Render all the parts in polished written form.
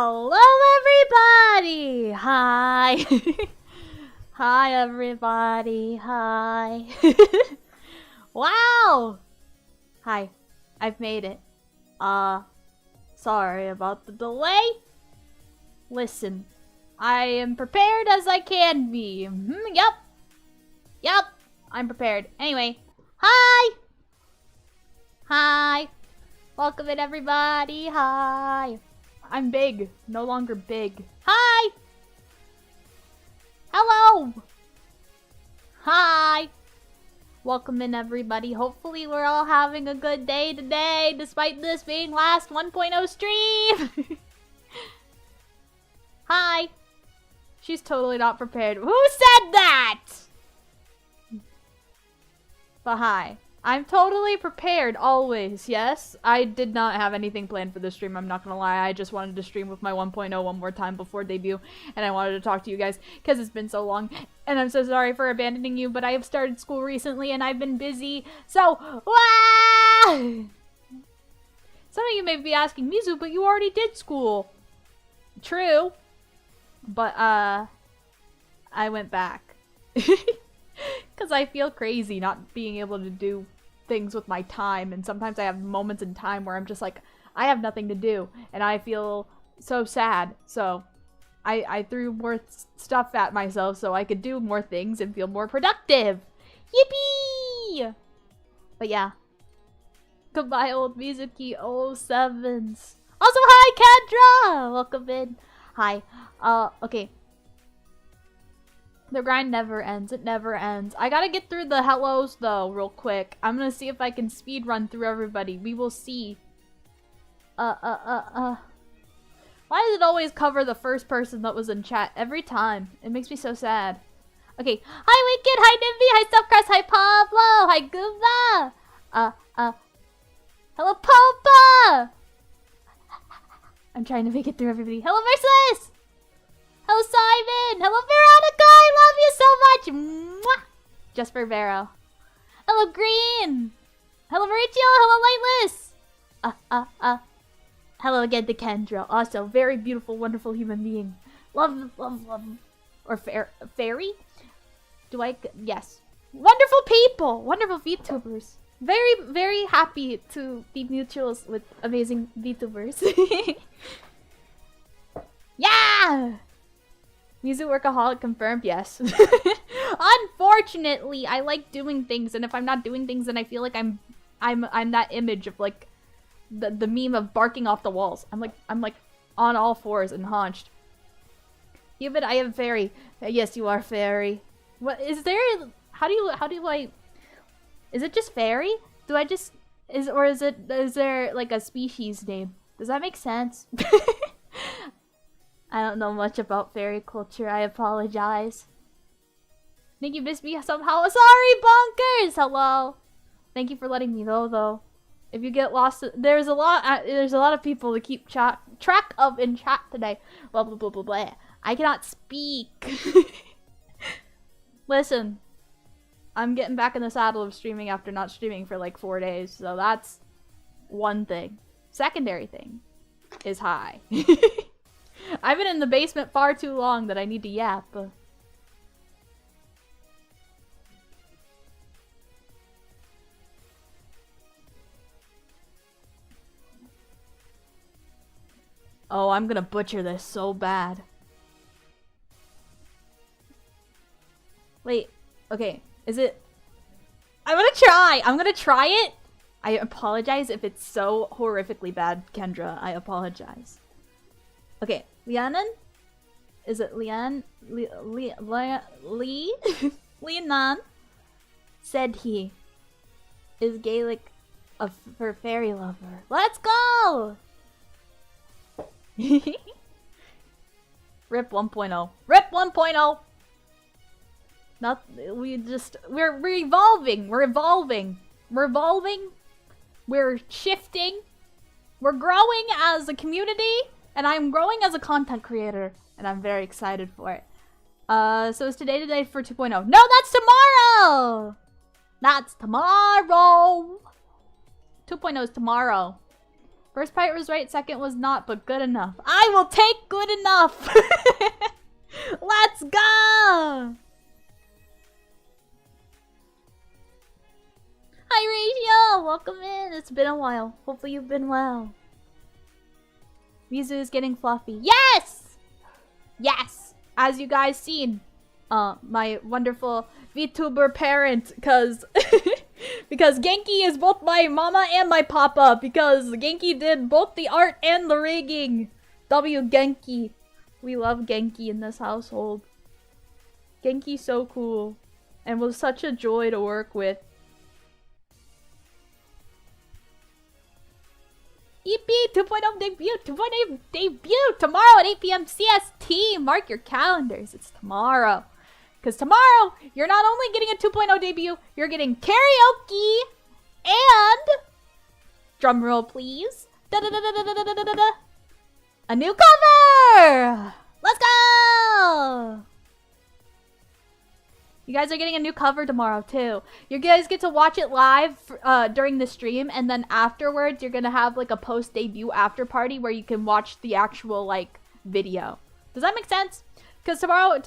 Hello, everybody! Hi! Hi, everybody. Hi. Wow! Hi. I've made it. Sorry about the delay. Listen, I am prepared as I can be. Yep. I'm prepared. Anyway, hi! Hi! Welcome in, everybody. Hi! I'm big. No longer big. Hi! Hello! Hi! Welcome in, everybody. Hopefully we're all having a good day today, despite this being last 1.0 stream! Hi! She's totally not prepared. Who said that?! But hi. I'm totally prepared, always, yes? I did not have anything planned for this stream, I'm not gonna lie. I just wanted to stream with my 1.0 one more time before debut, and I wanted to talk to you guys, because it's been so long, and I'm so sorry for abandoning you, but I have started school recently, and I've been busy, so, wah! Some of you may be asking, Mizu, but you already did school. True. But, I went back. Because I feel crazy not being able to do things with my time, and sometimes I have moments in time where I'm just like, I have nothing to do, and I feel so sad, so I threw more stuff at myself so I could do more things and feel more productive. Yippee! But yeah. Goodbye, old Mizuki 07s. Also, hi, Kendra! Welcome in. Hi. Okay. The grind never ends. It never ends. I gotta get through the hellos, though, real quick. I'm gonna see if I can speed run through everybody. We will see. Why does it always cover the first person that was in chat every time? It makes me so sad. Okay. Hi, Wicked! Hi, Nimby! Hi, Stuffcrust! Hi, Pablo! Hi, Goomba! Hello, Popa! I'm trying to make it through everybody. Hello, Merciless! Hello, Simon! Hello, Veronica! I love you so much! Mwah! Just for Vero. Hello, Green! Hello, Mauricio! Hello, Lightless! Hello again to Kendra. Also, very beautiful, wonderful human being. Love. Or fairy? Yes. Wonderful people! Wonderful VTubers. Very, very happy to be mutuals with amazing VTubers. Yeah! Mizu workaholic confirmed, yes. Unfortunately, I like doing things, and if I'm not doing things, then I feel like I'm that image of like the meme of barking off the walls. I'm like on all fours and haunched. But I am fairy. Yes, you are fairy. What is there? How do I? Is it just fairy? Is there like a species name? Does that make sense? I don't know much about fairy culture. I apologize. Think you missed me somehow? Sorry, Bonkers! Hello. Thank you for letting me know, though. If you get lost, there's a lot of people to keep track of in chat today. Blah blah blah blah blah. I cannot speak. Listen, I'm getting back in the saddle of streaming after not streaming for like 4 days, so that's one thing. Secondary thing is hi. I've been in the basement far too long that I need to yap. Oh, I'm gonna butcher this so bad. Wait, okay, is it? I'm gonna try it! I apologize if it's so horrifically bad, Kendra. I apologize. Okay, Lianan? Is it Lian? Lee? Lianan? Said he is Gaelic for fairy lover. Let's go! Rip 1.0. Rip 1.0! We're evolving. We're evolving. We're evolving. We're shifting. We're growing as a community. And I'm growing as a content creator, and I'm very excited for it. So is today the day for 2.0? No, that's tomorrow! That's tomorrow! 2.0 is tomorrow. First part was right, second was not, but good enough. I will take good enough! Let's go! Hi Rachel! Welcome in. It's been a while. Hopefully you've been well. Mizu is getting fluffy. Yes! Yes! As you guys seen, my wonderful VTuber parent, because Genki is both my mama and my papa, because Genki did both the art and the rigging. W Genki. We love Genki in this household. Genki's so cool and was such a joy to work with. EP 2.0 debut, 2.0 debut tomorrow at 8 p.m. CST. Mark your calendars. It's tomorrow. Because tomorrow, you're not only getting a 2.0 debut, you're getting karaoke and... drumroll, please. Da-da-da-da-da-da-da-da-da. A new cover! Let's go! You guys are getting a new cover tomorrow, too. You guys get to watch it live during the stream, and then afterwards, you're gonna have, like, a post-debut after-party where you can watch the actual, like, video. Does that make sense? Because tomorrow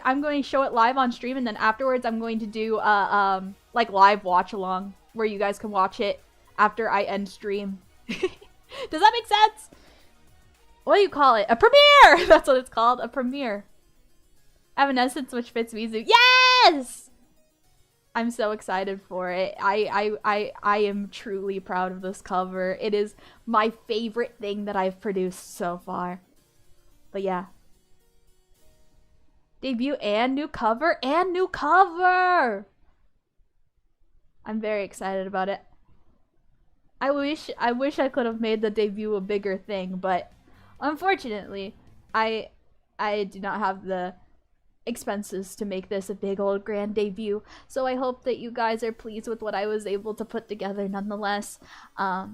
I'm going to show it live on stream, and then afterwards, I'm going to do, like, live watch-along where you guys can watch it after I end stream. Does that make sense? What do you call it? A premiere! That's what it's called, a premiere. Evanescence, which fits Mizu. Yes! I'm so excited for it. I am truly proud of this cover. It is my favorite thing that I've produced so far. But yeah. Debut and new cover and new cover! I'm very excited about it. I wish I could have made the debut a bigger thing, but unfortunately, I do not have the expenses to make this a big old grand debut, so I hope that you guys are pleased with what I was able to put together nonetheless. I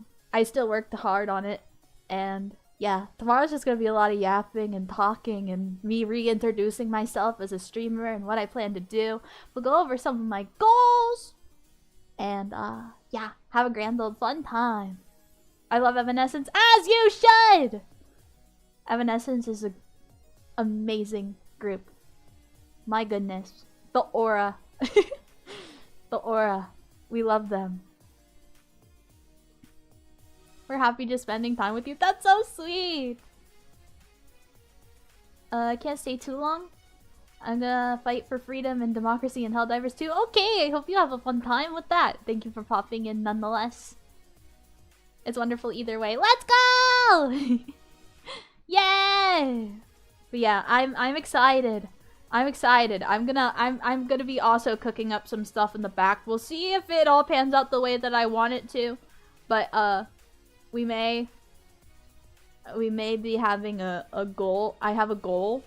still worked hard on it, and yeah, tomorrow's just gonna be a lot of yapping and talking and me reintroducing myself as a streamer and what I plan to do. We'll go over some of my goals, and yeah, have a grand old fun time. I love Evanescence, as you should! Evanescence is an amazing group. My goodness. The aura. The aura. We love them. We're happy just spending time with you. That's so sweet! I can't stay too long. I'm gonna fight for freedom and democracy and Helldivers too. Okay, I hope you have a fun time with that. Thank you for popping in nonetheless. It's wonderful either way. Let's go! Yay! But yeah, I'm excited. I'm excited. I'm gonna be also cooking up some stuff in the back. We'll see if it all pans out the way that I want it to. But we may be having a goal. I have a goal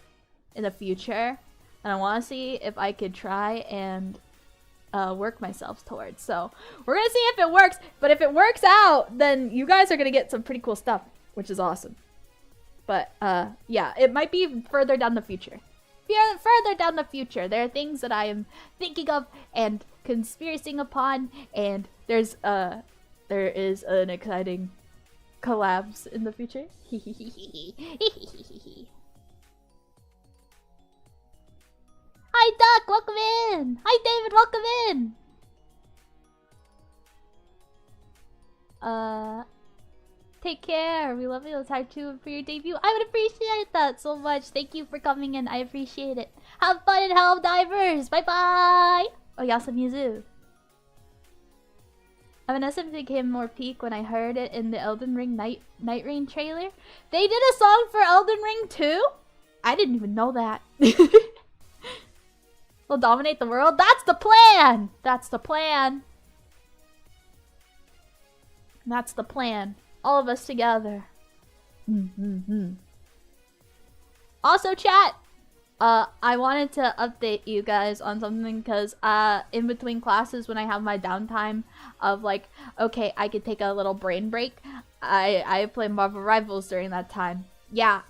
in the future, and I want to see if I could try and work myself towards. So we're gonna see if it works. But if it works out, then you guys are gonna get some pretty cool stuff, which is awesome. But yeah, it might be further down the future. Further down the future, there are things that I am thinking of and conspiracing upon, and there is an exciting collabs in the future. Hi Duck, welcome in. Hi David, welcome in. Take care. We love you. Let's type 2 for your debut. I would appreciate that so much. Thank you for coming in. I appreciate it. Have fun in Helldivers. Bye bye. Oh, Yasa Mizu. Evanescence became more peak when I heard it in the Elden Ring Night Rain trailer. They did a song for Elden Ring too? I didn't even know that. We'll dominate the world. That's the plan. That's the plan. That's the plan. All of us together. Also, chat, I wanted to update you guys on something because in between classes when I have my downtime of like, okay, I could take a little brain break, I play Marvel Rivals during that time. Yeah,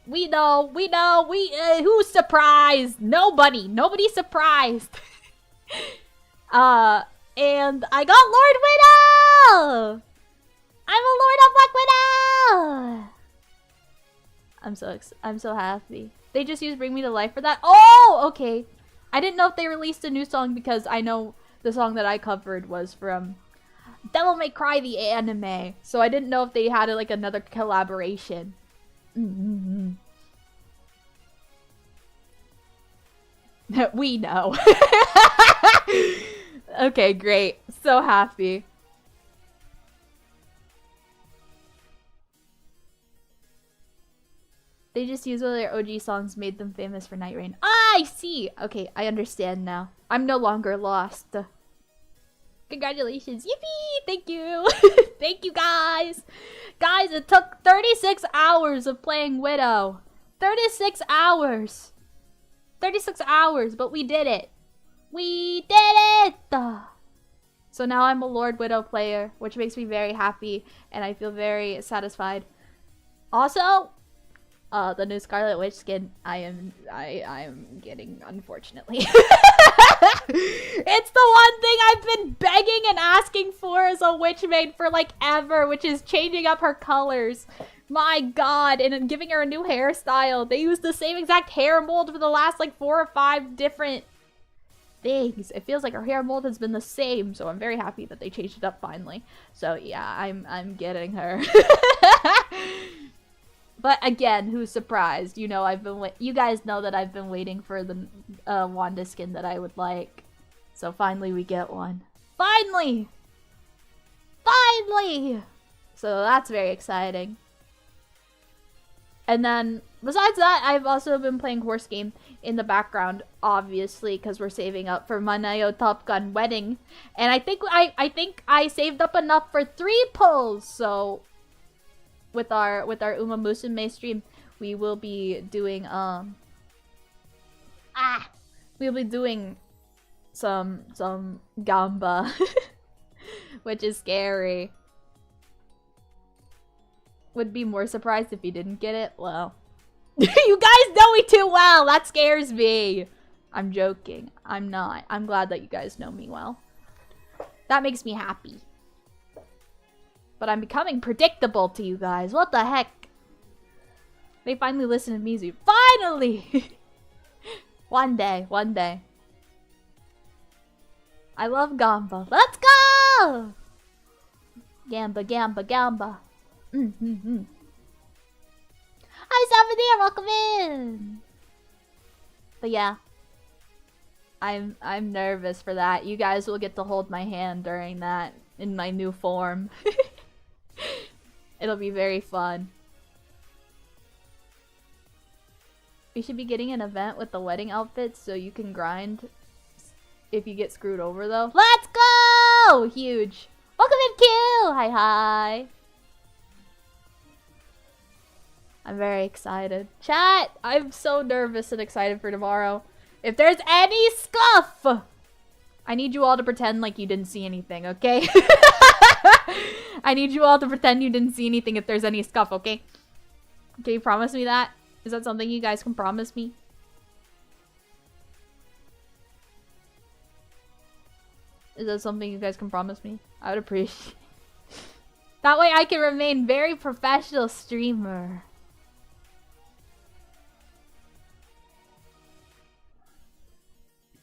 we know, who's surprised? Nobody's surprised. And I got Lord Widow! I'm a Lord of Black Widow! I'm so happy. They just used Bring Me to Life for that? Oh, okay. I didn't know if they released a new song because I know the song that I covered was from Devil May Cry the anime. So I didn't know if they had like another collaboration. We know. Okay, great. So happy. They just used one of their OG songs, made them famous for Night Rain. Ah, I see! Okay, I understand now. I'm no longer lost. Congratulations. Yippee! Thank you! Thank you, guys! Guys, it took 36 hours of playing Widow. 36 hours! 36 hours, but we did it! We did it! So now I'm a Lord Widow player, which makes me very happy, and I feel very satisfied. Also, the new Scarlet Witch skin, I am getting, unfortunately. It's the one thing I've been begging and asking for as a witch maid for like ever, which is changing up her colors. My god, and giving her a new hairstyle. They used the same exact hair mold for the last like 4 or 5 different things. It feels like her hair mold has been the same, so I'm very happy that they changed it up finally. So yeah, I'm getting her. But again, who's surprised? You know, you guys know that I've been waiting for the Wanda skin that I would like. So finally we get one. Finally! Finally! So that's very exciting. And then, besides that, I've also been playing Horse Game in the background, obviously, because we're saving up for Manayo Top Gun wedding. And I think I saved up enough for 3 pulls, so with our Uma Musume stream, we will be doing we'll be doing some gamba, which is scary. Would be more surprised if he didn't get it. Well, you guys know me too well. That scares me. I'm joking. I'm not. I'm glad that you guys know me well. That makes me happy. But I'm becoming predictable to you guys. What the heck? They finally listen to Mizu. Finally! One day. One day. I love Gamba. Let's go! Gamba, Gamba, Gamba. Hi, Salvador. Welcome in. But yeah. I'm nervous for that. You guys will get to hold my hand during that in my new form. It'll be very fun. We should be getting an event with the wedding outfits so you can grind if you get screwed over though. Let's go! Huge. Welcome in, Q! Hi, hi. I'm very excited. Chat! I'm so nervous and excited for tomorrow. If there's any scuff, I need you all to pretend like you didn't see anything, okay? I need you all to pretend you didn't see anything if there's any scuff, okay? Can you promise me that? Is that something you guys can promise me? Is that something you guys can promise me? I would appreciate it. That way I can remain very professional streamer.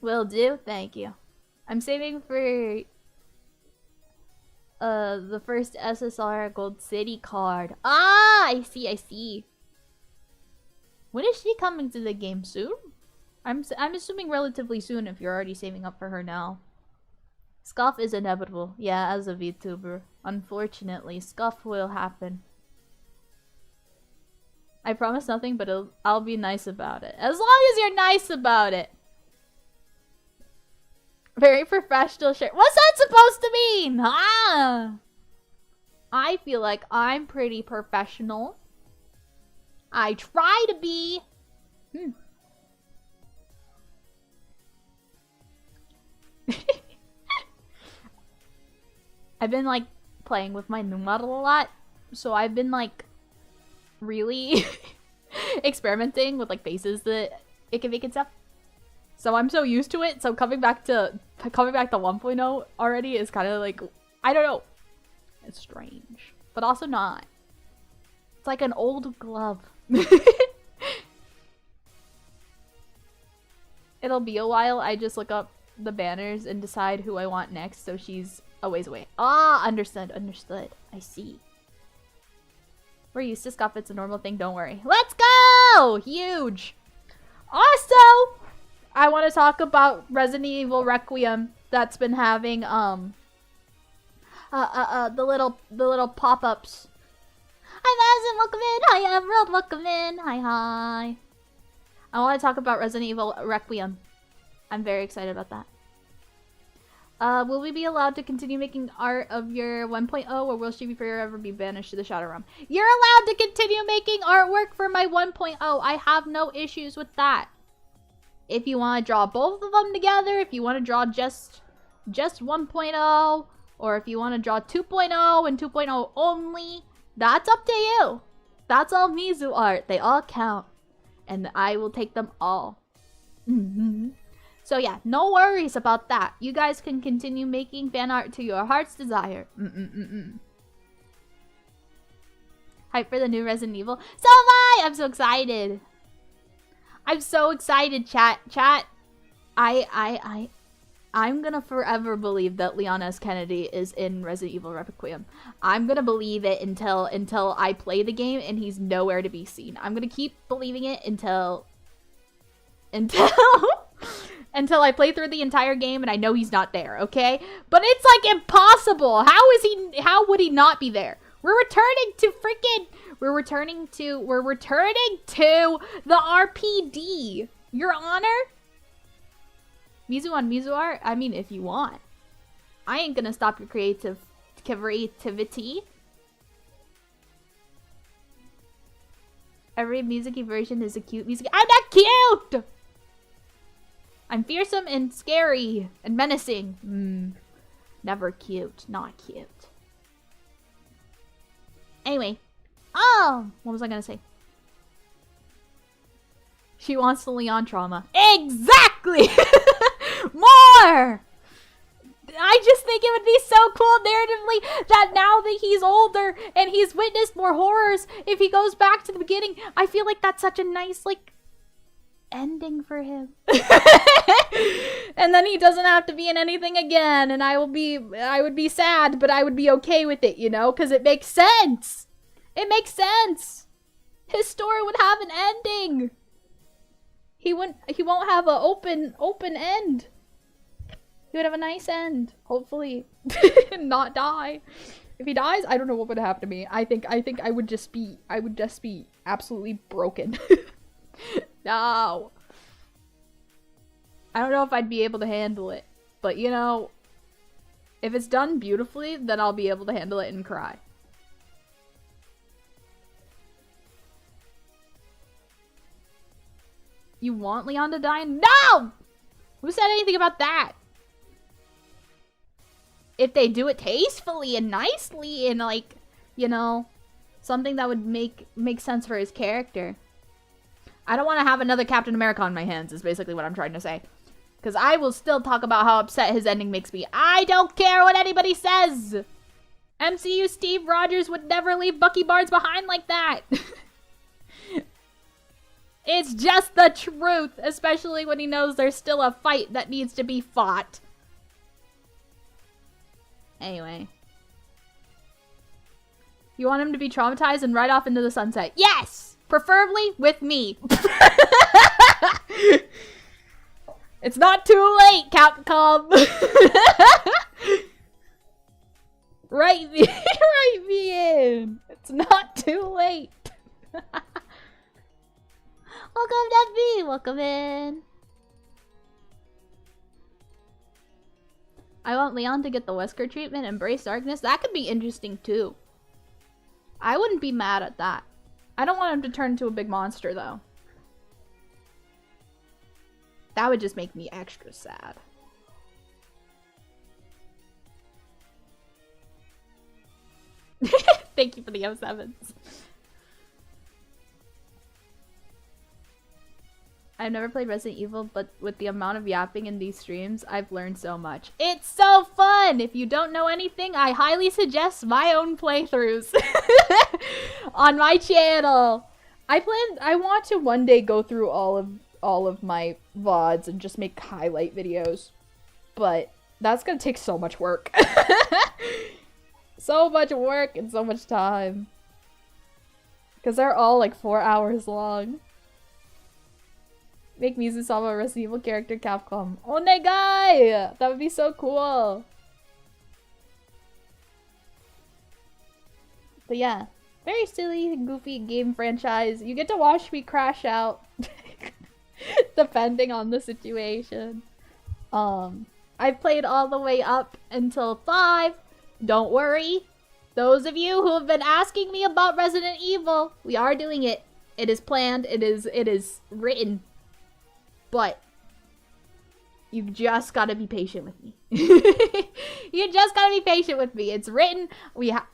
Will do. Thank you. I'm saving for the first SSR Gold City card. Ah, I see, I see. When is she coming to the game? Soon? I'm assuming relatively soon if you're already saving up for her now. Scuff is inevitable. Yeah, as a VTuber. Unfortunately, scuff will happen. I promise nothing, but I'll be nice about it. As long as you're nice about it. Very professional shirt. What's that supposed to mean? Ah! I feel like I'm pretty professional. I try to be. I've been like playing with my new model a lot. So I've been like really experimenting with like faces that it can make and stuff. So I'm so used to it. So coming back to 1.0 already is kind of like, I don't know. It's strange. but also not. It's like an old glove. It'll be a while. I just look up the banners and decide who I want next, so she's a ways away. Ah, understood, understood. I see. We're used to scuff. It's a normal thing. Don't worry. Let's go! Huge! Also, I want to talk about Resident Evil Requiem that's been having, the little pop-ups. Hi, Madison, welcome in. Hi, Emerald, welcome in. Hi, hi. I want to talk about Resident Evil Requiem. I'm very excited about that. Will we be allowed to continue making art of your 1.0, or will she forever be banished to the Shadow Realm? You're allowed to continue making artwork for my 1.0. I have no issues with that. If you want to draw both of them together, if you want to draw just 1.0, or if you want to draw 2.0 and 2.0 only, that's up to you. That's all Mizu art. They all count. And I will take them all. So yeah, no worries about that. You guys can continue making fan art to your heart's desire. Hype for the new Resident Evil. So am I! I'm so excited. I'm so excited, chat. I'm gonna forever believe that Leon S. Kennedy is in Resident Evil Requiem. I'm gonna believe it until I play the game and he's nowhere to be seen. I'm gonna keep believing it until until I play through the entire game and I know he's not there, okay? But it's like impossible. How would he not be there? We're returning to the RPD. Your Honor? Mizu on Mizu art? I mean, if you want. I ain't gonna stop your creativity. Every Mizuki version is a cute Mizuki. I'm not cute! I'm fearsome and scary and menacing. Never cute. Not cute. Anyway. Oh! What was I gonna say? She wants the Leon trauma. Exactly! More! I just think it would be so cool narratively that now that he's older and he's witnessed more horrors, if he goes back to the beginning, I feel like that's such a nice, like, ending for him. And then he doesn't have to be in anything again, and I would be sad, but I would be okay with it, you know, because it makes sense. It makes sense. His story would have an ending. He won't have an open end. He would have a nice end, hopefully, and not die. If he dies, I don't know what would happen to me. I think I would just be absolutely broken. No. I don't know if I'd be able to handle it, but you know, if it's done beautifully, then I'll be able to handle it and cry. You want Leon to die? No! Who said anything about that? If they do it tastefully and nicely and, like, you know, something that would make sense for his character. I don't want to have another Captain America on my hands is basically what I'm trying to say. Because I will still talk about how upset his ending makes me. I don't care what anybody says! MCU Steve Rogers would never leave Bucky Barnes behind like that! It's just the truth, especially when he knows there's still a fight that needs to be fought. Anyway. You want him to be traumatized and ride off into the sunset? Yes! Preferably with me. It's not too late, Capcom. Write me in. It's not too late. Welcome, Debbie. Welcome in. I want Leon to get the Wesker treatment, embrace darkness. That could be interesting too. I wouldn't be mad at that. I don't want him to turn into a big monster though. That would just make me extra sad. Thank you for the 07s. I've never played Resident Evil, but with the amount of yapping in these streams, I've learned so much. It's so fun! If you don't know anything, I highly suggest my own playthroughs on my channel. I want to one day go through all of my VODs and just make highlight videos. But that's gonna take so much work. So much work and so much time. Because they're all like 4 hours long. Make Mizu-sama a Resident Evil character, Capcom. Onegai! That would be so cool. But yeah, very silly, goofy game franchise. You get to watch me crash out. Depending on the situation. I've played all the way up until 5. Don't worry. Those of you who have been asking me about Resident Evil, we are doing it. It is planned. It is written. But you just gotta be patient with me. You just gotta be patient with me. It's written.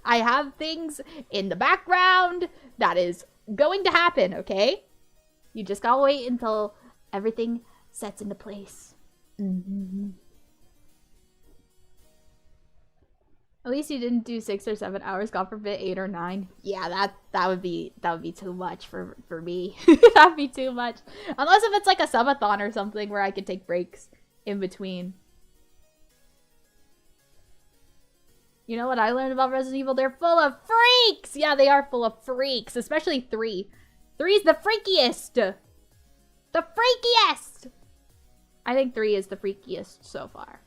I have things in the background that is going to happen, okay? You just gotta wait until everything sets into place. At least you didn't do 6 or 7 hours, God forbid 8 or 9. Yeah, that would be too much for me. That'd be too much. Unless if it's like a subathon or something where I could take breaks in between. You know what I learned about Resident Evil? They're full of freaks! Yeah, they are full of freaks, especially 3. 3's the freakiest! The freakiest! I think 3 is the freakiest so far.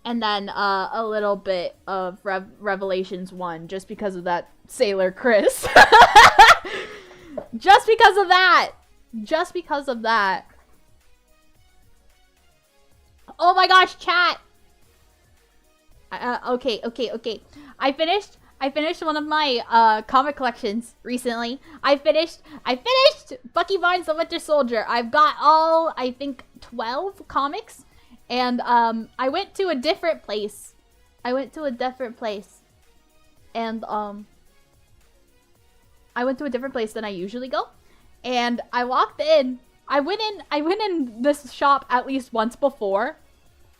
And then a little bit of Revelations 1, just because of that Sailor Chris. Just because of that! Just because of that. Oh my gosh, chat! Okay. I finished one of my comic collections recently. I finished Bucky Barnes the Winter Soldier. I've got all, I think, 12 comics. And I went to a different place. And I went to a different place than I usually go. And I walked in. I went in this shop at least once before.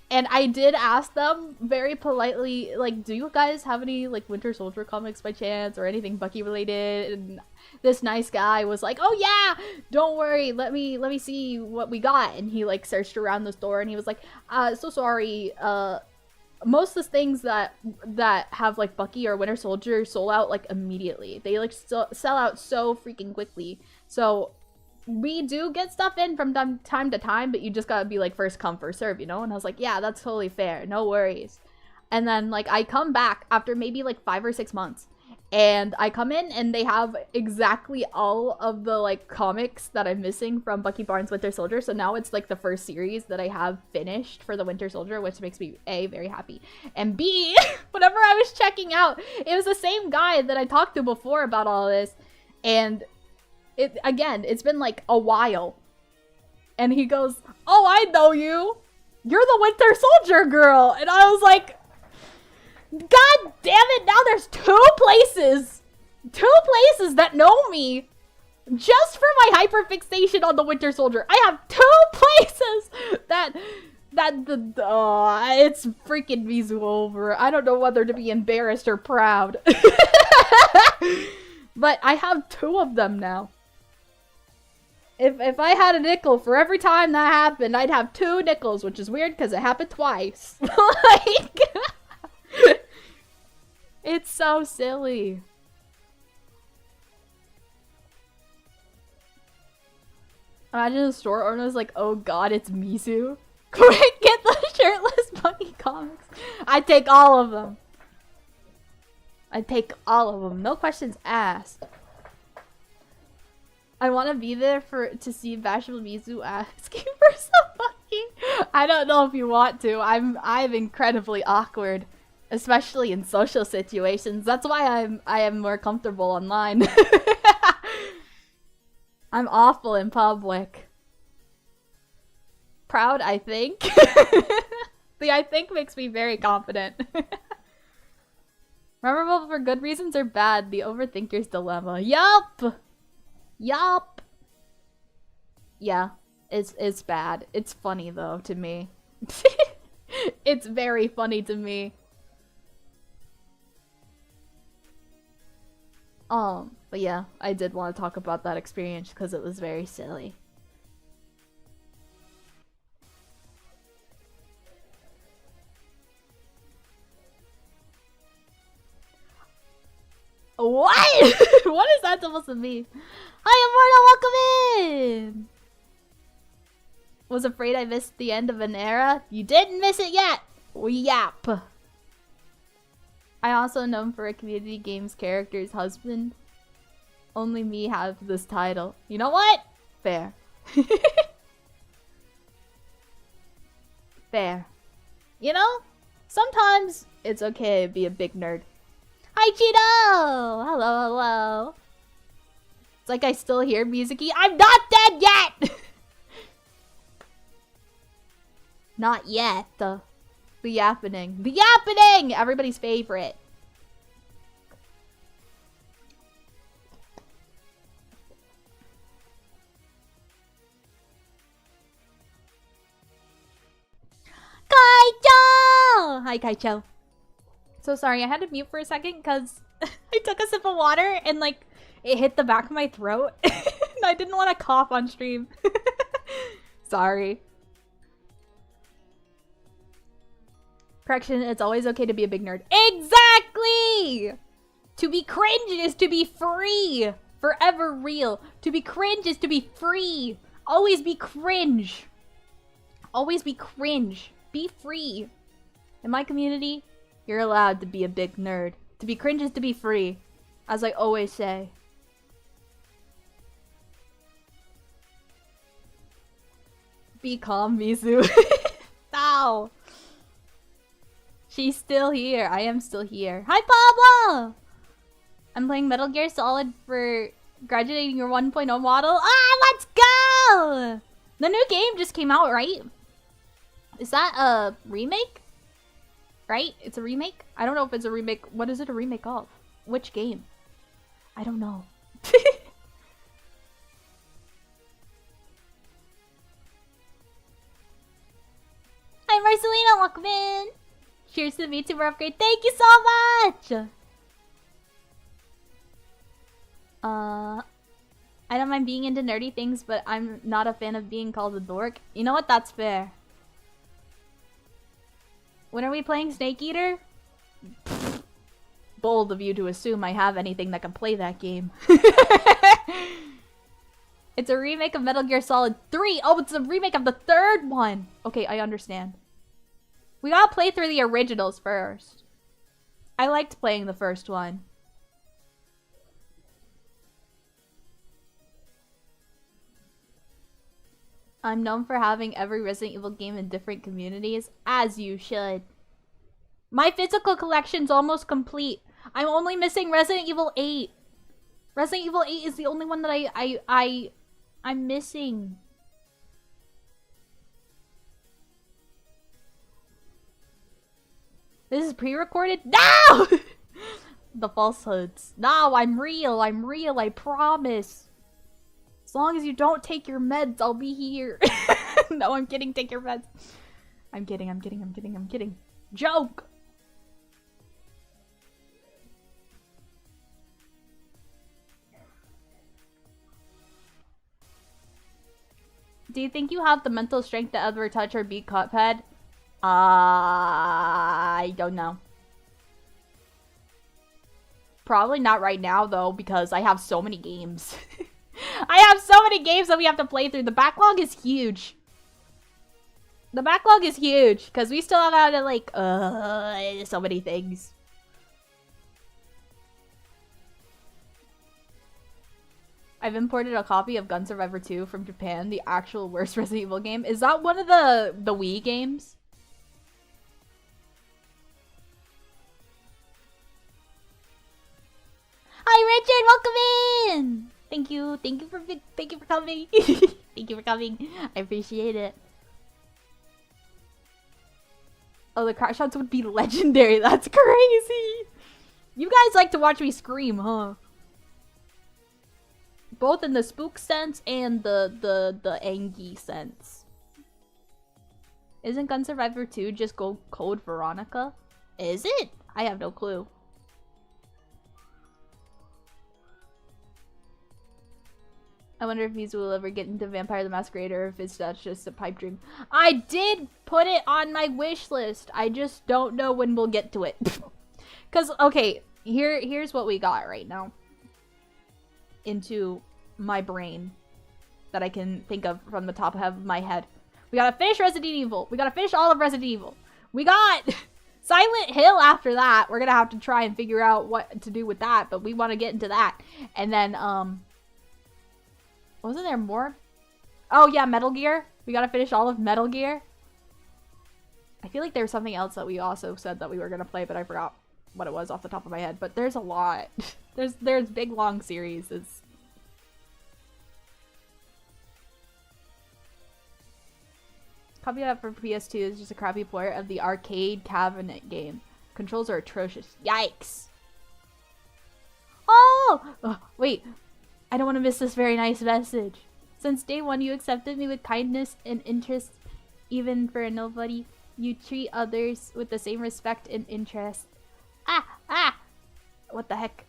And I did ask them very politely, like, do you guys have any, like, Winter Soldier comics by chance? Or anything Bucky related? And this nice guy was like, oh yeah, don't worry, let me see what we got. And he, like, searched around the store and he was like, so sorry, most of the things that have, like, Bucky or Winter Soldier sold out, like, immediately. They, like, sell out so freaking quickly. So we do get stuff in from time to time, but you just gotta be like first come first serve, you know? And I was like, yeah, that's totally fair, no worries. And then like I come back after maybe like 5 or 6 months, and I come in and they have exactly all of the like comics that I'm missing from Bucky Barnes Winter Soldier. So now it's like the first series that I have finished for the Winter Soldier, which makes me A, very happy, and B, whenever I was checking out, it was the same guy that I talked to before about all this, and it's been like a while. And he goes, oh, I know you. You're the Winter Soldier girl. And I was like, God damn it. Now there's two places that know me just for my hyperfixation on the Winter Soldier. I have 2 places that it's freaking Mizu over. I don't know whether to be embarrassed or proud. But I have 2 of them now. If I had a nickel for every time that happened, I'd have 2 nickels, which is weird because it happened twice. Like, it's so silly. Imagine the store owner was like, oh god, it's Mizu. Quick, get the shirtless Bucky comics. I take all of them. No questions asked. I want to be there to see bashful Mizu asking for some Bucky. I don't know if you want to. I'm incredibly awkward, especially in social situations. That's why I am more comfortable online. I'm awful in public. Proud, I think. The I think makes me very confident. Memorable for good reasons or bad? The overthinker's dilemma. Yup! Yup. Yeah, it's bad. It's funny though to me. It's very funny to me. But yeah, I did want to talk about that experience because it was very silly. What? What is that supposed to mean? Hi, Immortal, welcome in! Was afraid I missed the end of an era? You didn't miss it yet! Yap! I also known for a community games character's husband. Only me have this title. You know what? Fair. Fair. You know? Sometimes it's okay to be a big nerd. Hi, Cheeto! Hello, hello. It's like I still hear Mizuki. I'm not dead yet! Not yet. The yappening. The yappening! Everybody's favorite. Kaicho! Hi, Kaicho. So sorry, I had to mute for a second because I took a sip of water and like it hit the back of my throat. And I didn't want to cough on stream. Sorry. Correction, it's always okay to be a big nerd. Exactly! To be cringe is to be free. Forever real. To be cringe is to be free. Always be cringe. Always be cringe. Be free. In my community, you're allowed to be a big nerd. To be cringe is to be free. As I always say. Be calm, Mizu. Ow. She's still here. I am still here. Hi, Pablo! I'm playing Metal Gear Solid for graduating your 1.0 model. Ah, let's go! The new game just came out, right? Is that a remake? Right? It's a remake? I don't know if it's a remake. What is it a remake of? Which game? I don't know. Hi, Marcelina. Welcome in. Cheers to the VTuber upgrade. Thank you so much! I don't mind being into nerdy things, but I'm not a fan of being called a dork. You know what? That's fair. When are we playing Snake Eater? Pfft. Bold of you to assume I have anything that can play that game. It's a remake of Metal Gear Solid 3. Oh, it's a remake of the third one. Okay, I understand. We gotta play through the originals first. I liked playing the first one. I'm known for having every Resident Evil game in different communities, as you should. My physical collection's almost complete. I'm only missing Resident Evil 8. Resident Evil 8 is the only one that I'm missing. This is pre-recorded? No! The falsehoods. No, I'm real, I promise. As long as you don't take your meds, I'll be here. No, I'm kidding, take your meds. I'm kidding. Joke! Do you think you have the mental strength to ever touch or beat Cuphead? I don't know. Probably not right now, though, because I have so many games. I have so many games that we have to play through. The backlog is huge. The backlog is huge, because we still have to, like, so many things. I've imported a copy of Gun Survivor 2 from Japan, the actual worst Resident Evil game. Is that one of the Wii games? Hi, Richard, welcome in. Thank you for coming. Thank you for coming. I appreciate it. Oh, the crash shots would be legendary. That's crazy. You guys like to watch me scream, huh? both in the spook sense and the Angie sense. Isn't Gun Survivor 2 just Code Veronica? Is it? I have no clue. I wonder if Mizu will ever get into Vampire the Masquerade or if that's just a pipe dream. I did put it on my wish list. I just don't know when we'll get to it. Cause okay, here's what we got right now. Into my brain that I can think of from the top of my head. We gotta finish Resident Evil. We gotta finish all of Resident Evil. We got Silent Hill after that. We're gonna have to try and figure out what to do with that, but we want to get into that. And then wasn't there more? Oh yeah, Metal Gear. We gotta finish all of Metal Gear. I feel like there was something else that we also said that we were gonna play, but I forgot what it was off the top of my head. But there's a lot. there's big long series. Copy that for PS2 is just a crappy port of the arcade cabinet game. Controls are atrocious. Yikes. Oh, wait. I don't want to miss this very nice message. Since day one, you accepted me with kindness and interest. Even for a nobody, you treat others with the same respect and interest. What the heck?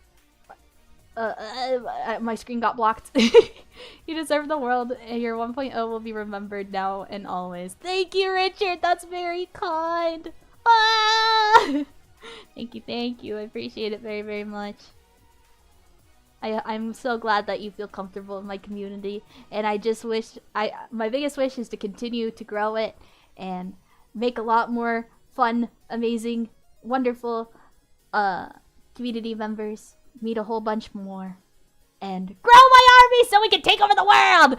My screen got blocked. You deserve the world, and your 1.0 will be remembered now and always. Thank you, Richard. That's very kind. Thank you. I appreciate it very, very much. I'm so glad that you feel comfortable in my community, and I just wish my biggest wish is to continue to grow it and make a lot more fun, amazing, wonderful community members, meet a whole bunch more, and grow my army so we can take over the world.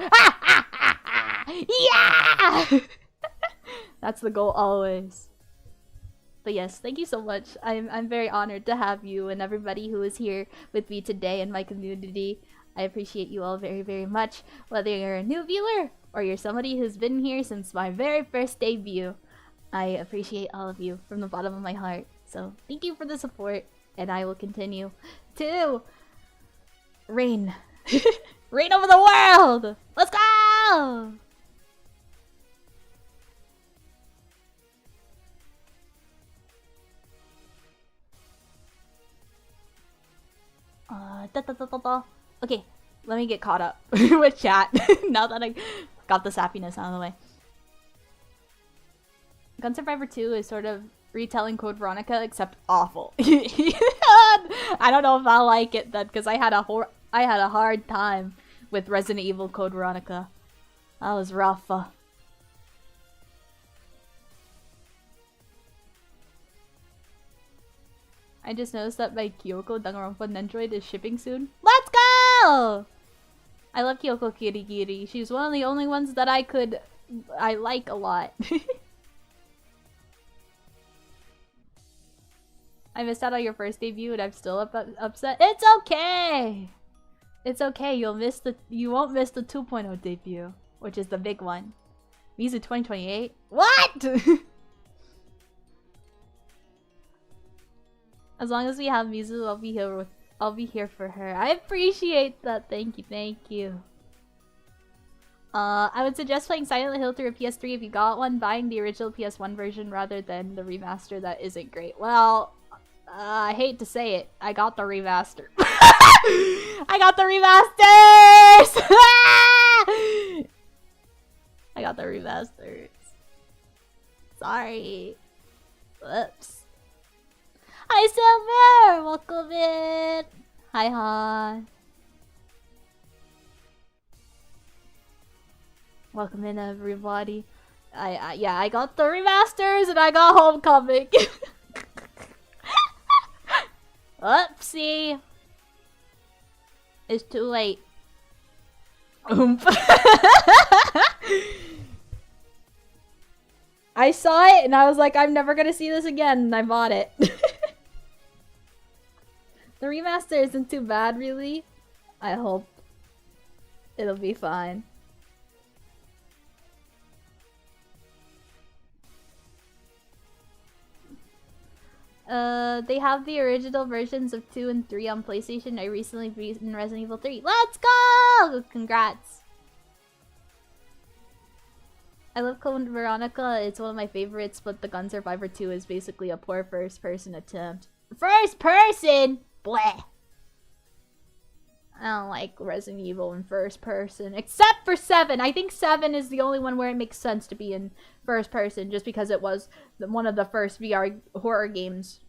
Yeah. That's the goal always. But yes, thank you so much. I'm very honored to have you and everybody who is here with me today in my community. I appreciate you all very, very much. Whether you're a new viewer or you're somebody who's been here since my very first debut, I appreciate all of you from the bottom of my heart. So thank you for the support, and I will continue to reign. Reign over the world! Let's go! Okay, let me get caught up with chat now that I got this happiness out of the way. Gun Survivor 2 is sort of retelling Code Veronica, except awful. I don't know if I'll like it then, because I had a hard time with Resident Evil Code Veronica. That was rough. I just noticed that my Kyoko Danganronpa Nendroid is shipping soon. Let's go! I love Kyoko Kirigiri. She's one of the only ones that I like a lot. I missed out on your first debut and I'm still upset. It's okay! It's okay, you won't miss the 2.0 debut, which is the big one. Mizu 2028? What?! As long as we have Mizu, I'll be here for her. I appreciate that. Thank you. I would suggest playing Silent Hill through a PS3 if you got one, buying the original PS1 version rather than the remaster that isn't great. Well, I hate to say it, I got the remaster. I got the remasters! I got the remasters. Sorry. Whoops. Hi Silver! Welcome in! Hi. Welcome in everybody. I got the remasters and I got Homecoming. Oopsie. It's too late. I saw it and I was like, I'm never gonna see this again, and I bought it. The remaster isn't too bad, really. I hope it'll be fine. They have the original versions of 2 and 3 on PlayStation. I recently beat Resident Evil 3. Let's go! go! Congrats. I love Code Veronica. It's one of my favorites, but the Gun Survivor 2 is basically a poor first-person attempt. First person? Bleh. I don't like Resident Evil in first person, except for 7. I think 7 is the only one where it makes sense to be in first person, just because it was one of the first VR horror games.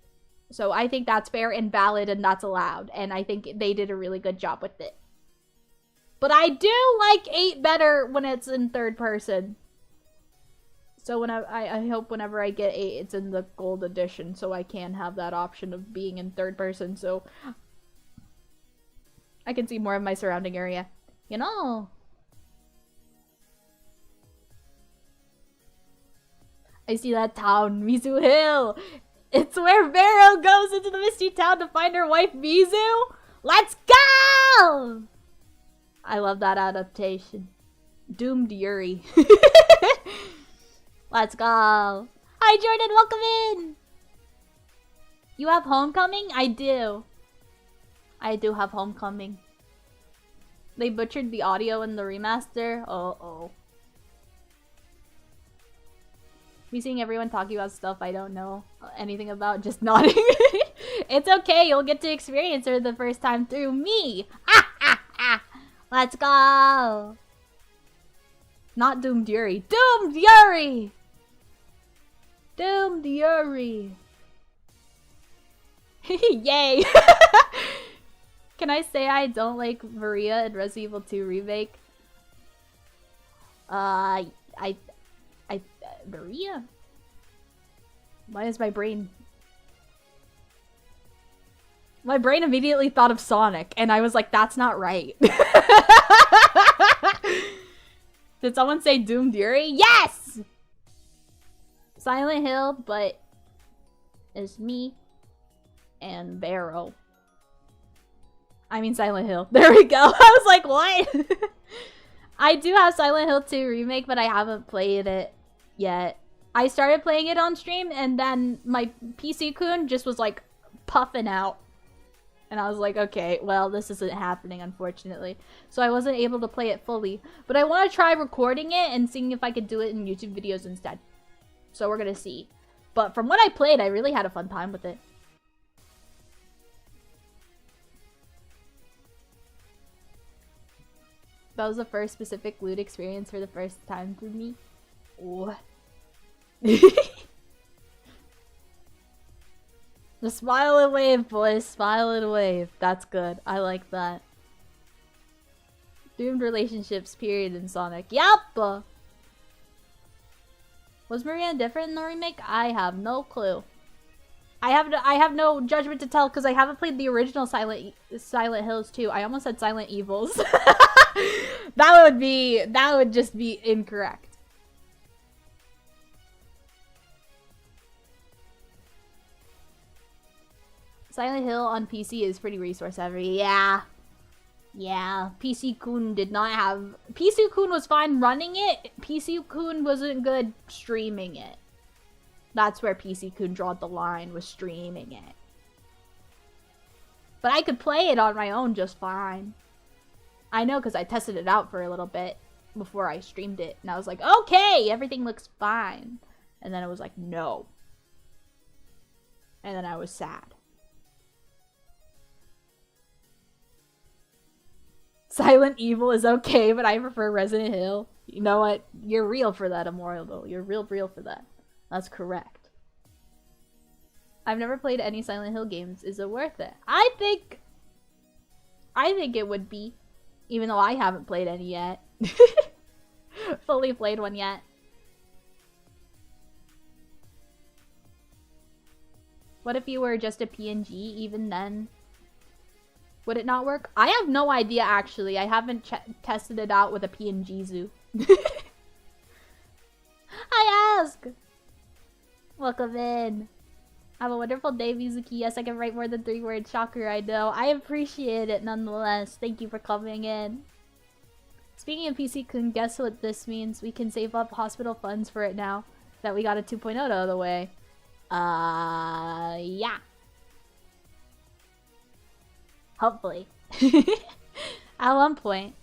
So I think that's fair and valid, and that's allowed. And I think they did a really good job with it. But I do like 8 better when it's in third person. So when I hope whenever I get 8, it's in the gold edition, so I can have that option of being in third person, so I can see more of my surrounding area. You know. I see that town, Mizu Hill. It's where Vero goes into the Misty Town to find her wife Mizu. Let's go! I love that adaptation. Doomed Yuri. Let's go. Hi, Jordan. Welcome in. You have Homecoming? I do. I do have Homecoming. They butchered the audio in the remaster. Uh-oh. Me seeing everyone talking about stuff I don't know anything about, just nodding. It's okay. You'll get to experience her the first time through me. Let's go. Not Doomed Yuri. Doomed Yuri! Doomed Yuri. Yay! Can I say I don't like Maria in Resident Evil 2 Remake? Maria? Why is my brain... My brain immediately thought of Sonic, and I was like, that's not right. Did someone say Doomed Yuri? Yes! Silent Hill, but it's me and Barrow. I mean Silent Hill. There we go. I was like, what? I do have Silent Hill 2 Remake, but I haven't played it yet. I started playing it on stream, and then my PC-kun just was like puffing out. And I was like, okay, well, this isn't happening, unfortunately. So I wasn't able to play it fully. But I want to try recording it and seeing if I could do it in YouTube videos instead. So we're going to see. But from what I played, I really had a fun time with it. That was the first specific loot experience for the first time for me. Ooh. Just smile and wave, boys. Smile and wave. That's good. I like that. Doomed relationships, period, in Sonic. Yup! Was Maria different in the remake? I have no clue. I have no judgment to tell because I haven't played the original Silent Hills 2. I almost said Silent Evils. That would just be incorrect. Silent Hill on PC is pretty resource heavy. Yeah. Yeah. PC-kun did not have... PC-kun was fine running it. PC-kun wasn't good streaming it. That's where PC-kun draw the line, was streaming it. But I could play it on my own just fine. I know because I tested it out for a little bit before I streamed it. And I was like, okay, everything looks fine. And then it was like, no. And then I was sad. Silent Evil is okay, but I prefer Resident Hill. You know what? You're real for that, Immortal, though. You're real for that. That's correct. I've never played any Silent Hill games. Is it worth it? I think it would be. Even though I haven't played any yet. Fully played one yet. What if you were just a PNG even then? Would it not work? I have no idea, actually. I haven't tested it out with a PNG zoo. I ask! Welcome in. Have a wonderful day, Mizuki. Yes, I can write more than 3 words. Shocker, I know. I appreciate it nonetheless. Thank you for coming in. Speaking of PC-kun, guess what this means? We can save up hospital funds for it now that we got a 2.0 out of the way. Yeah. Hopefully. At one point.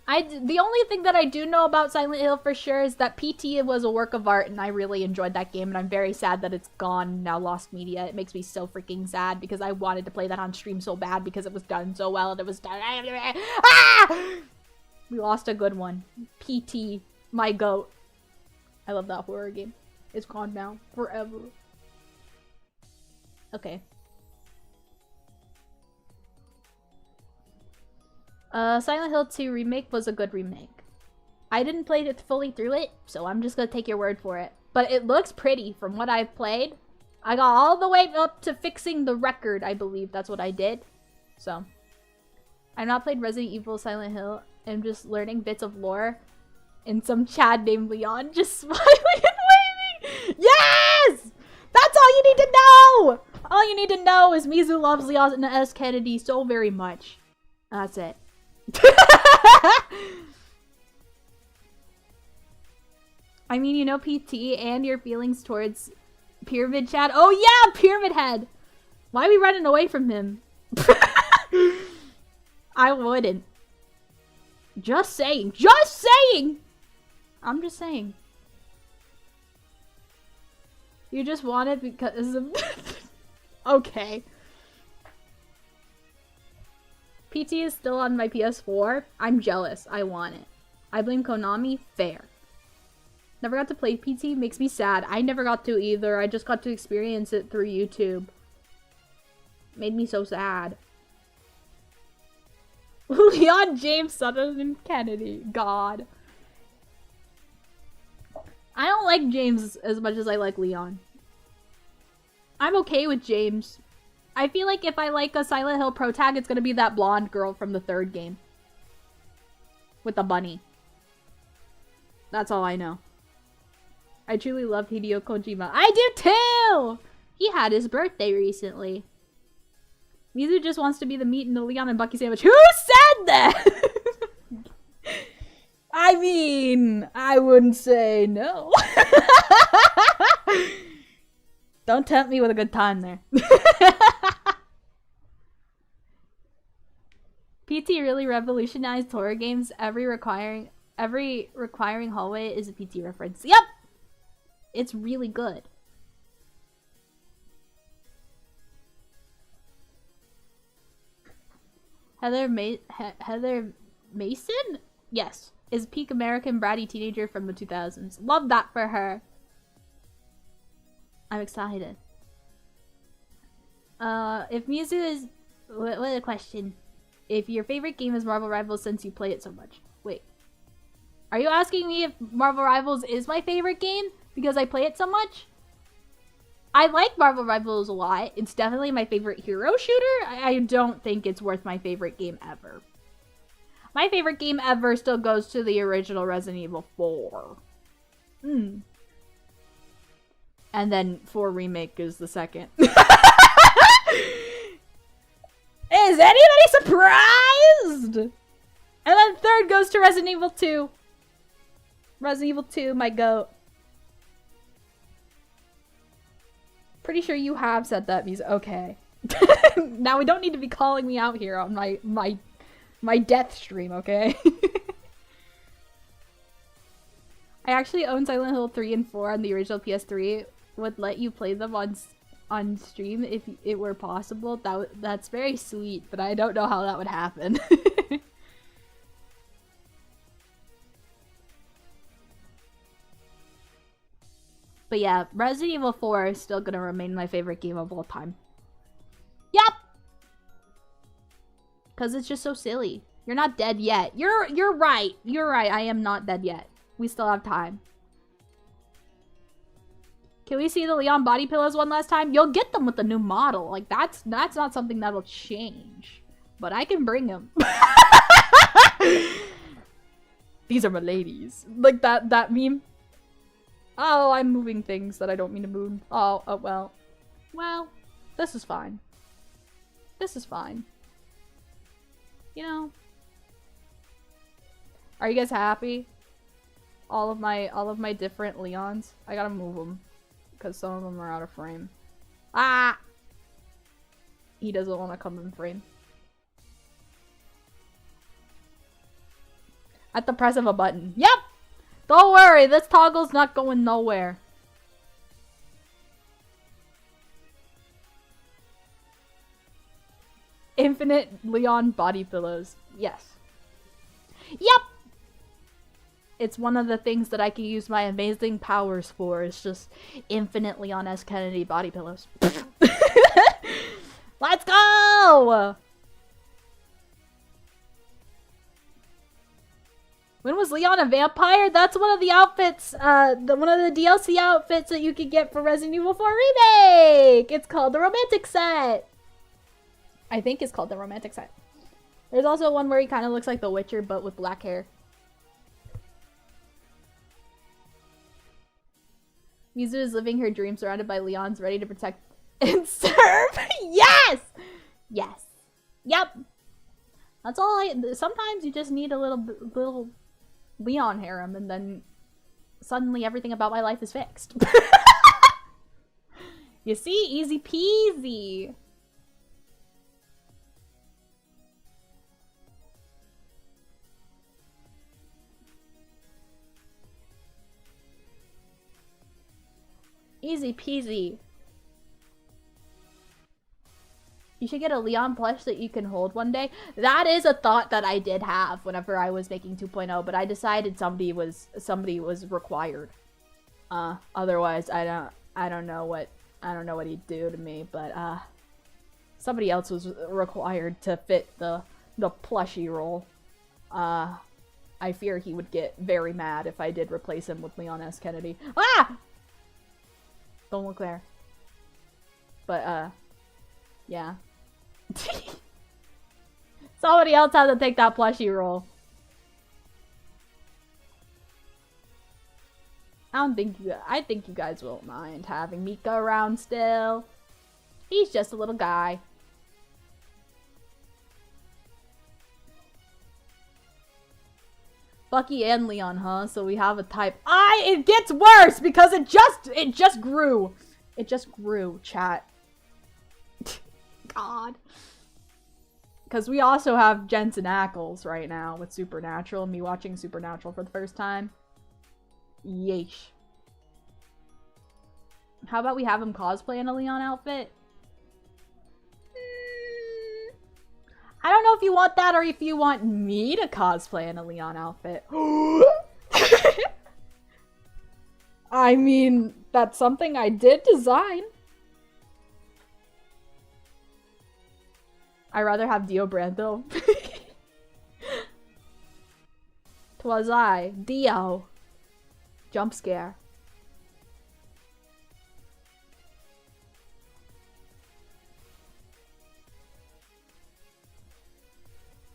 The only thing that I do know about Silent Hill for sure is that PT was a work of art, and I really enjoyed that game, and I'm very sad that it's gone now, lost media. It makes me so freaking sad because I wanted to play that on stream so bad because it was done so well, and it was done. Ah! We lost a good one. PT, my goat. I love that horror game. It's gone now, forever. Okay. Silent Hill 2 remake was a good remake. I didn't play it fully through it, so I'm just gonna take your word for it. But it looks pretty from what I've played. I got all the way up to fixing the record, I believe. That's what I did. So. I've not played Resident Evil Silent Hill. I'm just learning bits of lore. And some Chad named Leon just smiling and waving. Yes! That's all you need to know! All you need to know is Mizu loves Leon S. Kennedy so very much. That's it. I mean, you know PT and your feelings towards Pyramid Chad. Oh yeah, Pyramid Head! Why are we running away from him? I wouldn't. Just saying. Just saying! I'm just saying. You just want it because of... Okay. PT is still on my PS4. I'm jealous. I want it. I blame Konami. Fair. Never got to play PT. Makes me sad. I never got to either. I just got to experience it through YouTube. Made me so sad. Leon James Sutherland Kennedy. God. I don't like James as much as I like Leon. I'm okay with James. I feel like if I like a Silent Hill pro tag, it's gonna be that blonde girl from the third game. With the bunny. That's all I know. I truly love Hideo Kojima. I do too! He had his birthday recently. Mizu just wants to be the meat in the Leon and Bucky sandwich. Who said that? I mean, I wouldn't say no. Don't tempt me with a good time there. PT really revolutionized horror games. Every requiring hallway is a PT reference. Yep! It's really good. Heather Mason? Yes. Is peak American bratty teenager from the 2000s. Love that for her. I'm excited. If Mizu is... What a question. If your favorite game is Marvel Rivals since you play it so much. Wait. Are you asking me if Marvel Rivals is my favorite game because I play it so much? I like Marvel Rivals a lot. It's definitely my favorite hero shooter. I don't think it's worth my favorite game ever. My favorite game ever still goes to the original Resident Evil 4. And then 4 Remake is the second. Is anybody surprised? And then third goes to Resident Evil 2. Resident Evil 2, my goat. Pretty sure you have said that, Mizu. Okay. Now we don't need to be calling me out here on my death stream, okay? I actually own Silent Hill 3 and 4 on the original PS3. Would let you play them on stream if it were possible. That's very sweet, but I don't know how that would happen. But yeah, Resident Evil 4 is still gonna remain my favorite game of all time. Yep! Cause it's just so silly. You're not dead yet. You're right. You're right. I am not dead yet. We still have time. Can we see the Leon body pillows one last time? You'll get them with the new model. Like that's not something that'll change. But I can bring them. These are my ladies. Like that meme. Oh, I'm moving things that I don't mean to move. Oh, well. Well, this is fine. This is fine. You know. Are you guys happy? All of my different Leons. I gotta move them. Because some of them are out of frame. Ah! He doesn't want to come in frame. At the press of a button. Yep! Don't worry, this toggle's not going nowhere. Infinite Leon body pillows. Yes. Yep! It's one of the things that I can use my amazing powers for. It's just infinite Leon S. Kennedy body pillows. Let's go! When was Leon a vampire? That's one of the outfits, one of the DLC outfits that you can get for Resident Evil 4 Remake! It's called the Romantic Set! I think it's called the Romantic Set. There's also one where he kind of looks like The Witcher, but with black hair. Mizu is living her dream surrounded by Leons ready to protect and serve! Yes! Yes. Yep. That's all sometimes you just need a little Leon harem, and then suddenly everything about my life is fixed. You see? Easy peasy. Easy peasy. You should get a Leon plush that you can hold one day. That is a thought that I did have whenever I was making 2.0, but I decided somebody was required. Otherwise I don't know what he'd do to me, but somebody else was required to fit the plushie role. I fear he would get very mad if I did replace him with Leon S. Kennedy. Ah! Don't look there. But yeah. Somebody else had to take that plushie role. I think you guys won't mind having Mika around still. He's just a little guy. Bucky and Leon, huh? So we have a type. It gets worse because it just grew. It just grew, chat. God. Because we also have Jensen Ackles right now with Supernatural. Me watching Supernatural for the first time. Yeesh. How about we have him cosplay in a Leon outfit? I don't know if you want that or if you want me to cosplay in a Leon outfit. I mean, that's something I did design. I'd rather have Dio Brando. 'Twas I, Dio. Jump scare.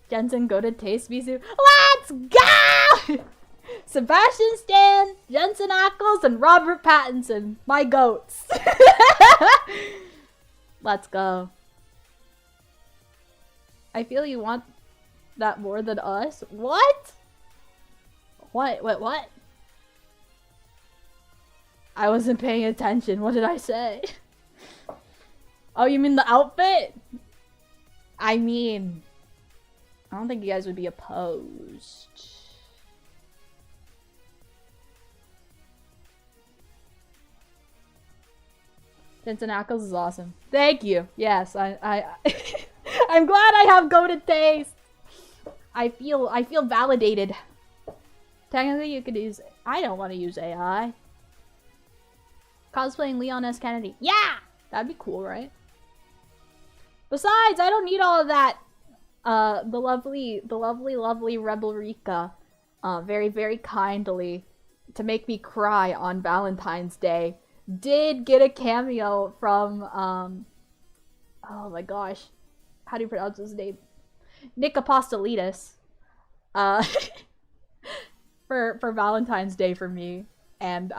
Jensen, go to taste Mizu. Let's go! Sebastian Stan, Jensen Ackles, and Robert Pattinson. My goats. Let's go. I feel you want that more than us. What? What? I wasn't paying attention. What did I say? Oh, you mean the outfit? I mean, I don't think you guys would be opposed. Jensen Ackles is awesome. Thank you. Yes, I I'm glad I have goated taste. I feel validated. Technically, you could use. I don't want to use AI. Cosplaying Leon S. Kennedy. Yeah, that'd be cool, right? Besides, I don't need all of that. The lovely Rebel Rika, very, very kindly, to make me cry on Valentine's Day, did get a cameo from, oh my gosh, how do you pronounce his name? Nick Apostolitis, for Valentine's Day for me. And,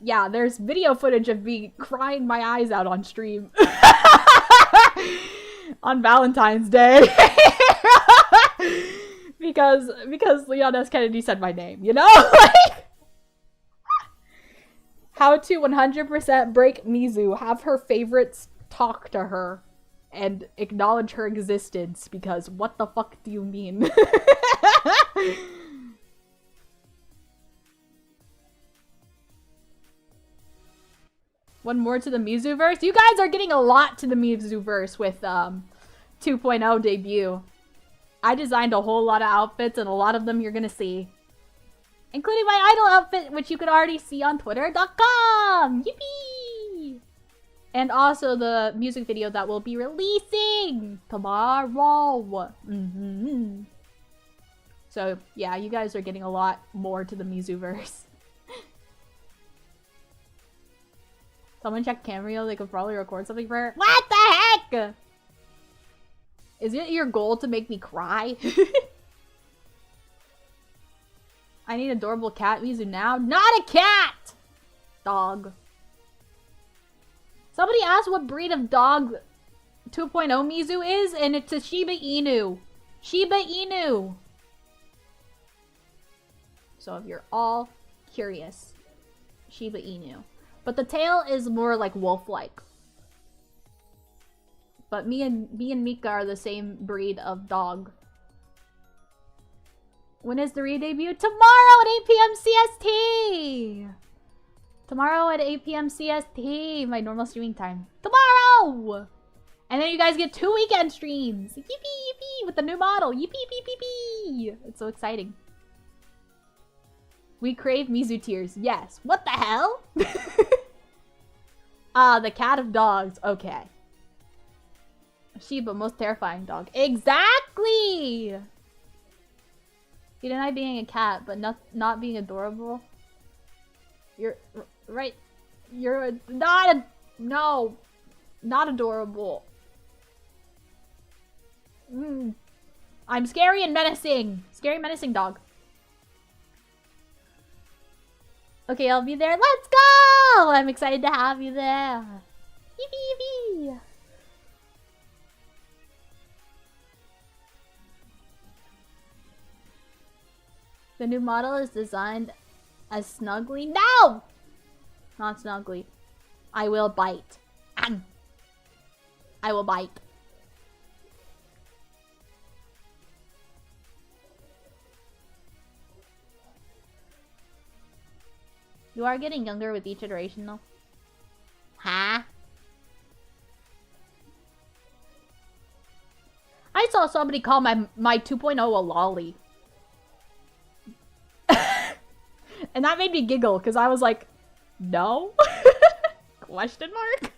yeah, there's video footage of me crying my eyes out on stream. On Valentine's Day. because Leon S. Kennedy said my name, you know? Like, how to 100% break Mizu, have her favorites talk to her and acknowledge her existence, because what the fuck do you mean? One more to the Mizuverse. You guys are getting a lot to the Mizuverse with 2.0 debut. I designed a whole lot of outfits, and a lot of them you're gonna see. Including my idol outfit, which you can already see on twitter.com! Yippee! And also the music video that we'll be releasing tomorrow. So, yeah, you guys are getting a lot more to the Mizuverse. Someone check Cameo, they could probably record something for her. What the heck? Is it your goal to make me cry? I need adorable cat Mizu now. Not a cat! Dog. Somebody asked what breed of dog 2.0 Mizu is, and it's a Shiba Inu. Shiba Inu! So if you're all curious, Shiba Inu. But the tail is more like wolf-like. But me and Mika are the same breed of dog. When is the re-debut? Tomorrow at 8 p.m. CST! Tomorrow at 8 p.m. CST, my normal streaming time. Tomorrow! And then you guys get 2 weekend streams! Yippee yippee! With the new model! Yippee yippee yippee! It's so exciting. We crave Mizu tears. Yes. What the hell? The cat of dogs. Okay. Shiba, most terrifying dog. Exactly! You deny being a cat, but not being adorable. You're right. You're not no, not adorable. I'm scary and menacing. Scary, menacing dog. Okay, I'll be there. Let's go! I'm excited to have you there. Yippee yippee! The new model is designed as Snuggly. No! Not Snuggly. I will bite. I will bite. You are getting younger with each iteration though. Huh? I saw somebody call my 2.0 a lolly. And that made me giggle because I was like, no? Question mark?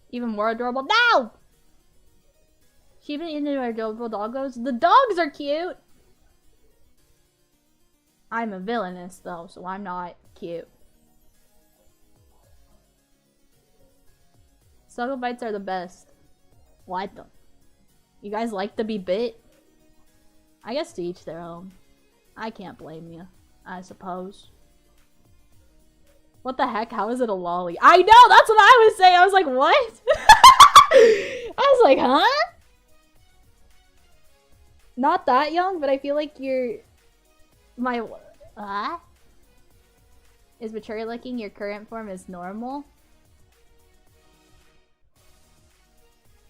Even more adorable. No! Shiba Inu are adorable doggos. The dogs are cute! I'm a villainess though, so I'm not cute. Snuggle bites are the best. What the? You guys like to be bit? I guess to each their own. I can't blame you, I suppose. What the heck? How is it a lolly? I know! That's what I was saying! I was like, what? I was like, huh? Not that young, but I feel like you're... My... What? Is mature looking your current form is normal?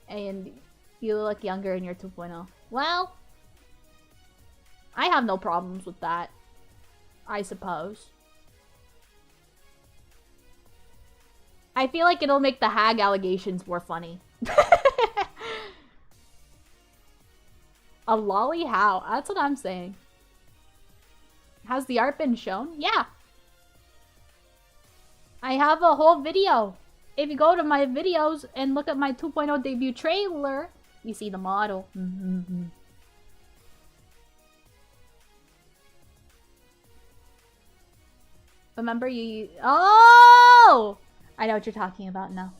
And you look younger in your 2.0. Well... I have no problems with that. I suppose. I feel like it'll make the hag allegations more funny. A lolly? How? That's what I'm saying. Has the art been shown? Yeah. I have a whole video. If you go to my videos and look at my 2.0 debut trailer, you see the model. Remember you... Oh! I know what you're talking about now.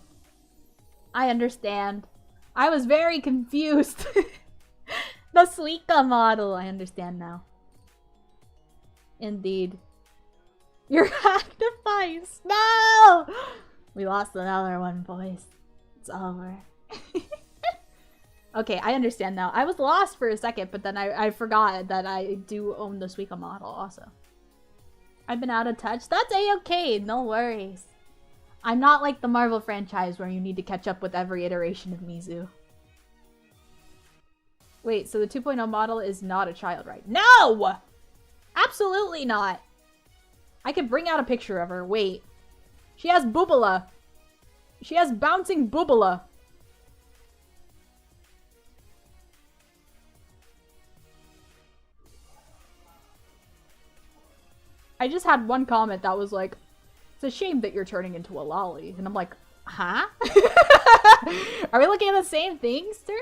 I understand. I was very confused. The Suika model. I understand now. Indeed. Your hacked device. No! We lost another one, boys. It's over. Okay, I understand now. I was lost for a second, but then I forgot that I do own the Suika model also. I've been out of touch. That's a-okay. No worries. I'm not like the Marvel franchise where you need to catch up with every iteration of Mizu. Wait, so the 2.0 model is not a child, right? No! Absolutely not. I can bring out a picture of her. Wait. She has boobala. She has bouncing boobala. I just had one comment that was like, it's a shame that you're turning into a lolly. And I'm like, huh? Are we looking at the same thing, sir?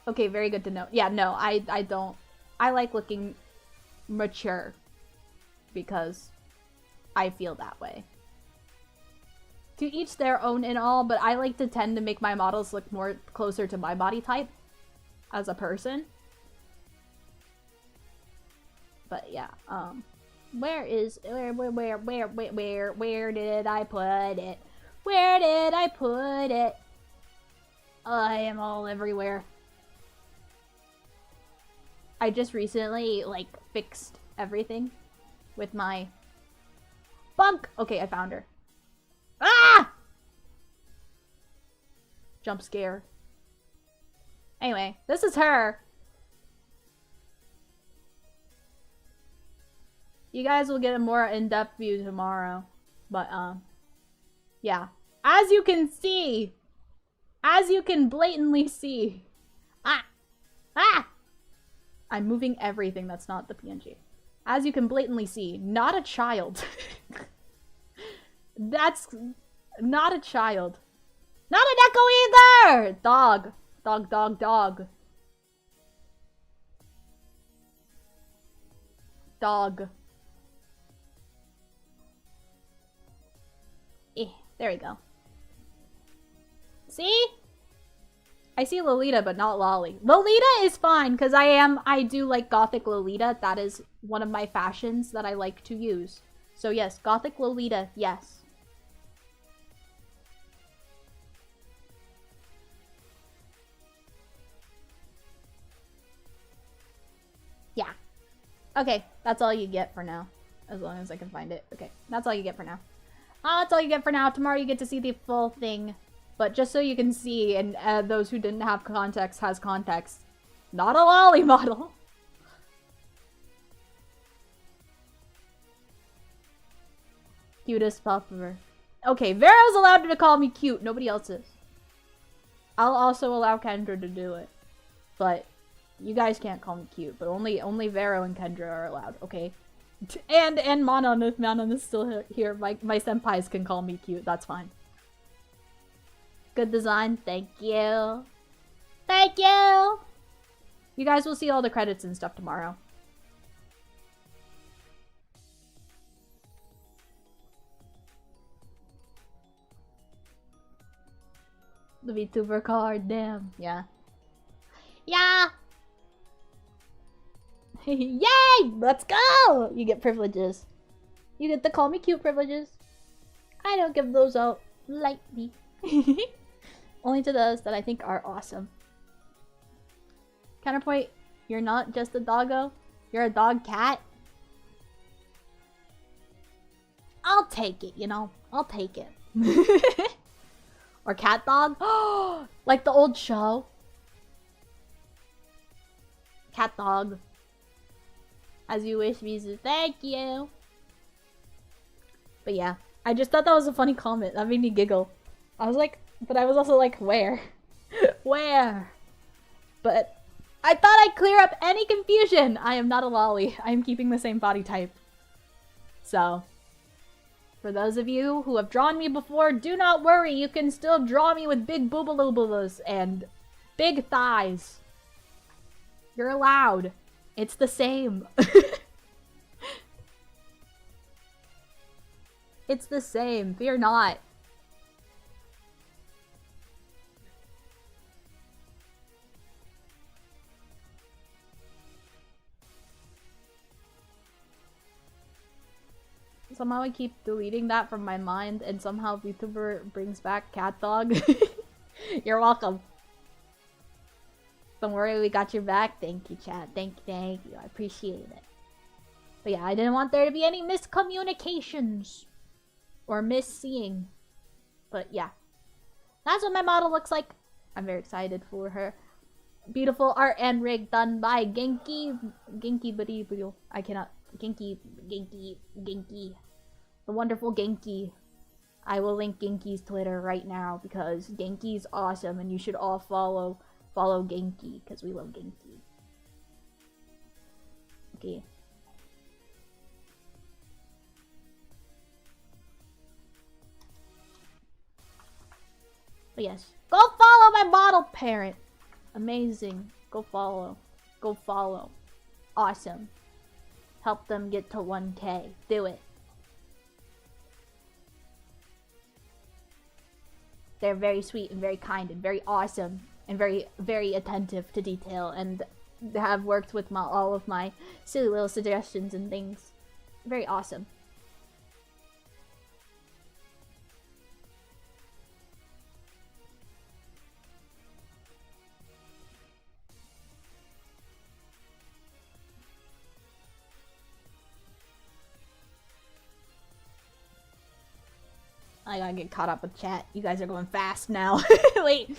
Okay, very good to know. Yeah, no, I don't. I like looking mature because I feel that way. To each their own and all, but I like to tend to make my models look more closer to my body type as a person. But yeah, where did I put it? Where did I put it? I am all everywhere. I just recently, like, fixed everything with my bunk. Okay, I found her. Ah! Jump scare. Anyway, this is her. You guys will get a more in-depth view tomorrow. But, yeah. As you can see, as you can blatantly see. Ah! Ah! I'm moving everything that's not the PNG. As you can blatantly see, not a child. That's not a child. Not an echo either! Dog. Dog, dog, dog. Dog. There we go. See? I see Lolita, but not Lolly. Lolita is fine, because I do like Gothic Lolita. That is one of my fashions that I like to use. So yes, Gothic Lolita, yes. Yeah. Okay, that's all you get for now. As long as I can find it. Okay, that's all you get for now. That's all you get for now. Tomorrow you get to see the full thing. But just so you can see, and those who didn't have context has context. Not a lolly model. Cutest pup ever. Okay, Vero's allowed to call me cute. Nobody else is. I'll also allow Kendra to do it. But you guys can't call me cute. But only Vero and Kendra are allowed, okay? And Manon, if Manon is still here, my senpais can call me cute. That's fine. Good design. Thank you. Thank you! You guys will see all the credits and stuff tomorrow. The VTuber card, damn. Yeah. Yeah! Yay! Let's go! You get privileges. You get the call me cute privileges. I don't give those out lightly. Only to those that I think are awesome. Counterpoint, you're not just a doggo. You're a dog cat. I'll take it, you know. I'll take it. Or cat dog. Like the old show. Cat dog. As you wish, Mizu. Thank you. But yeah, I just thought that was a funny comment. That made me giggle. I was like, but I was also like, where? Where? But I thought I'd clear up any confusion. I am not a lolly. I am keeping the same body type. So, for those of you who have drawn me before, do not worry. You can still draw me with big boobaloobalas and big thighs. You're allowed. It's the same. It's the same. Fear not. Somehow I keep deleting that from my mind, and somehow VTuber brings back cat dog. You're welcome. Don't worry, we got your back. Thank you, chat. Thank you. I appreciate it. But yeah, I didn't want there to be any miscommunications. Or misseeing. But yeah. That's what my model looks like. I'm very excited for her. Beautiful art and rig done by Genki Baribuyo. I cannot. Genki. The wonderful Genki. I will link Genki's Twitter right now because Genki's awesome and you should all follow Genki because we love Genki. Okay. But yes, go follow my model parent. Amazing. Go follow. Go follow. Awesome. Help them get to 1K. Do it. They're very sweet and very kind and very awesome and very, very attentive to detail and have worked with all of my silly little suggestions and things. Very awesome. I gotta get caught up with chat. You guys are going fast now. Wait.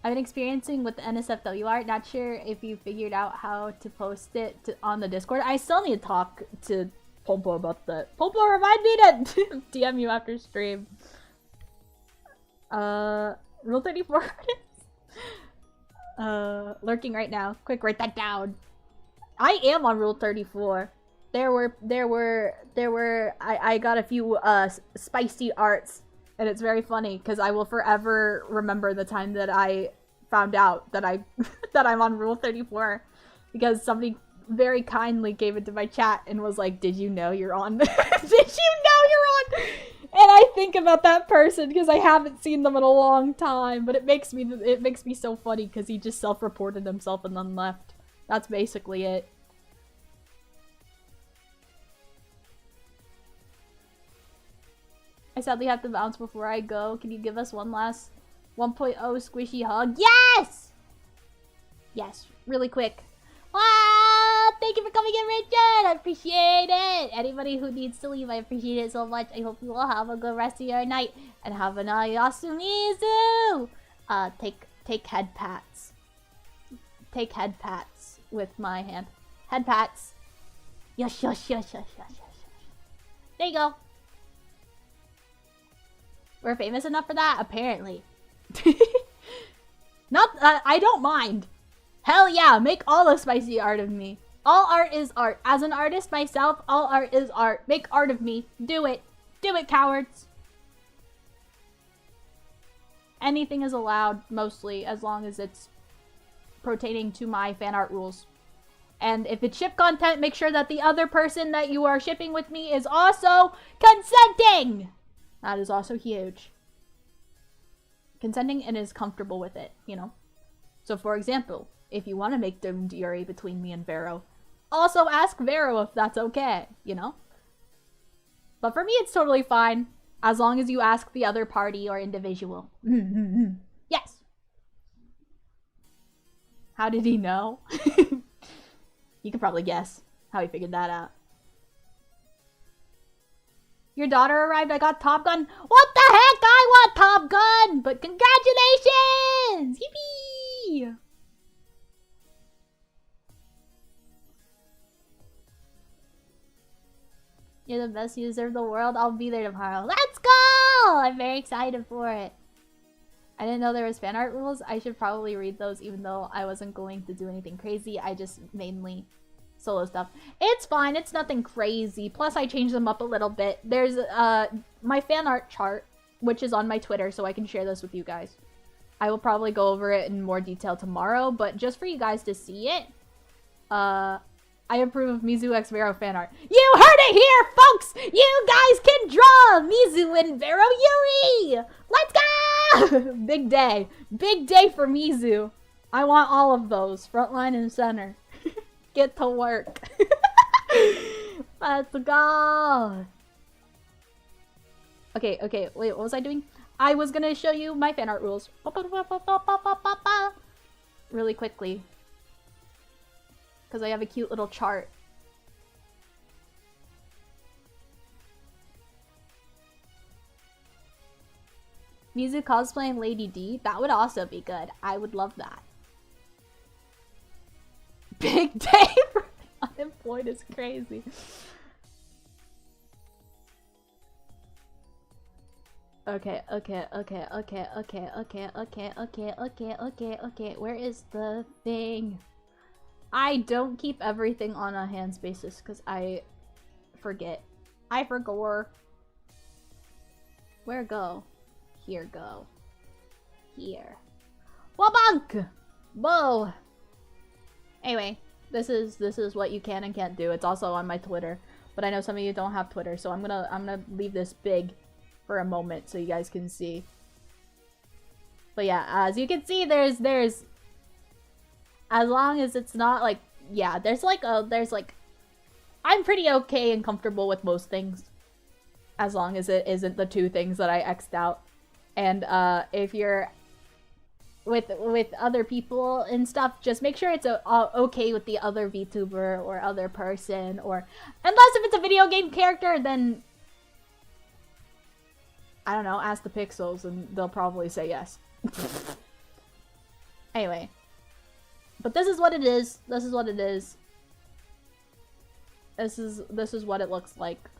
I've been experiencing with the NSFW art. Not sure if you figured out how to post it on the Discord. I still need to talk to Pompo about that. Pompo, remind me to DM you after stream. Rule 34 artists. Lurking right now. Quick, write that down. I am on Rule 34. I got a few spicy arts, and it's very funny because I will forever remember the time that I found out that that I'm on Rule 34 because somebody very kindly gave it to my chat and was like, "Did you know you're on? Did you know you're on?" And I think about that person because I haven't seen them in a long time, but it makes me so funny because he just self-reported himself and then left. That's basically it. I sadly have to bounce before I go. Can you give us one last 1.0 squishy hug? Yes! Yes, really quick. Ah, thank you for coming in, Richard! I appreciate it! Anybody who needs to leave, I appreciate it so much. I hope you all have a good rest of your night. And have an ayasumizu! Take head pats. Take head pats with my hand. Head pats. Yes. There you go. We're famous enough for that? Apparently. I don't mind. Hell yeah, make all the spicy art of me. All art is art. As an artist myself, all art is art. Make art of me. Do it. Do it, cowards. Anything is allowed, mostly, as long as it's pertaining to my fan art rules. And if it's ship content, make sure that the other person that you are shipping with me is also consenting! That is also huge. Consenting and is comfortable with it, you know? So for example, if you want to make Doomed Yuri between me and Vero, also ask Vero if that's okay, you know? But for me, it's totally fine, as long as you ask the other party or individual. Yes! How did he know? You could probably guess how he figured that out. Your daughter arrived, I got Top Gun. What the heck? I want Top Gun! But congratulations! Yippee! You're the best user of the world. I'll be there tomorrow. Let's go! I'm very excited for it. I didn't know there was fan art rules. I should probably read those even though I wasn't going to do anything crazy. I just mainly solo stuff. It's fine. It's nothing crazy. Plus, I changed them up a little bit. There's my fan art chart, which is on my Twitter, so I can share this with you guys. I will probably go over it in more detail tomorrow, but just for you guys to see it, I approve of Mizu x Vero fan art. You heard it here, folks! You guys can draw Mizu and Vero Yuri! Let's go! Big day. Big day for Mizu. I want all of those, front line and center. Get to work. Let's go. Okay, wait, what was I doing? I was gonna show you my fan art rules. Really quickly. Because I have a cute little chart. Mizu cosplaying Lady D? That would also be good. I would love that. Big day for unemployed is crazy. Okay. Where is the thing? I don't keep everything on a hands basis because I forget. I forgot. Where go? Here go. Here. Wabunk! Whoa! Anyway, this is what you can and can't do. It's also on my Twitter, but I know some of you don't have Twitter, so I'm gonna leave this big for a moment so you guys can see. But yeah, as you can see, there's as long as it's not like, yeah, there's like I'm pretty okay and comfortable with most things as long as it isn't the two things that I X'd out. And if you're with other people and stuff, just make sure it's okay with the other VTuber or other person, or unless if it's a video game character, then I don't know, ask the Pixels and they'll probably say yes. Anyway, but this is what it is. This is what it is. This is what it looks like.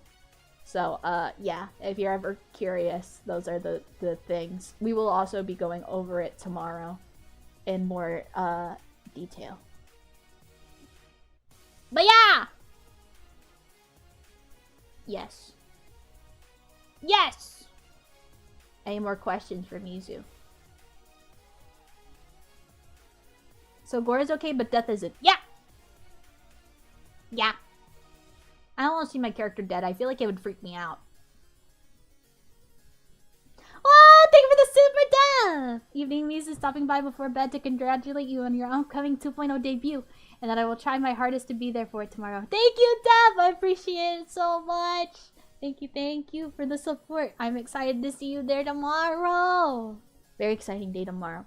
So, yeah, if you're ever curious, those are the things. We will also be going over it tomorrow in more, detail. But yeah! Yes. Yes! Any more questions for Mizu? So gore is okay, but death isn't. Yeah! Yeah. I don't want to see my character dead. I feel like it would freak me out. Oh, thank you for the super death! Evening, Mizu, stopping by before bed to congratulate you on your upcoming 2.0 debut. And that I will try my hardest to be there for it tomorrow. Thank you, Dev! I appreciate it so much! Thank you for the support. I'm excited to see you there tomorrow! Very exciting day tomorrow.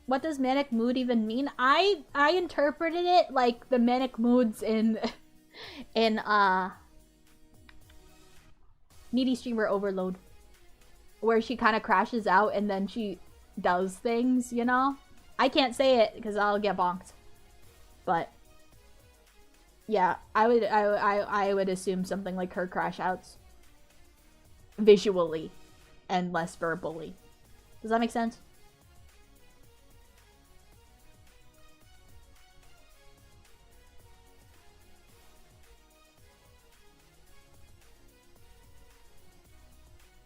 What does manic mood even mean? I interpreted it like the manic moods in Needy Streamer Overload, where she kind of crashes out and then she does things, you know? I can't say it because I'll get bonked. But yeah, I would assume something like her crash outs visually and less verbally. Does that make sense?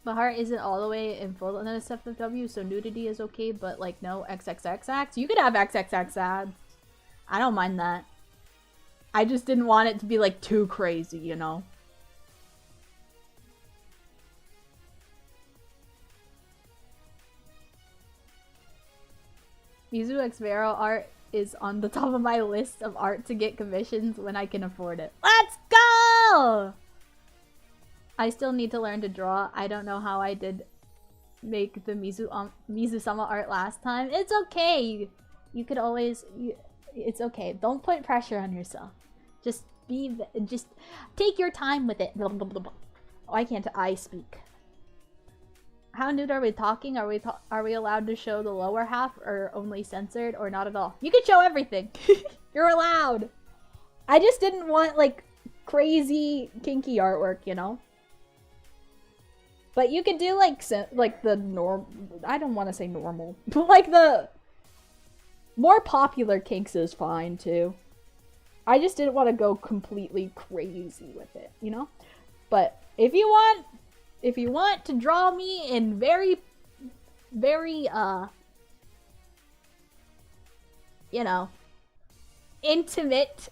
The heart isn't all the way in full NSFW, so nudity is okay, but like no XXX acts. You could have XXX ads. I don't mind that. I just didn't want it to be like too crazy, you know? Mizu X Vero art is on the top of my list of art to get commissions when I can afford it. Let's go! I still need to learn to draw. I don't know how I did make the Mizu-sama art last time. It's okay. You could always... it's okay. Don't put pressure on yourself. Just take your time with it. Blah, blah, blah, blah. Why can't I speak? How nude are we talking? Are we allowed to show the lower half, or only censored, or not at all? You can show everything. You're allowed. I just didn't want like crazy kinky artwork, you know? But you could do like the norm. I don't want to say normal, but like the more popular kinks is fine too. I just didn't want to go completely crazy with it, you know? But if you want to draw me in very, you know, intimate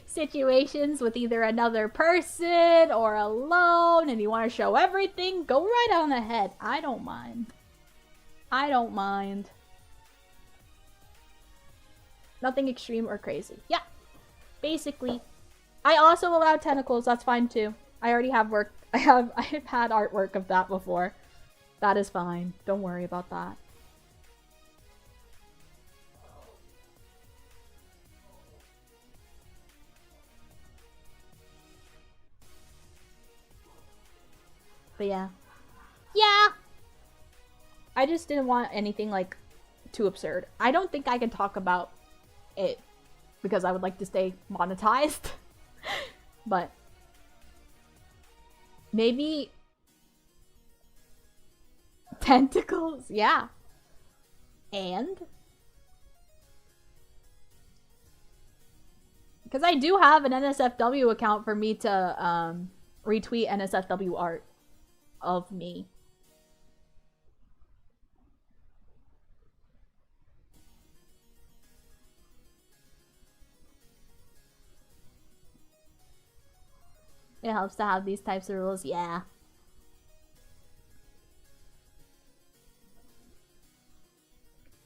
situations with either another person or alone, and you want to show everything, go right on ahead. I don't mind. I don't mind. Nothing extreme or crazy. Yeah. Basically. I also allow tentacles, that's fine too. I already have work. I have had artwork of that before. That is fine. Don't worry about that. But yeah. Yeah! I just didn't want anything, like, too absurd. I don't think I can talk about it because I would like to stay monetized. But maybe tentacles, yeah. And because I do have an NSFW account for me to retweet NSFW art of me. It helps to have these types of rules, yeah.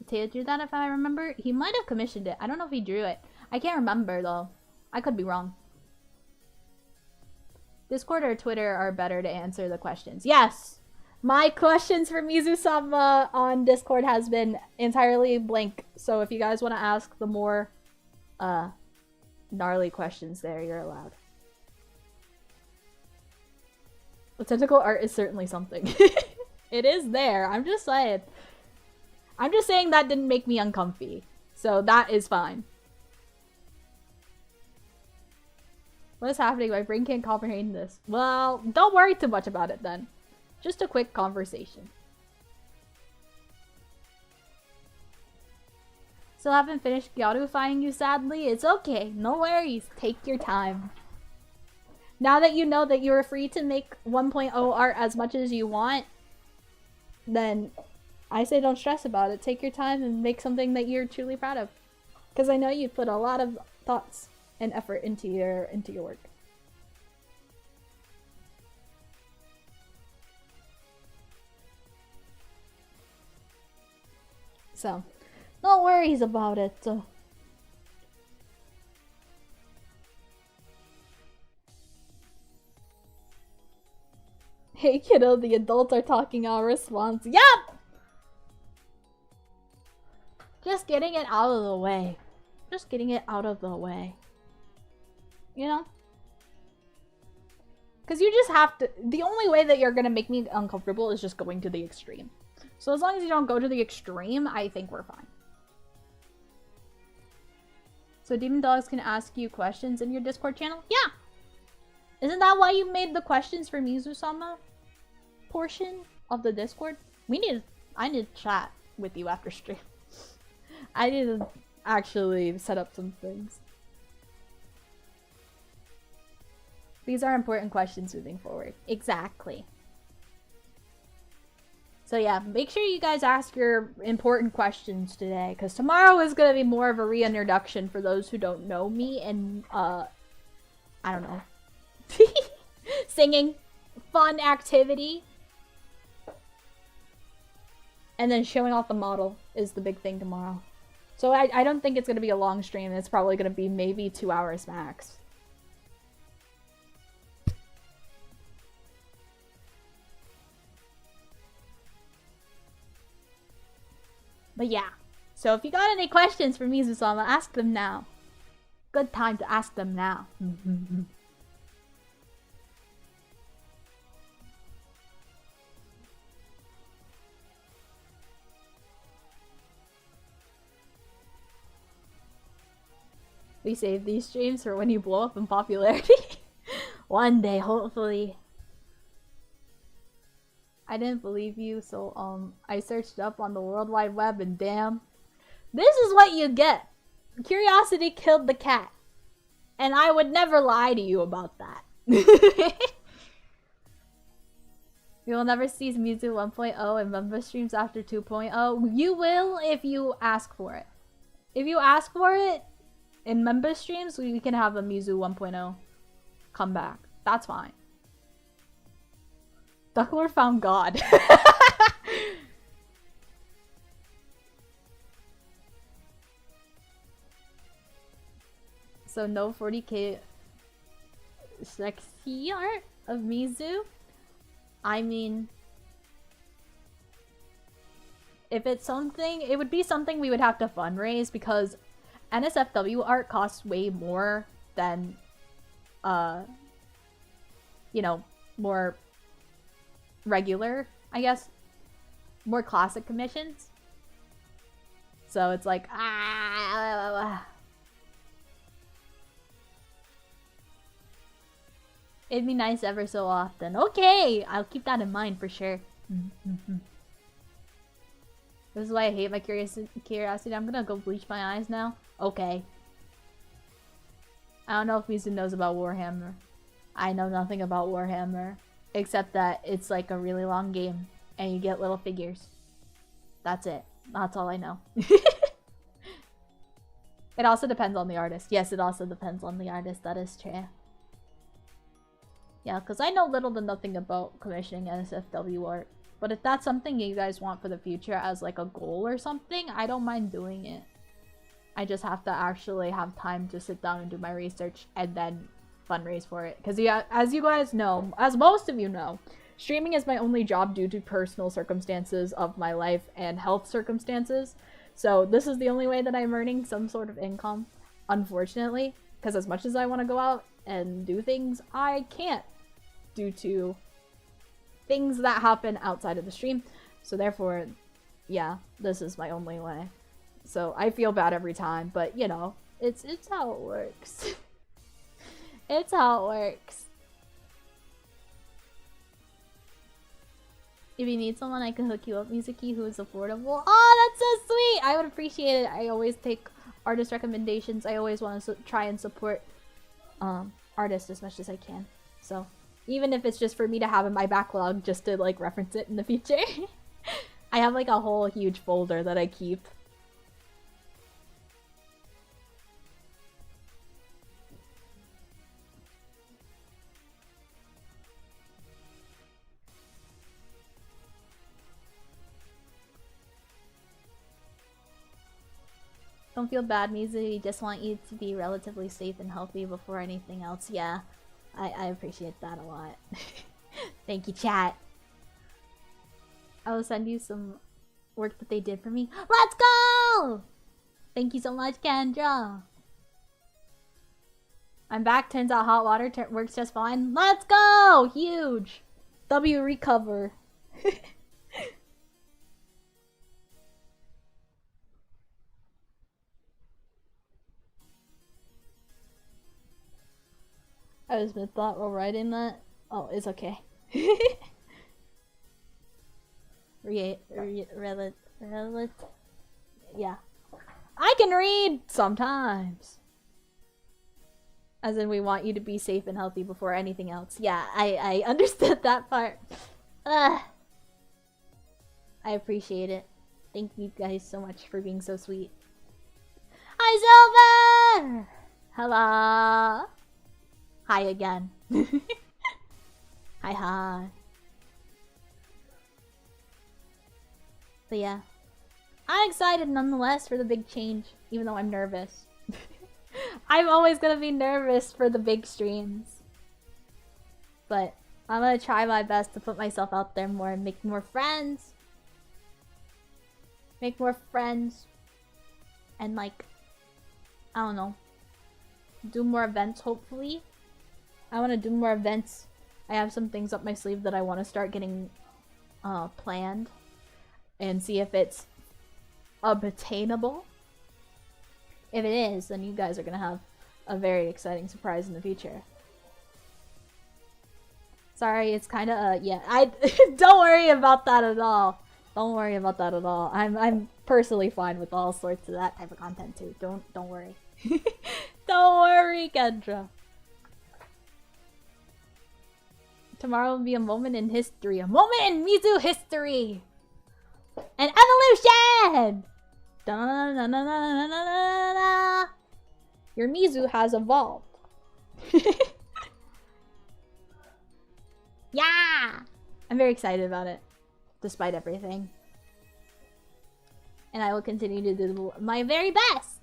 Taylor drew that if I remember. He might have commissioned it. I don't know if he drew it. I can't remember though. I could be wrong. Discord or Twitter are better to answer the questions. Yes! My questions for Mizu-sama on Discord has been entirely blank. So if you guys want to ask the more gnarly questions there, you're allowed. The tentacle art is certainly something. It is there. I'm just saying. I'm just saying that didn't make me uncomfy. So that is fine. What is happening? My brain can't comprehend this. Well, don't worry too much about it then. Just a quick conversation. Still haven't finished Gyaru-fying you, sadly. It's okay. No worries. Take your time. Now that you know that you are free to make 1.0 art as much as you want, then I say don't stress about it. Take your time and make something that you're truly proud of. Because I know you put a lot of thoughts and effort into your work. So, no worries about it. Hey kiddo, the adults are talking our response. Yep! Just getting it out of the way. Just getting it out of the way. You know? Because you just have to... The only way that you're going to make me uncomfortable is just going to the extreme. So as long as you don't go to the extreme, I think we're fine. So Demon Dogs can ask you questions in your Discord channel? Yeah! Isn't that why you made the questions for Mizu-sama portion of the Discord? I need to chat with you after stream. I need to actually set up some things. These are important questions moving forward. Exactly. So yeah, make sure you guys ask your important questions today, because tomorrow is going to be more of a reintroduction for those who don't know me, and I don't know. Singing. Fun activity. And then showing off the model is the big thing tomorrow. So I don't think it's going to be a long stream. It's probably going to be maybe 2 hours max. But yeah. So if you got any questions for Mizu-sama, ask them now. Good time to ask them now. We save these streams for when you blow up in popularity. One day, hopefully. I didn't believe you, so I searched up on the World Wide Web and damn. This is what you get. Curiosity killed the cat. And I would never lie to you about that. You will never see Mizu 1.0 and member streams after 2.0. You will if you ask for it. If you ask for it, in member streams, we can have a Mizu 1.0 come back. That's fine. Duckler found God. So no 40k sexy art of Mizu? I mean... If it's something, it would be something we would have to fundraise because NSFW art costs way more than, you know, more regular, I guess, more classic commissions. So it's like, it'd be nice ever so often. Okay, I'll keep that in mind for sure. This is why I hate my curiosity. I'm gonna go bleach my eyes now. Okay. I don't know if Mizu knows about Warhammer. I know nothing about Warhammer. Except that it's like a really long game. And you get little figures. That's it. That's all I know. It also depends on the artist. Yes, it also depends on the artist. That is true. Yeah, because I know little to nothing about commissioning NSFW art. But if that's something you guys want for the future as like a goal or something, I don't mind doing it. I just have to actually have time to sit down and do my research and then fundraise for it. Because yeah, as you guys know, as most of you know, streaming is my only job due to personal circumstances of my life and health circumstances. So this is the only way that I'm earning some sort of income, unfortunately. Because as much as I want to go out and do things, I can't due to things that happen outside of the stream. So therefore, yeah, this is my only way. So I feel bad every time, but you know, it's how it works. It's how it works. If you need someone, I can hook you up, Mizuki, who is affordable. Oh, that's so sweet! I would appreciate it. I always take artist recommendations. I always want to try and support artists as much as I can. So even if it's just for me to have in my backlog just to like reference it in the future. I have like a whole huge folder that I keep. Don't feel bad, Mizu. We just want you to be relatively safe and healthy before anything else. Yeah, I appreciate that a lot. Thank you, chat. I will send you some work that they did for me. Let's go! Thank you so much, Kendra. I'm back. Turns out hot water works just fine. Let's go! Huge! W recover. I was mid-thought while writing that. Oh, it's okay. Yeah. I can read sometimes. As in, we want you to be safe and healthy before anything else. Yeah, I understood that part. Ugh. I appreciate it. Thank you guys so much for being so sweet. Hi, Silver! Hello! Hi again. Hi. But yeah. I'm excited nonetheless for the big change, even though I'm nervous. I'm always gonna be nervous for the big streams. But I'm gonna try my best to put myself out there more and make more friends. Make more friends. And like, I don't know. Do more events, hopefully. I want to do more events. I have some things up my sleeve that I want to start getting planned. And see if it's obtainable. If it is, then you guys are going to have a very exciting surprise in the future. Sorry, it's kind of, yeah. Don't worry about that at all. Don't worry about that at all. I'm personally fine with all sorts of that type of content too. Don't worry. Don't worry, Kendra. Tomorrow will be a moment in history. A moment in Mizu history! An evolution! Da-na-na-na-na-na-na-na-na. Your Mizu has evolved. Yeah! I'm very excited about it. Despite everything. And I will continue to do my very best!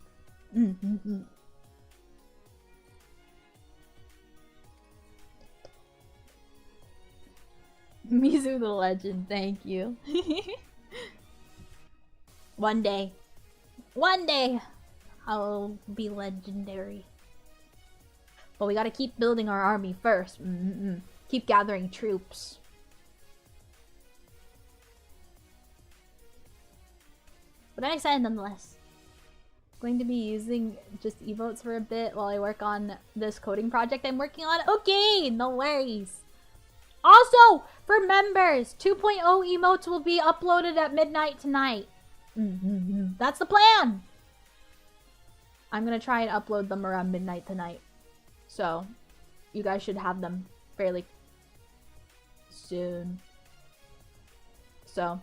Mizu the legend, thank you. One day, I'll be legendary. But we gotta keep building our army first. Keep gathering troops. But I'm excited nonetheless. Going to be using just emotes for a bit while I work on this coding project I'm working on. Okay, no worries. Also, for members, 2.0 emotes will be uploaded at midnight tonight. That's the plan. I'm gonna try and upload them around midnight tonight. So, you guys should have them fairly soon. So,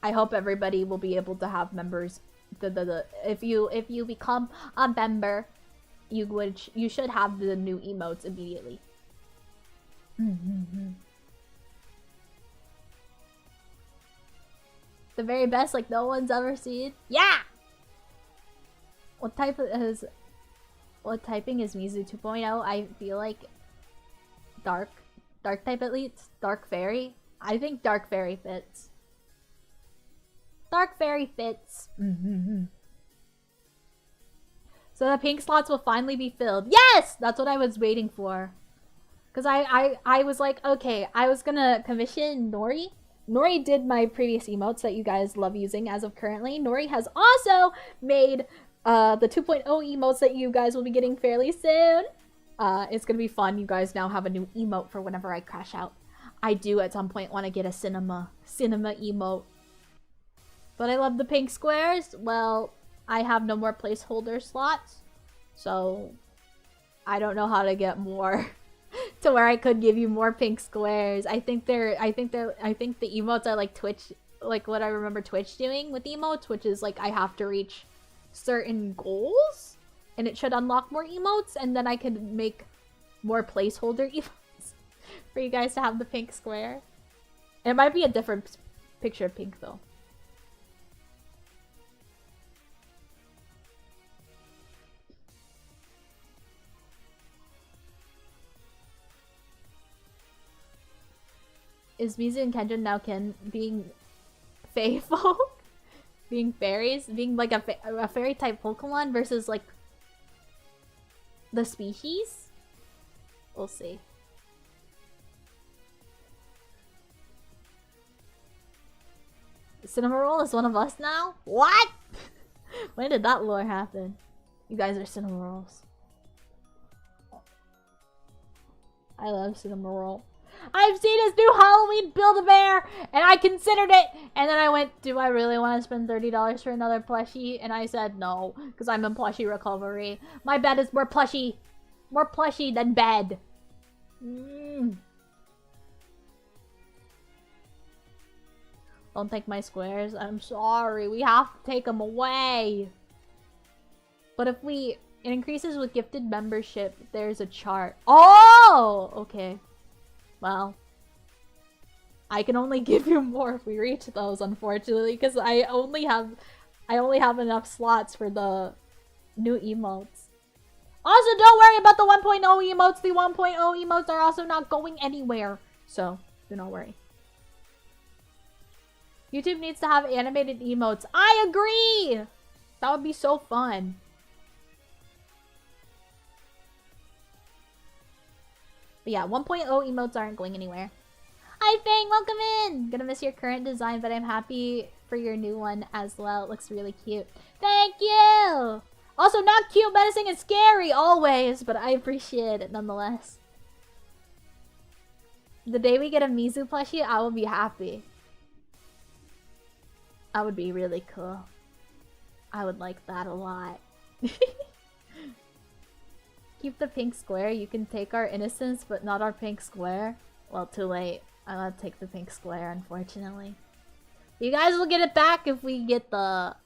I hope everybody will be able to have members. If you become a member, you should have the new emotes immediately. The very best, like no one's ever seen. Yeah. What typing is Mizu 2.0? I feel like dark type at least. Dark fairy. I think dark fairy fits. Dark fairy fits. So the pink slots will finally be filled. Yes! That's what I was waiting for. Because I was like, okay, I was gonna commission Nori. Nori did my previous emotes that you guys love using as of currently. Nori has also made the 2.0 emotes that you guys will be getting fairly soon. It's gonna be fun. You guys now have a new emote for whenever I crash out. I do at some point want to get a cinema emote. But I love the pink squares. Well, I have no more placeholder slots. So I don't know how to get more to where I could give you more pink squares. I think the emotes are like Twitch, like what I remember Twitch doing with emotes, which is like I have to reach certain goals and it should unlock more emotes, and then I could make more placeholder emotes for you guys to have the pink square. And it might be a different picture of pink though. Is Mizu and Kenjin now being fae folk? Being fairies? Being like a fairy type Pokemon versus like the species? We'll see. Cinnamoroll is one of us now? What? When did that lore happen? You guys are Cinnamorolls. I love Cinnamoroll. I've seen his new Halloween Build-A-Bear, and I considered it, and then I went, do I really want to spend $30 for another plushie? And I said no, because I'm in plushie recovery. My bed is more plushy than bed. Don't take my squares. I'm sorry, we have to take them away. But if it increases with gifted membership, there's a chart. Oh, okay. Well, I can only give you more if we reach those, unfortunately, because I only have enough slots for the new emotes. Also, don't worry about the 1.0 emotes. The 1.0 emotes are also not going anywhere, so do not worry. YouTube needs to have animated emotes. I agree! That would be so fun. But yeah, 1.0 emotes aren't going anywhere. Hi Fang, welcome in! Gonna miss your current design, but I'm happy for your new one as well. It looks really cute. Thank you! Also, not cute, menacing, and scary always, but I appreciate it nonetheless. The day we get a Mizu plushie, I will be happy. That would be really cool. I would like that a lot. Keep the pink square. You can take our innocence, but not our pink square. Well, too late. I'm gonna take the pink square, unfortunately. You guys will get it back if we get the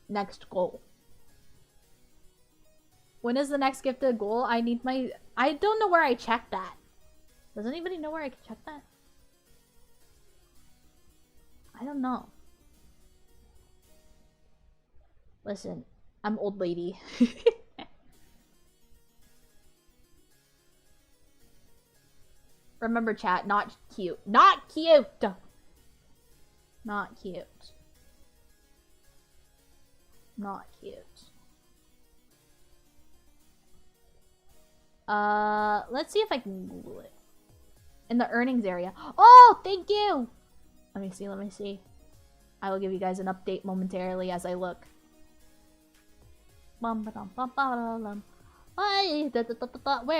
next goal. When is the next gifted goal? I don't know where I checked that. Does anybody know where I can check that? I don't know. Listen, I'm old lady. Remember, chat, not cute. Not cute! Not cute. Not cute. Let's see if I can Google it. In the earnings area. Oh, thank you! Let me see. I will give you guys an update momentarily as I look. Where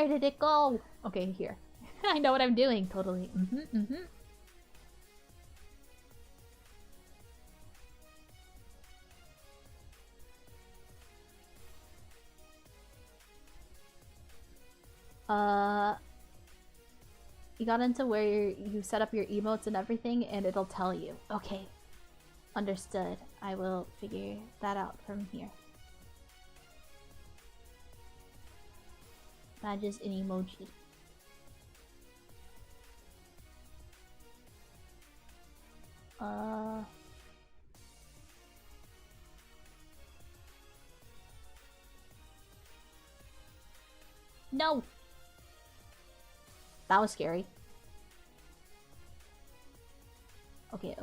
did it go? Okay, here. I know what I'm doing, totally. You got into where you set up your emotes and everything, and it'll tell you. Okay. Understood. I will figure that out from here. Badges and emoji. No! That was scary. Okay.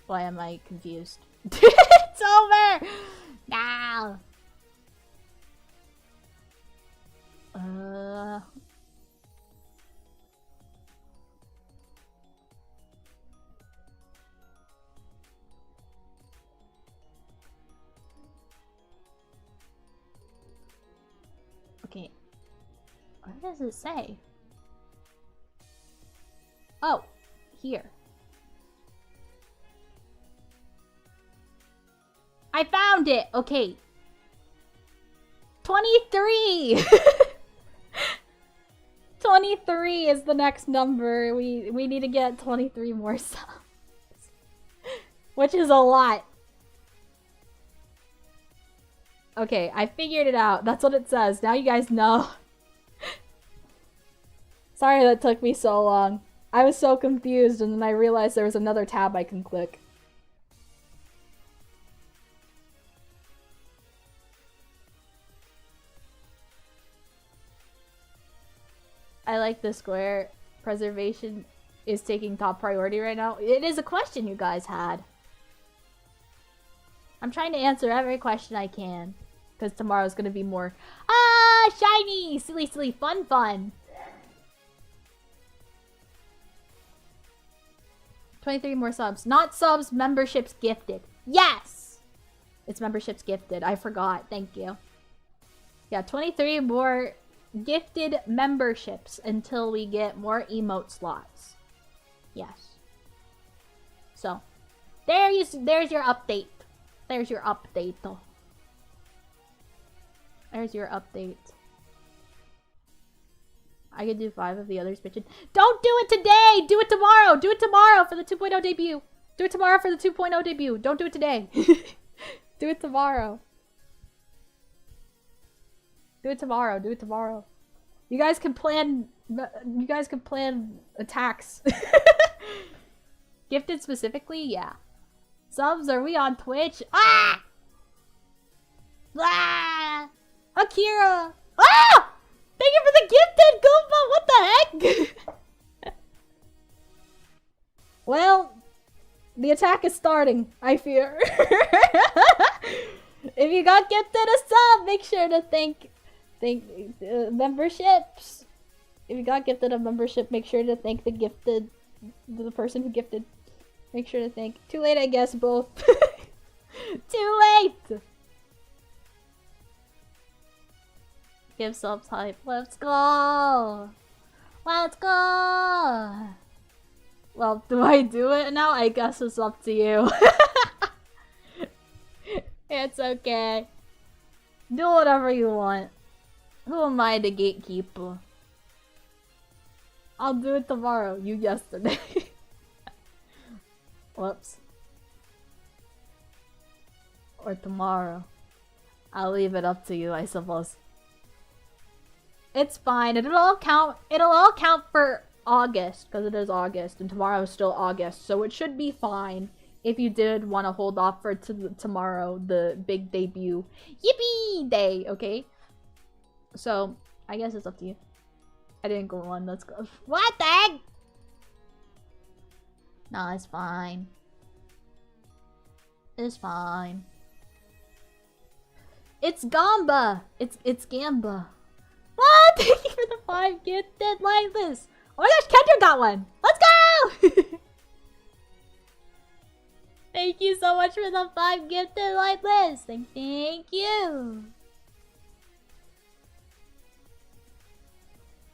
Why am I confused? It's over! Now! Okay. What does it say? Oh, here. I found it! Okay. 23! 23 is the next number. We need to get 23 more subs. Which is a lot. Okay, I figured it out. That's what it says. Now you guys know. Sorry that took me so long. I was so confused and then I realized there was another tab I can click. I like the square. Preservation is taking top priority right now. It is a question you guys had. I'm trying to answer every question I can. Because tomorrow's gonna be more... Ah! Shiny! Silly, fun! 23 more subs. Not subs, memberships gifted. Yes! It's memberships gifted. I forgot. Thank you. Yeah, 23 more gifted memberships until we get more emote slots. Yes. So, there's your update. There's your update, though. There's your update. I could do 5 of the others bitchin'. Don't do it today! Do it tomorrow! Do it tomorrow for the 2.0 debut! Do it tomorrow for the 2.0 debut! Don't do it today! Do it tomorrow. Do it tomorrow. Do it tomorrow. You guys can plan... You guys can plan attacks. Gifted specifically? Yeah. Subs, are we on Twitch? Ah! Ah! Akira! Ah! Thank you for the gifted, Goomba! What the heck? Well, the attack is starting, I fear. If you got gifted a sub, make sure to thank memberships. If you got gifted a membership, make sure to thank the person who gifted. Make sure to thank. Too late, I guess, both. Too late! Give subs hype. Let's go! Let's go! Well, do I do it now? I guess it's up to you. It's okay. Do whatever you want. Who am I to gatekeep? I'll do it tomorrow. You yesterday. Whoops. Or tomorrow. I'll leave it up to you, I suppose. It's fine. It'll all count for August, because it is August, and tomorrow is still August, so it should be fine if you did want to hold off for tomorrow, the big debut yippee day, okay? So, I guess it's up to you. I didn't go on, let's go. What the heck? No, it's fine. It's fine. It's Gamba! It's Gamba. What? Thank you for the 5 gifted like this. Oh my gosh, Kendra got one! Let's Thank you so much for the 5 gifted light list. Thank you.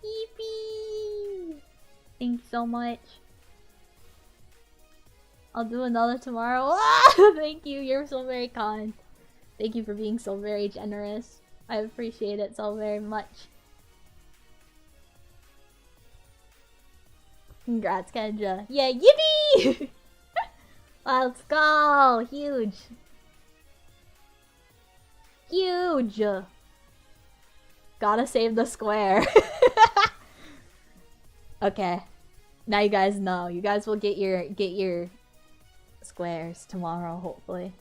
Yippee! Thanks so much. I'll do another tomorrow. Thank you. You're so very kind. Thank you for being so very generous. I appreciate it so very much. Congrats, Kendra. Yeah, yippee! Let's go! Huge. Huge! Gotta save the square. Okay. Now you guys know. You guys will get your squares tomorrow, hopefully.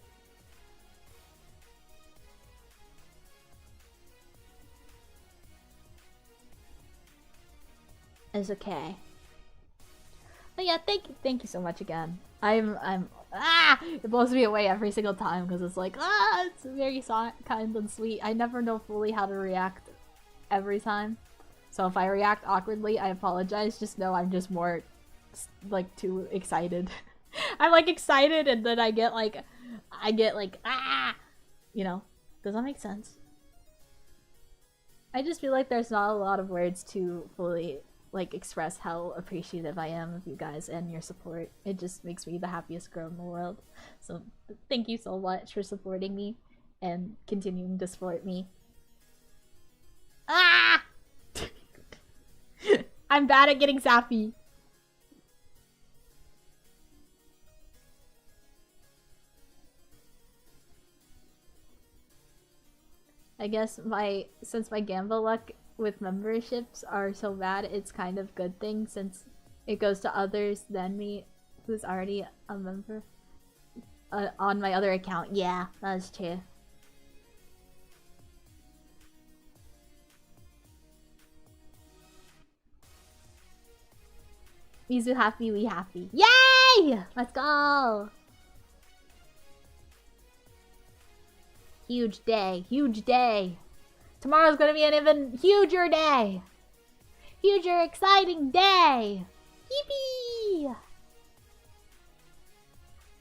It's okay. But yeah, thank you so much again. It blows me away every single time because it's like, it's very kind and sweet. I never know fully how to react every time. So if I react awkwardly, I apologize. Just know I'm just more, like, too excited. I'm, like, excited and then I get like, you know, does that make sense? I just feel like there's not a lot of words to fully, like, express how appreciative I am of you guys and your support. It just makes me the happiest girl in the world. So thank you so much for supporting me and continuing to support me. I'm bad at getting sappy. I guess since my gamble luck with memberships are so bad, it's kind of good thing since it goes to others than me who's already a member on my other account. Yeah, that's true. Mizu happy, we happy. Yay! Let's go! Huge day, huge day. Tomorrow's gonna be an even huger day. Huger, exciting day. Yippee!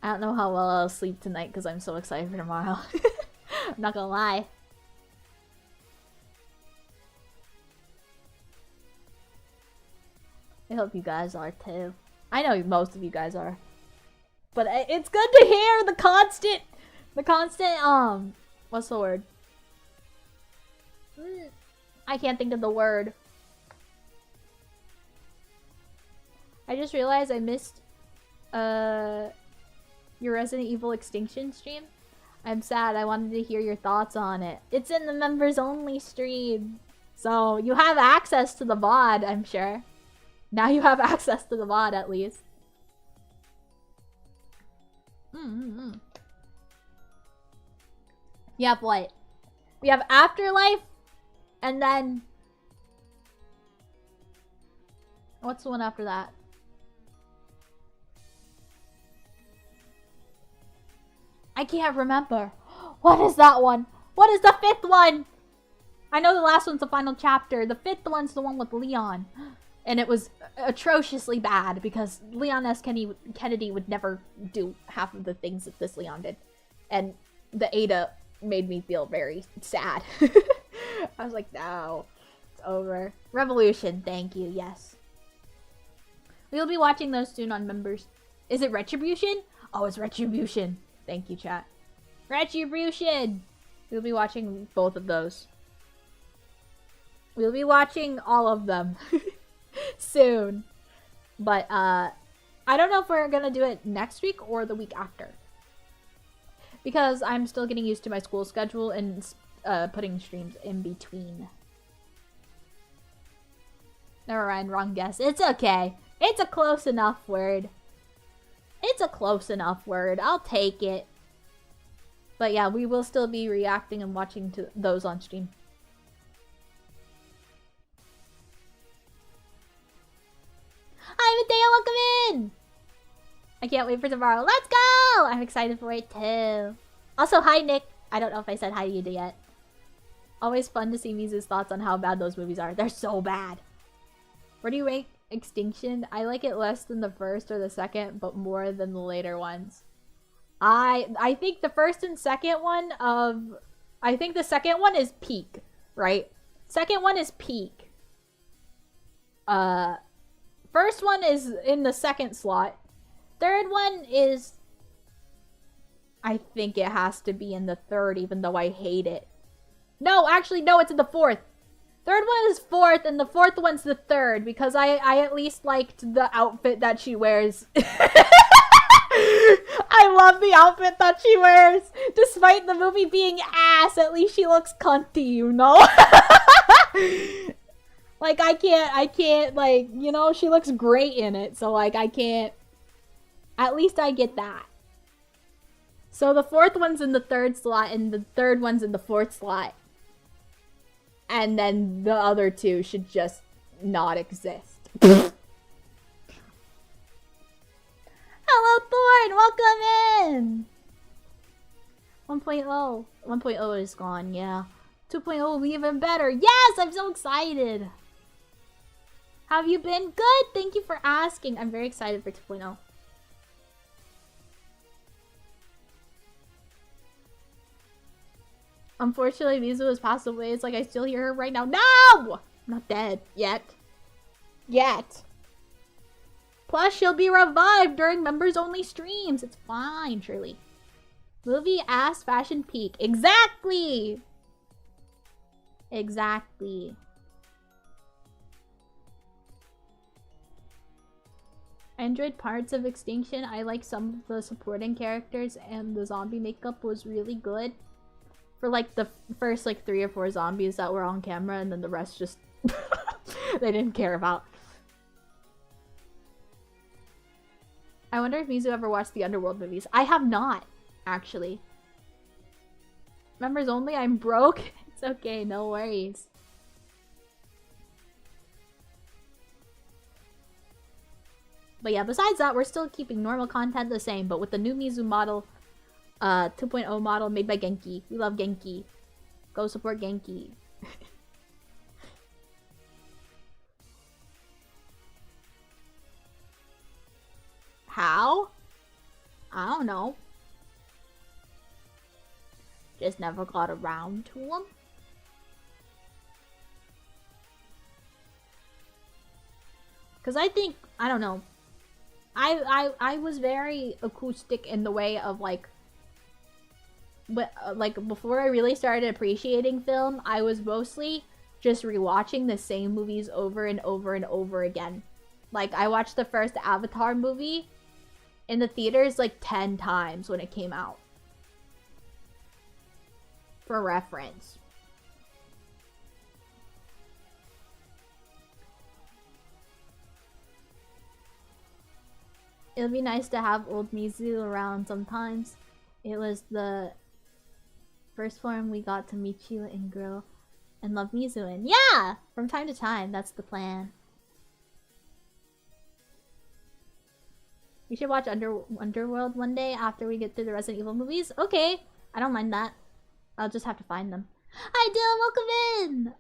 I don't know how well I'll sleep tonight because I'm so excited for tomorrow. I'm not gonna lie. I hope you guys are too. I know most of you guys are. But it's good to hear the constant, what's the word? I can't think of the word. I just realized I missed your Resident Evil Extinction stream. I'm sad. I wanted to hear your thoughts on it. It's in the members only stream. So you have access to the VOD, I'm sure. Now you have access to the VOD at least. You have what? We have Afterlife, and then what's the one after that? I can't remember. What is that one? What is the 5th one? I know the last one's the final chapter. The 5th one's the one with Leon. And it was atrociously bad because Leon S. Kennedy would never do half of the things that this Leon did. And the Ada made me feel very sad. I was like, no, it's over. Revolution, thank you, yes. We'll be watching those soon on members. Is it Retribution? Oh, it's Retribution. Thank you, chat. Retribution! We'll be watching both of those. We'll be watching all of them soon. But, I don't know if we're gonna do it next week or the week after. Because I'm still getting used to my school schedule and putting streams in between. Never mind, wrong guess. It's okay. It's a close enough word. It's a close enough word. I'll take it. But yeah, we will still be reacting and watching to those on stream. Hi, Mateo, welcome in! I can't wait for tomorrow. Let's go! I'm excited for it too. Also, hi, Nick. I don't know if I said hi to you yet. Always fun to see Mizu's thoughts on how bad those movies are. They're so bad. Where do you rank Extinction? I like it less than the first or the second, but more than the later ones. I think the first and second one of... I think the second one is peak, right? Second one is peak. First one is in the second slot. Third one is... I think it has to be in the third, even though I hate it. No, actually, no, it's in the fourth. Third one is fourth, and the fourth one's the third, because I at least liked the outfit that she wears. I love the outfit that she wears. Despite the movie being ass, at least she looks cunty, you know? Like, I can't, like, you know, she looks great in it, so, like, I can't... At least I get that. So the fourth one's in the third slot, and the third one's in the fourth slot. And then the other two should just not exist. Hello, Thorn! Welcome in! 1.0. 1.0 is gone, yeah. 2.0 will be even better. Yes! I'm so excited! How have you been? Good! Thank you for asking. I'm very excited for 2.0. Unfortunately, Mizu has passed away. It's like I still hear her right now. No! I'm not dead. Yet. Yet. Plus, she'll be revived during members-only streams. It's fine, Shirley. Movie, ass, fashion, peak. Exactly! Exactly. I enjoyed parts of Extinction. I like some of the supporting characters, and the zombie makeup was really good. For like the first like 3 or 4 zombies that were on camera, and then the rest just they didn't care about. I wonder if Mizu ever watched the Underworld movies. I have not, actually. Members only, I'm broke. It's okay, no worries. But yeah, besides that, we're still keeping normal content the same, but with the new Mizu model, 2.0 model made by Genki. We love Genki. Go support Genki. How? I don't know. Just never got around to them. Cause I think, I don't know. I was very acoustic in the way of like, but like before I really started appreciating film, I was mostly just rewatching the same movies over and over and over again. Like I watched the first Avatar movie in the theaters like 10 times when it came out. For reference. It would be nice to have old Mizu around sometimes. It was the first form we got to meet you and grow and love Mizu in. Yeah! From time to time, that's the plan. We should watch Underworld one day after we get through the Resident Evil movies. Okay, I don't mind that. I'll just have to find them. Hi Dylan, welcome in!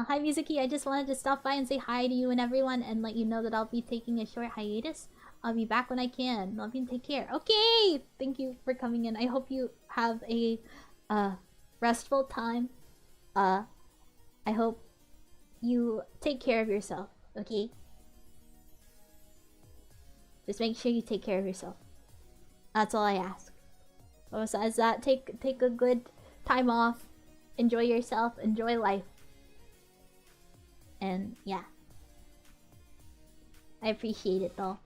Hi Mizuki, I just wanted to stop by and say hi to you and everyone and let you know that I'll be taking a short hiatus. I'll be back when I can. Love you and take care. Okay! Thank you for coming in. I hope you have a restful time. I hope you take care of yourself, okay? Just make sure you take care of yourself. That's all I ask. But besides that, take a good time off. Enjoy yourself. Enjoy life. And yeah. I appreciate it though.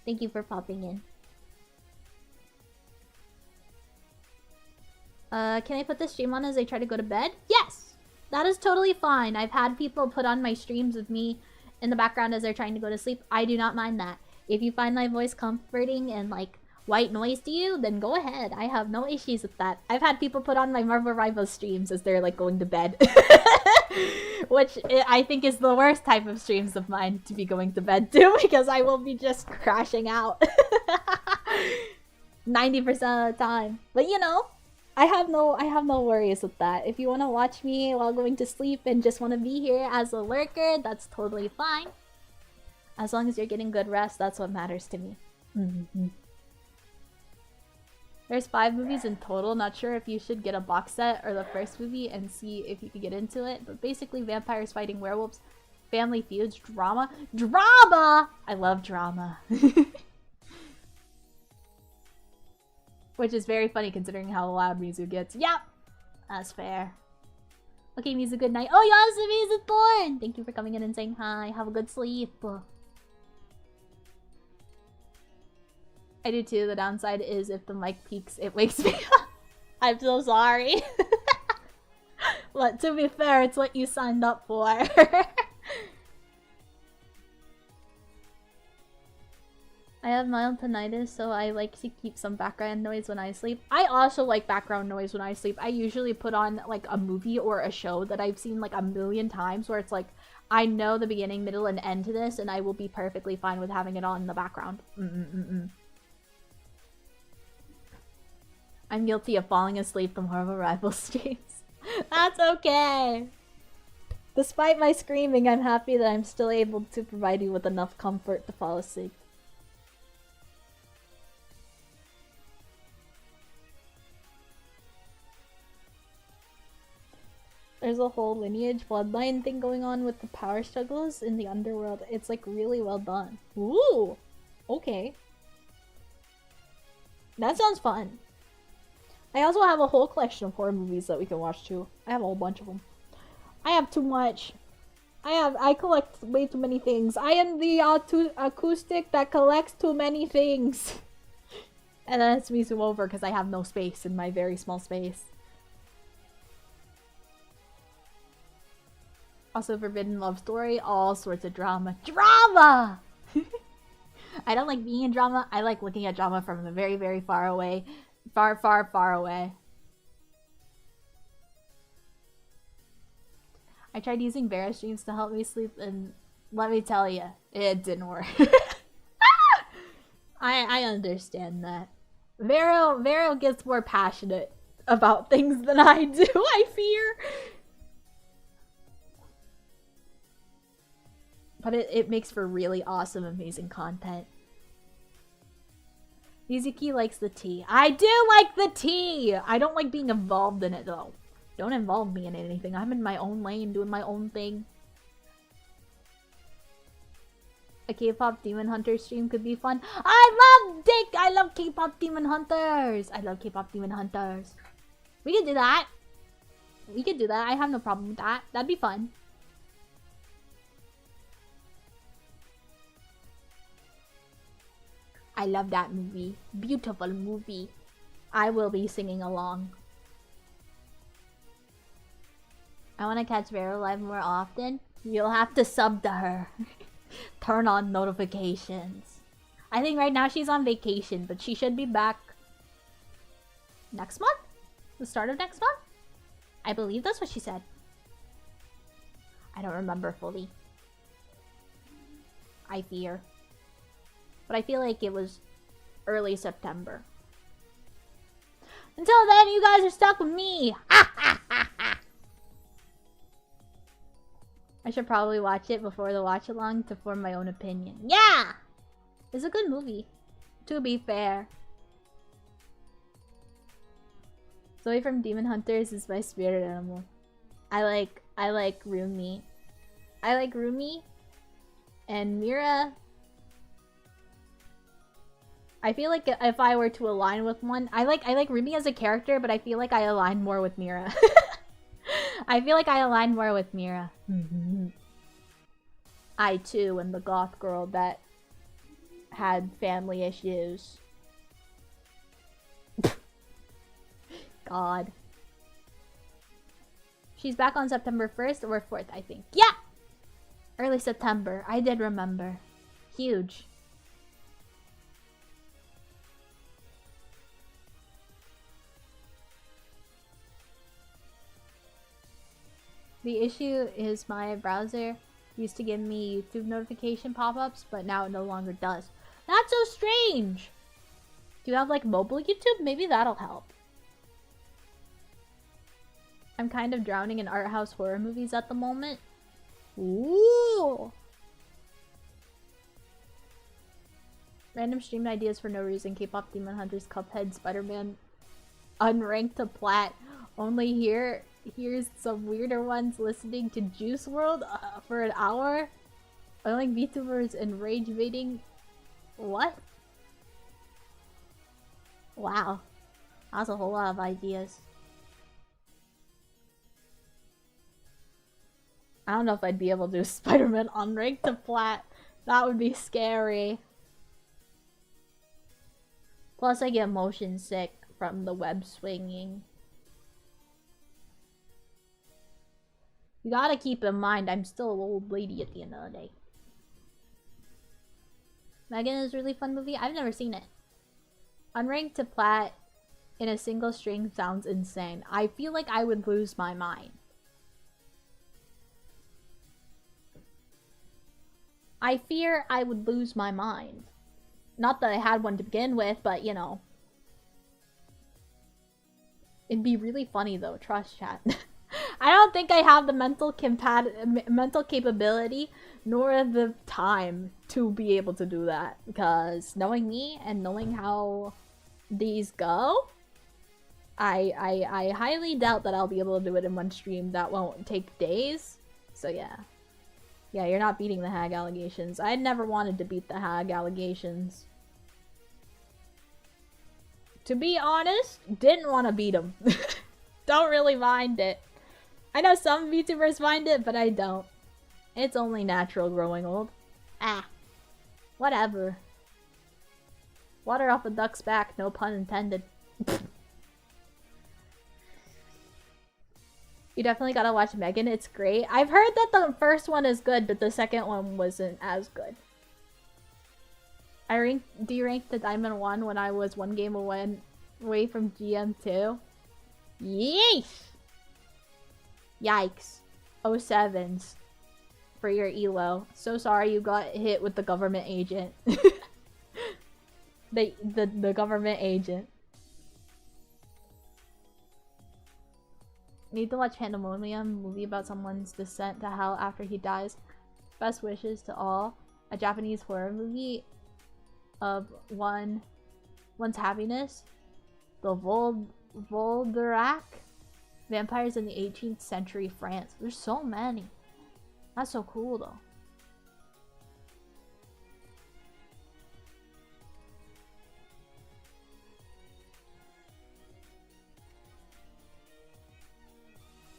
Thank you for popping in. Can I put the stream on as I try to go to bed? Yes! That is totally fine. I've had people put on my streams with me in the background as they're trying to go to sleep. I do not mind that. If you find my voice comforting and like white noise to you, then go ahead. I have no issues with that. I've had people put on my Marvel Rivals streams as they're like going to bed. Which I think is the worst type of streams of mine to be going to bed to, because I will be just crashing out 90% of the time. But you know, I have no worries with that. If you want to watch me while going to sleep and just want to be here as a lurker, that's totally fine. As long as you're getting good rest, that's what matters to me. There's 5 movies in total. Not sure if you should get a box set or the first movie and see if you could get into it. But basically, vampires fighting werewolves, family feuds, drama. Drama! I love drama. Which is very funny considering how loud Mizu gets. Yep! That's fair. Okay, Mizu, good night. Oh, Yasumi is born! Thank you for coming in and saying hi. Have a good sleep. I do too. The downside is if the mic peaks, it wakes me up. I'm so sorry. But to be fair, it's what you signed up for. I have mild tinnitus, so I like to keep some background noise when I sleep. I also like background noise when I sleep. I usually put on like a movie or a show that I've seen like a million times where it's like, I know the beginning, middle, and end to this, and I will be perfectly fine with having it on in the background. I'm guilty of falling asleep from Horrible Rival streams. That's okay! Despite my screaming, I'm happy that I'm still able to provide you with enough comfort to fall asleep. There's a whole lineage bloodline thing going on with the power struggles in the underworld. It's like really well done. Ooh! Okay. That sounds fun. I also have a whole collection of horror movies that we can watch too. I have a whole bunch of them. I have too much. I collect way too many things. I am the acoustic that collects too many things. And then it's me zoom over because I have no space in my very small space. Also, Forbidden Love Story, all sorts of drama. Drama! I don't like being in drama. I like looking at drama from a very, very far away. Far, far, far away. I tried using Vera streams to help me sleep, and let me tell you, it didn't work. I understand that. Vero gets more passionate about things than I do, I fear. But it makes for really awesome, amazing content. Mizuki likes the tea. I do like the tea! I don't like being involved in it, though. Don't involve me in anything. I'm in my own lane, doing my own thing. A K-pop Demon Hunter stream could be fun. I love K-pop Demon Hunters! I love K-pop Demon Hunters. We could do that. We could do that. I have no problem with that. That'd be fun. I love that movie. Beautiful movie. I will be singing along. I want to catch Vero live more often. You'll have to sub to her. Turn on notifications. I think right now she's on vacation, but she should be back next month? The start of next month? I believe that's what she said. I don't remember fully. I fear. But I feel like it was early September. Until then, you guys are stuck with me! I should probably watch it before the watch-along to form my own opinion. Yeah! It's a good movie, to be fair. Zoe from Demon Hunters is my spirit animal. I like Rumi. I like Rumi and Mira. I feel like if I were to align with one, I like Rumi as a character, but I feel like I align more with Mira. I feel like I align more with Mira. I too am the goth girl that had family issues. God. She's back on September 1st or 4th, I think. Yeah! Early September. I did remember. Huge. The issue is my browser used to give me YouTube notification pop-ups, but now it no longer does. That's so strange! Do you have like mobile YouTube? Maybe that'll help. I'm kind of drowning in art house horror movies at the moment. Ooh! Random stream ideas for no reason. K-pop Demon Hunters, Cuphead, Spider-Man, unranked to plat. Only here's some weirder ones listening to Juice World for an hour. I like VTubers and rage baiting. What? Wow. That's a whole lot of ideas. I don't know if I'd be able to do Spider-Man unranked to plat. That would be scary. Plus I get motion sick from the web swinging. You gotta keep in mind, I'm still an old lady at the end of the day. Megan is a really fun movie. I've never seen it. Unranked to plat in a single string sounds insane. I feel like I would lose my mind. I fear I would lose my mind. Not that I had one to begin with, but you know. It'd be really funny though, trust chat. I don't think I have the mental capability nor the time to be able to do that. Because knowing me and knowing how these go, I highly doubt that I'll be able to do it in one stream. That won't take days. So yeah. Yeah, you're not beating the hag allegations. I never wanted to beat the hag allegations. To be honest, didn't want to beat them. Don't really mind it. I know some VTubers mind it, but I don't. It's only natural growing old. Ah. Whatever. Water off a duck's back, no pun intended. You definitely gotta watch Megan, it's great. I've heard that the first one is good, but the second one wasn't as good. I deranked the Diamond 1 when I was one game away from GM2. Yeesh! Yikes. 07s. For your elo. So sorry you got hit with the government agent. the government agent. Need to watch Pandemonium, movie about someone's descent to hell after he dies. Best wishes to all. A Japanese horror movie of one's happiness. The Volderak. Vampires in the 18th century France. There's so many. That's so cool though.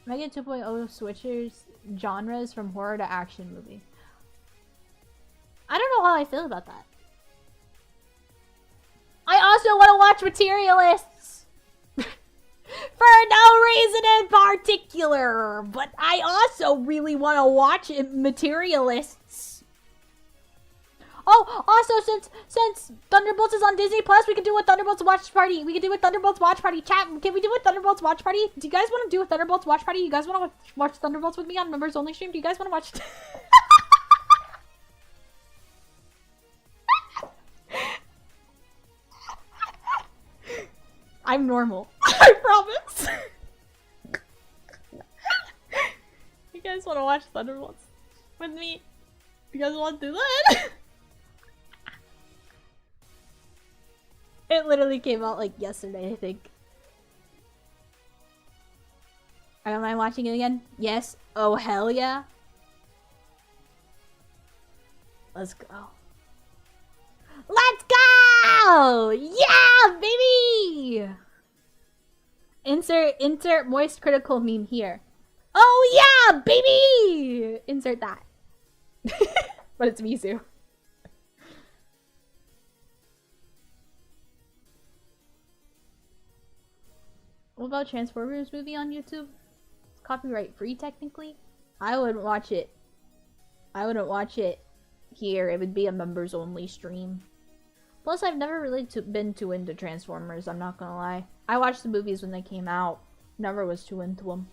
Megan 2.0 switches genres from horror to action movie. I don't know how I feel about that. I also want to watch Materialists! For no reason in particular! But I also really want to watch Materialists. Oh, also, since Thunderbolts is on Disney Plus, we can do a Thunderbolts watch party. We can do a Thunderbolts watch party. Chat, can we do a Thunderbolts watch party? Do you guys want to do a Thunderbolts watch party? You guys want to watch Thunderbolts with me on members only stream? Do you guys want to watch? I'm normal. I promise. You guys want to watch Thunderbolts with me? You guys want to do that? It literally came out like yesterday, I think. I don't mind watching it again. Yes. Oh, hell yeah. Let's go. Let's go! Yeah, baby! Insert moist critical meme here. Oh yeah, baby! Insert that. But it's Mizu. What about Transformers movie on YouTube? It's copyright free technically. I wouldn't watch it. I wouldn't watch it here. It would be a members only stream. Plus, I've never really been too into Transformers, I'm not gonna lie. I watched the movies when they came out. Never was too into them.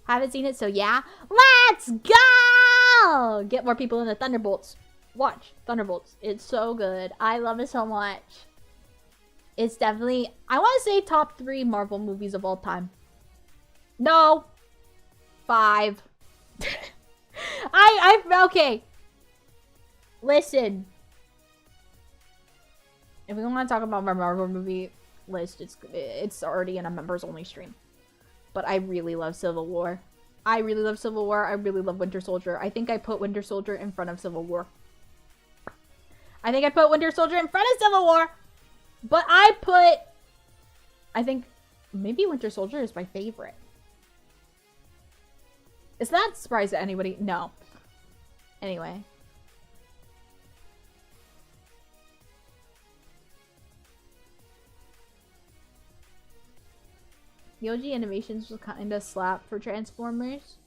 Haven't seen it, so yeah. Let's go! Get more people into Thunderbolts. Watch Thunderbolts. It's so good. I love it so much. It's definitely, I want to say top 3 Marvel movies of all time. No. 5. Okay. Listen. If we want to talk about my Marvel movie list, it's already in a members only stream. But I really love Civil War. I really love Civil War. I really love Winter Soldier. I think I put Winter Soldier in front of Civil War. I think I put Winter Soldier in front of Civil War. But I think maybe Winter Soldier is my favorite. Is that a surprise to anybody? No. Anyway. The OG animations was kinda slap for Transformers.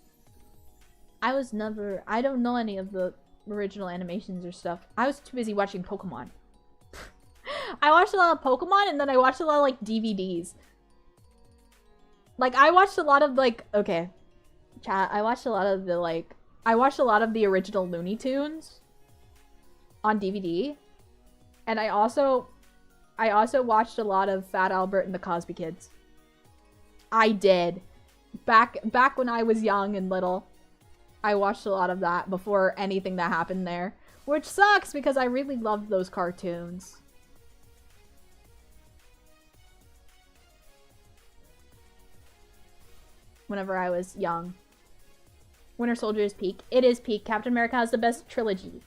I don't know any of the original animations or stuff. I was too busy watching Pokemon. I watched a lot of Pokemon and then I watched a lot of like DVDs. Like I watched a lot of like, okay. Chat, I watched a lot of the original Looney Tunes on DVD. And I also watched a lot of Fat Albert and the Cosby Kids. I did. Back when I was young and little, I watched a lot of that before anything that happened there. Which sucks because I really loved those cartoons. Whenever I was young. Winter Soldier is peak. It is peak. Captain America has the best trilogy.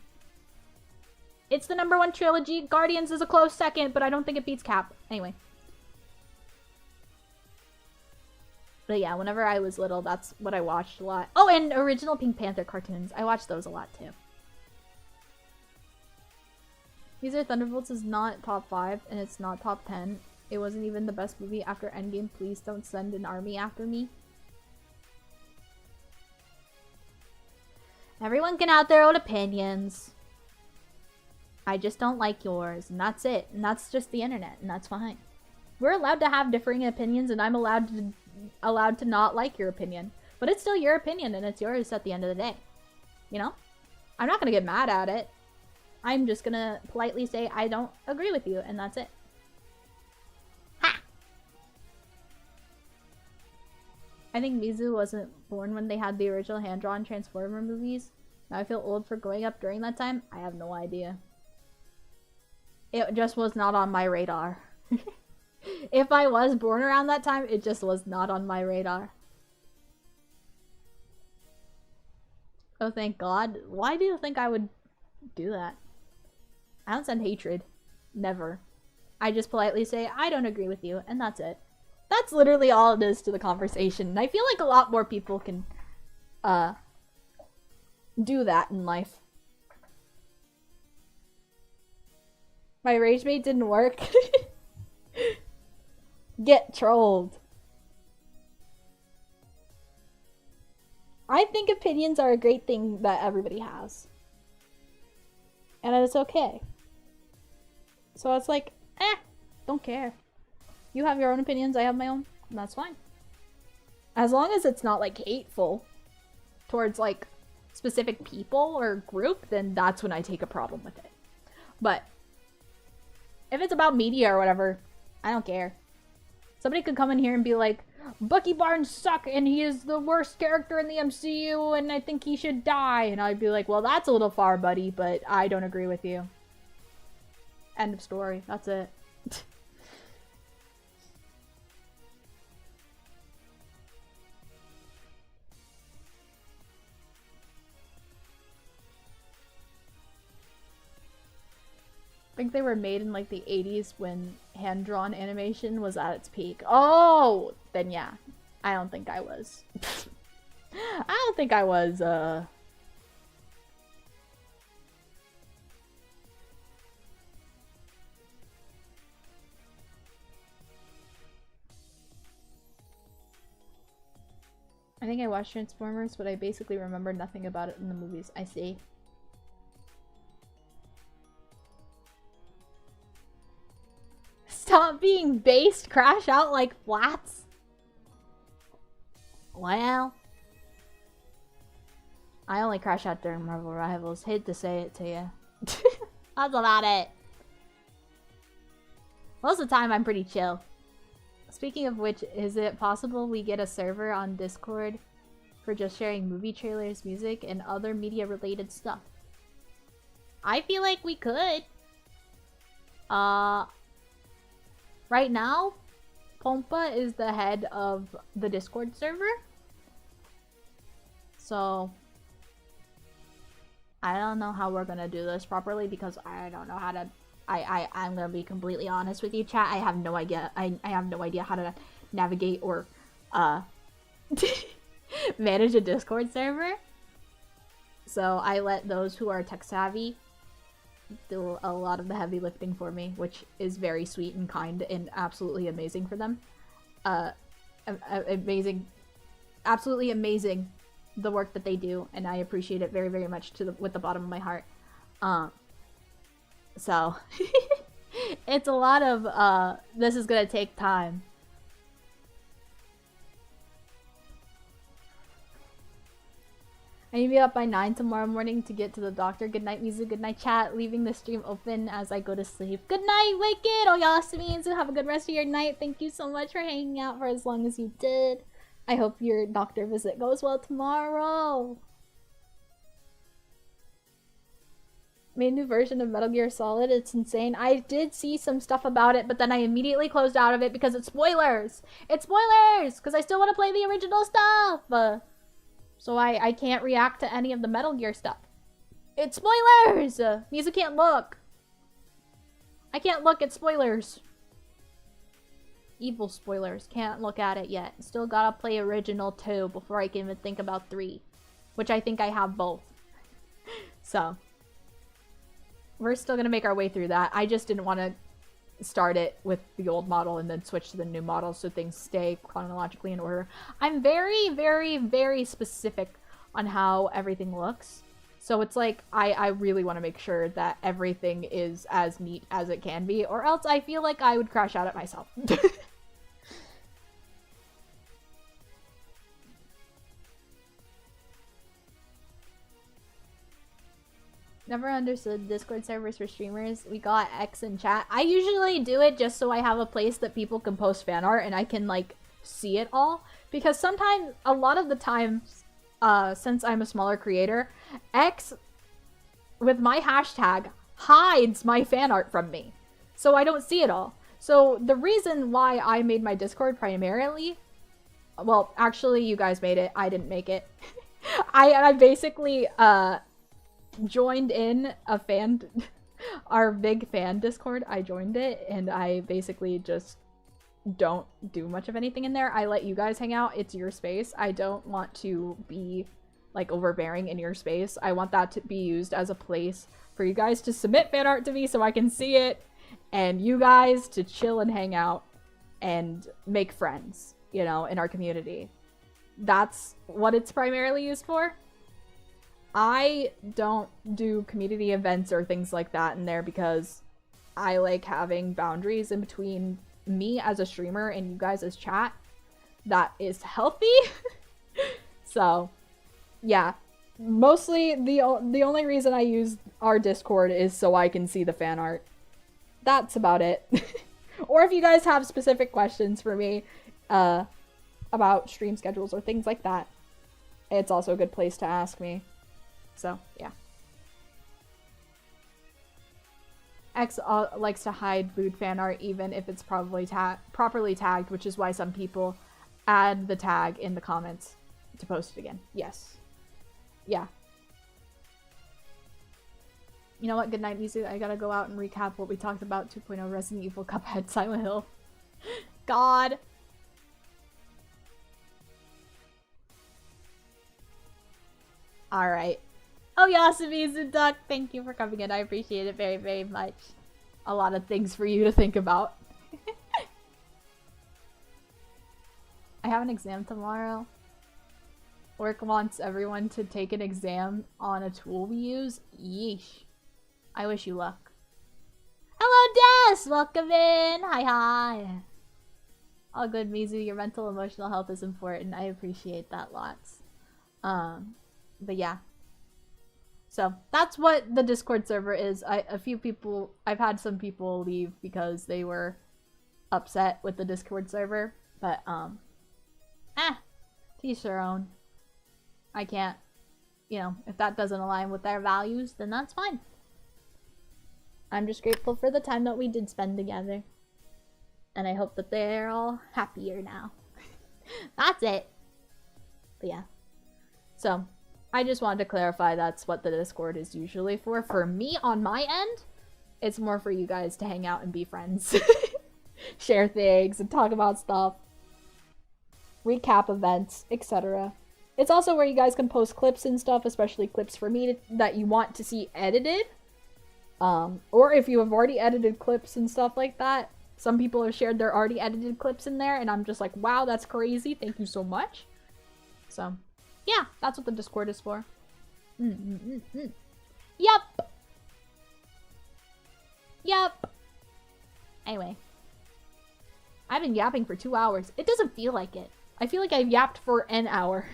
It's the #1 trilogy. Guardians is a close second, but I don't think it beats Cap. Anyway. But yeah, whenever I was little, that's what I watched a lot. Oh, and original Pink Panther cartoons. I watched those a lot, too. These are Thunderbolts is not top 5, and it's not top 10. It wasn't even the best movie after Endgame. Please don't send an army after me. Everyone can have their own opinions. I just don't like yours, and that's it. And that's just the internet, and that's fine. We're allowed to have differing opinions, and I'm allowed to not like your opinion. But it's still your opinion, and it's yours at the end of the day. You know? I'm not gonna get mad at it. I'm just gonna politely say I don't agree with you, and that's it. Ha! I think Mizu wasn't born when they had the original hand-drawn Transformer movies. Now I feel old for growing up during that time. I have no idea. It just was not on my radar. If I was born around that time, it just was not on my radar. Oh, thank God. Why do you think I would do that? I don't send hatred. Never. I just politely say, I don't agree with you, and that's it. That's literally all it is to the conversation. And I feel like a lot more people can, do that in life. My rage bait didn't work. Get trolled. I think opinions are a great thing that everybody has. And it's okay. So it's like, don't care. You have your own opinions, I have my own, and that's fine. As long as it's not like hateful towards like specific people or group, then that's when I take a problem with it. But if it's about media or whatever, I don't care. Somebody could come in here and be like, Bucky Barnes suck and he is the worst character in the MCU and I think he should die. And I'd be like, well, that's a little far, buddy, but I don't agree with you. End of story. That's it. I think they were made in like the 80s when hand-drawn animation was at its peak. Oh! Then yeah. I don't think I was. I don't think I was, I think I watched Transformers, but I basically remember nothing about it in the movies. I see. Stop being based, crash out like flats. Well, I only crash out during Marvel Rivals. Hate to say it to you. That's about it. Most of the time, I'm pretty chill. Speaking of which, is it possible we get a server on Discord for just sharing movie trailers, music, and other media-related stuff? I feel like we could. Right now, Pompa is the head of the Discord server. So, I don't know how we're gonna do this properly because I don't know how to... I'm gonna be completely honest with you, chat. I have no idea. I have no idea how to navigate or, manage a Discord server. So I let those who are tech savvy do a lot of the heavy lifting for me, which is very sweet and kind and absolutely amazing for them. Amazing, absolutely amazing, the work that they do, and I appreciate it very, very much with the bottom of my heart. So it's a lot of this is gonna take time. I need to be up by 9 tomorrow morning to get to the doctor. Good night, Mizu. Good night, chat. Leaving the stream open as I go to sleep. Good night, Wicked. Oyasumi, Mizu. Have a good rest of your night. Thank you so much for hanging out for as long as you did. I hope your doctor visit goes well tomorrow. Made a new version of Metal Gear Solid. It's insane. I did see some stuff about it, but then I immediately closed out of it because it's spoilers. It's spoilers! Because I still want to play the original stuff. So I can't react to any of the Metal Gear stuff. It's spoilers! Mizu can't look. I can't look at spoilers. Evil spoilers. Can't look at it yet. Still gotta play original 2 before I can even think about 3. Which I think I have both. So. We're still gonna make our way through that. I just didn't want to start it with the old model and then switch to the new model so things stay chronologically in order. I'm very, very, very specific on how everything looks. So it's like, I really want to make sure that everything is as neat as it can be, or else I feel like I would crash out at myself. Never understood Discord servers for streamers. We got X in chat. I usually do it just so I have a place that people can post fan art and I can, like, see it all. Because sometimes, a lot of the times, since I'm a smaller creator, X, with my hashtag, hides my fan art from me. So I don't see it all. So the reason why I made my Discord primarily... Well, actually, you guys made it. I didn't make it. I basically, joined in a fan our big fan Discord. I joined it and I basically just don't do much of anything in there. I let you guys hang out. It's your space. I don't want to be like overbearing in your space. I want that to be used as a place for you guys to submit fan art to me so I can see it, and you guys to chill and hang out and make friends, you know, in our community. That's what it's primarily used for. I don't do community events or things like that in there because I like having boundaries in between me as a streamer and you guys as chat. That is healthy. So, yeah. Mostly, the only reason I use our Discord is so I can see the fan art. That's about it. Or if you guys have specific questions for me about stream schedules or things like that, it's also a good place to ask me. So, yeah. X likes to hide lewd fan art even if it's properly tagged, which is why some people add the tag in the comments to post it again. Yes. Yeah. You know what? Good night, Mizu. I gotta go out and recap what we talked about. 2.0 Resident Evil, Cuphead, Silent Hill. God. Alright. Oh, Yasumi Duck, thank you for coming in. I appreciate it very, very much. A lot of things for you to think about. I have an exam tomorrow. Work wants everyone to take an exam on a tool we use. Yeesh. I wish you luck. Hello, Des! Welcome in! Hi, hi! All good, Mizu. Your mental, emotional health is important. I appreciate that lots. But yeah. So, that's what the Discord server is. I've had some people leave because they were upset with the Discord server. But, to each their own. I can't, you know, if that doesn't align with their values, then that's fine. I'm just grateful for the time that we did spend together. And I hope that they're all happier now. That's it. But yeah. So, I just wanted to clarify that's what the Discord is usually for. For me, on my end, it's more for you guys to hang out and be friends. Share things and talk about stuff. Recap events, etc. It's also where you guys can post clips and stuff, especially clips for me that you want to see edited. Or if you have already edited clips and stuff like that. Some people have shared their already edited clips in there, and I'm just like, wow, that's crazy. Thank you so much. So, yeah, that's what the Discord is for. Yup. Yup. Anyway. I've been yapping for 2 hours. It doesn't feel like it. I feel like I've yapped for an hour.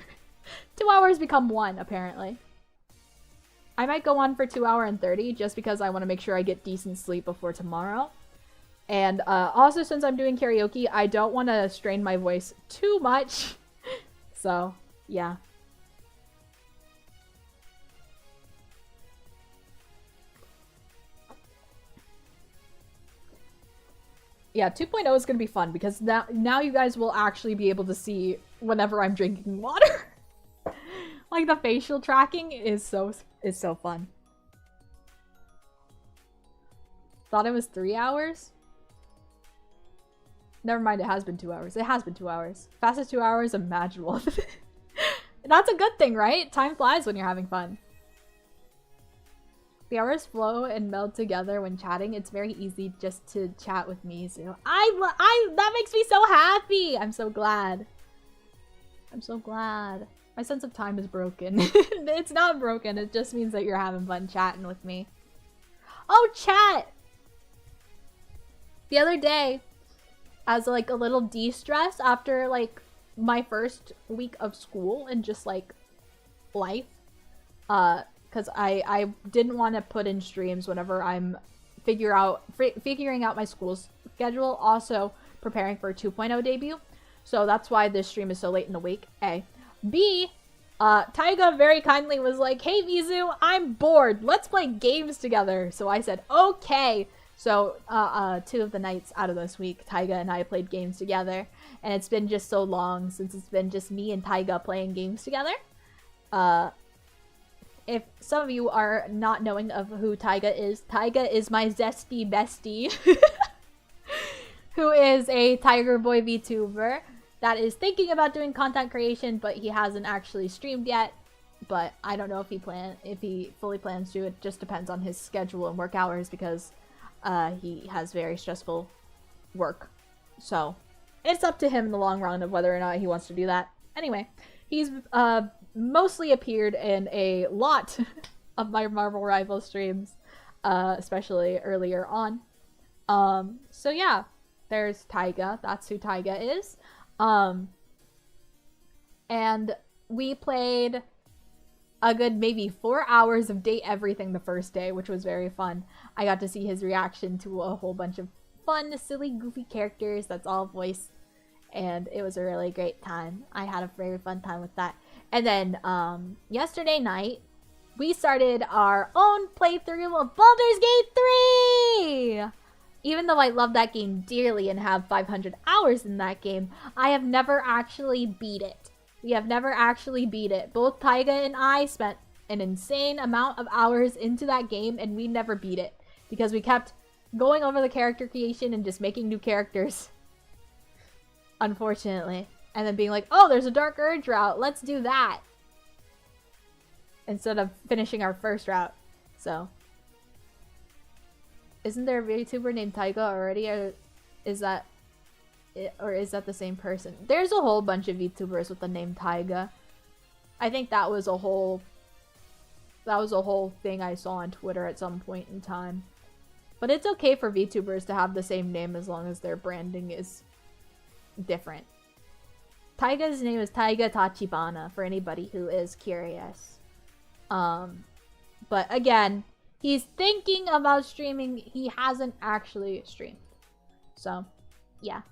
2 hours become 1, apparently. I might go on for 2 hours and 30 just because I want to make sure I get decent sleep before tomorrow. And also, since I'm doing karaoke, I don't want to strain my voice too much. So, yeah. Yeah, 2.0 is going to be fun because now you guys will actually be able to see whenever I'm drinking water. Like, the facial tracking is so fun. Thought it was 3 hours? Never mind, it has been 2 hours. It has been 2 hours. Fastest 2 hours imaginable. That's a good thing, right? Time flies when you're having fun. The hours flow and meld together when chatting. It's very easy just to chat with Mizu. That makes me so happy! I'm so glad. I'm so glad. My sense of time is broken. It's not broken, it just means that you're having fun chatting with me. Oh, chat! The other day, as like a little de-stress after like my first week of school and just like life, because I didn't want to put in streams whenever I'm figuring out my school schedule, also preparing for a 2.0 debut. So that's why this stream is so late in the week, A. B, Taiga very kindly was like, hey Mizu, I'm bored, let's play games together. So I said, okay. So 2 of the nights out of this week, Taiga and I played games together. And it's been just so long since it's been just me and Taiga playing games together. If some of you are not knowing of who Taiga is my zesty bestie. Who is a Tiger Boy VTuber that is thinking about doing content creation, but he hasn't actually streamed yet. But I don't know if he fully plans to. It just depends on his schedule and work hours because he has very stressful work. So it's up to him in the long run of whether or not he wants to do that. Anyway, he's mostly appeared in a lot of my Marvel Rivals streams, especially earlier on. So yeah, there's Taiga. That's who Taiga is. And we played a good maybe 4 hours of Date Everything the first day, which was very fun. I got to see his reaction to a whole bunch of fun, silly, goofy characters that's all voiced, and it was a really great time. I had a very fun time with that. And then, yesterday night, we started our own playthrough of Baldur's Gate 3! Even though I love that game dearly and have 500 hours in that game, I have never actually beat it. We have never actually beat it. Both Taiga and I spent an insane amount of hours into that game and we never beat it. Because we kept going over the character creation and just making new characters. Unfortunately. And then being like, oh, there's a Dark Urge route. Let's do that. Instead of finishing our first route. So. Isn't there a VTuber named Taiga already? Or is that the same person? There's a whole bunch of VTubers with the name Taiga. I think that was a whole thing I saw on Twitter at some point in time. But it's okay for VTubers to have the same name as long as their branding is different. Taiga's name is Taiga Tachibana, for anybody who is curious. But again, he's thinking about streaming. He hasn't actually streamed. So, yeah.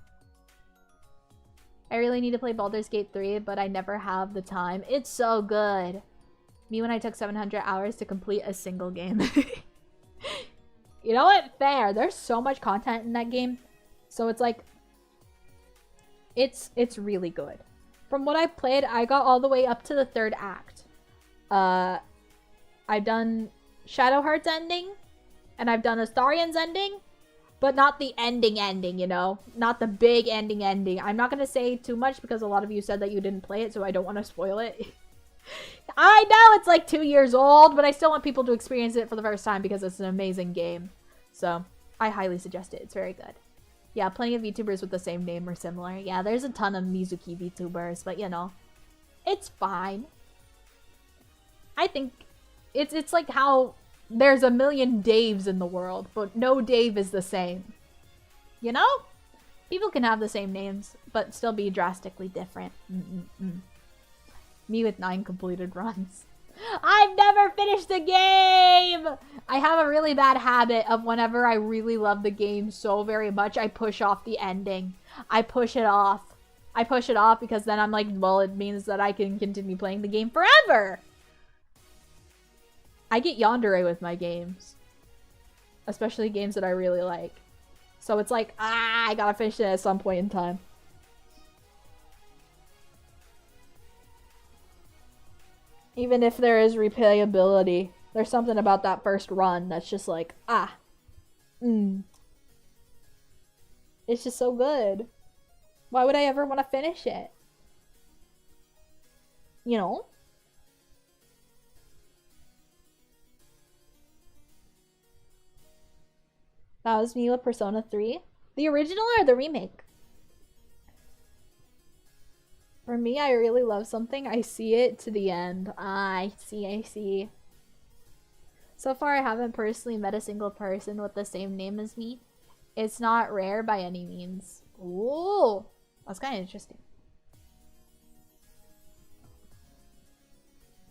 I really need to play Baldur's Gate 3, but I never have the time. It's so good. Me when I took 700 hours to complete a single game. You know what? Fair. There's so much content in that game. So it's like... It's really good. From what I played, I got all the way up to the 3rd act. I've done Shadow Heart's ending. And I've done Astarion's ending. But not the ending, you know? Not the big ending. I'm not gonna say too much because a lot of you said that you didn't play it, so I don't want to spoil it. I know it's like 2 years old, but I still want people to experience it for the first time because it's an amazing game. So, I highly suggest it. It's very good. Yeah, plenty of VTubers with the same name or similar. Yeah, there's a ton of Mizuki VTubers, but you know, it's fine. I think it's like how there's a million Daves in the world, but no Dave is the same. You know? People can have the same names, but still be drastically different. Me with 9 completed runs. I've never finished the game! I have a really bad habit of whenever I really love the game so very much, I push off the ending. I push it off. I push it off because then I'm like, well, it means that I can continue playing the game forever! I get yandere with my games. Especially games that I really like. So it's like, I gotta finish it at some point in time. Even if there is replayability, there's something about that first run that's just like, It's just so good. Why would I ever want to finish it? You know? That was me with Persona 3. The original or the remake? For me, I really love something. I see it to the end. I see. So far, I haven't personally met a single person with the same name as me. It's not rare by any means. Ooh, that's kind of interesting.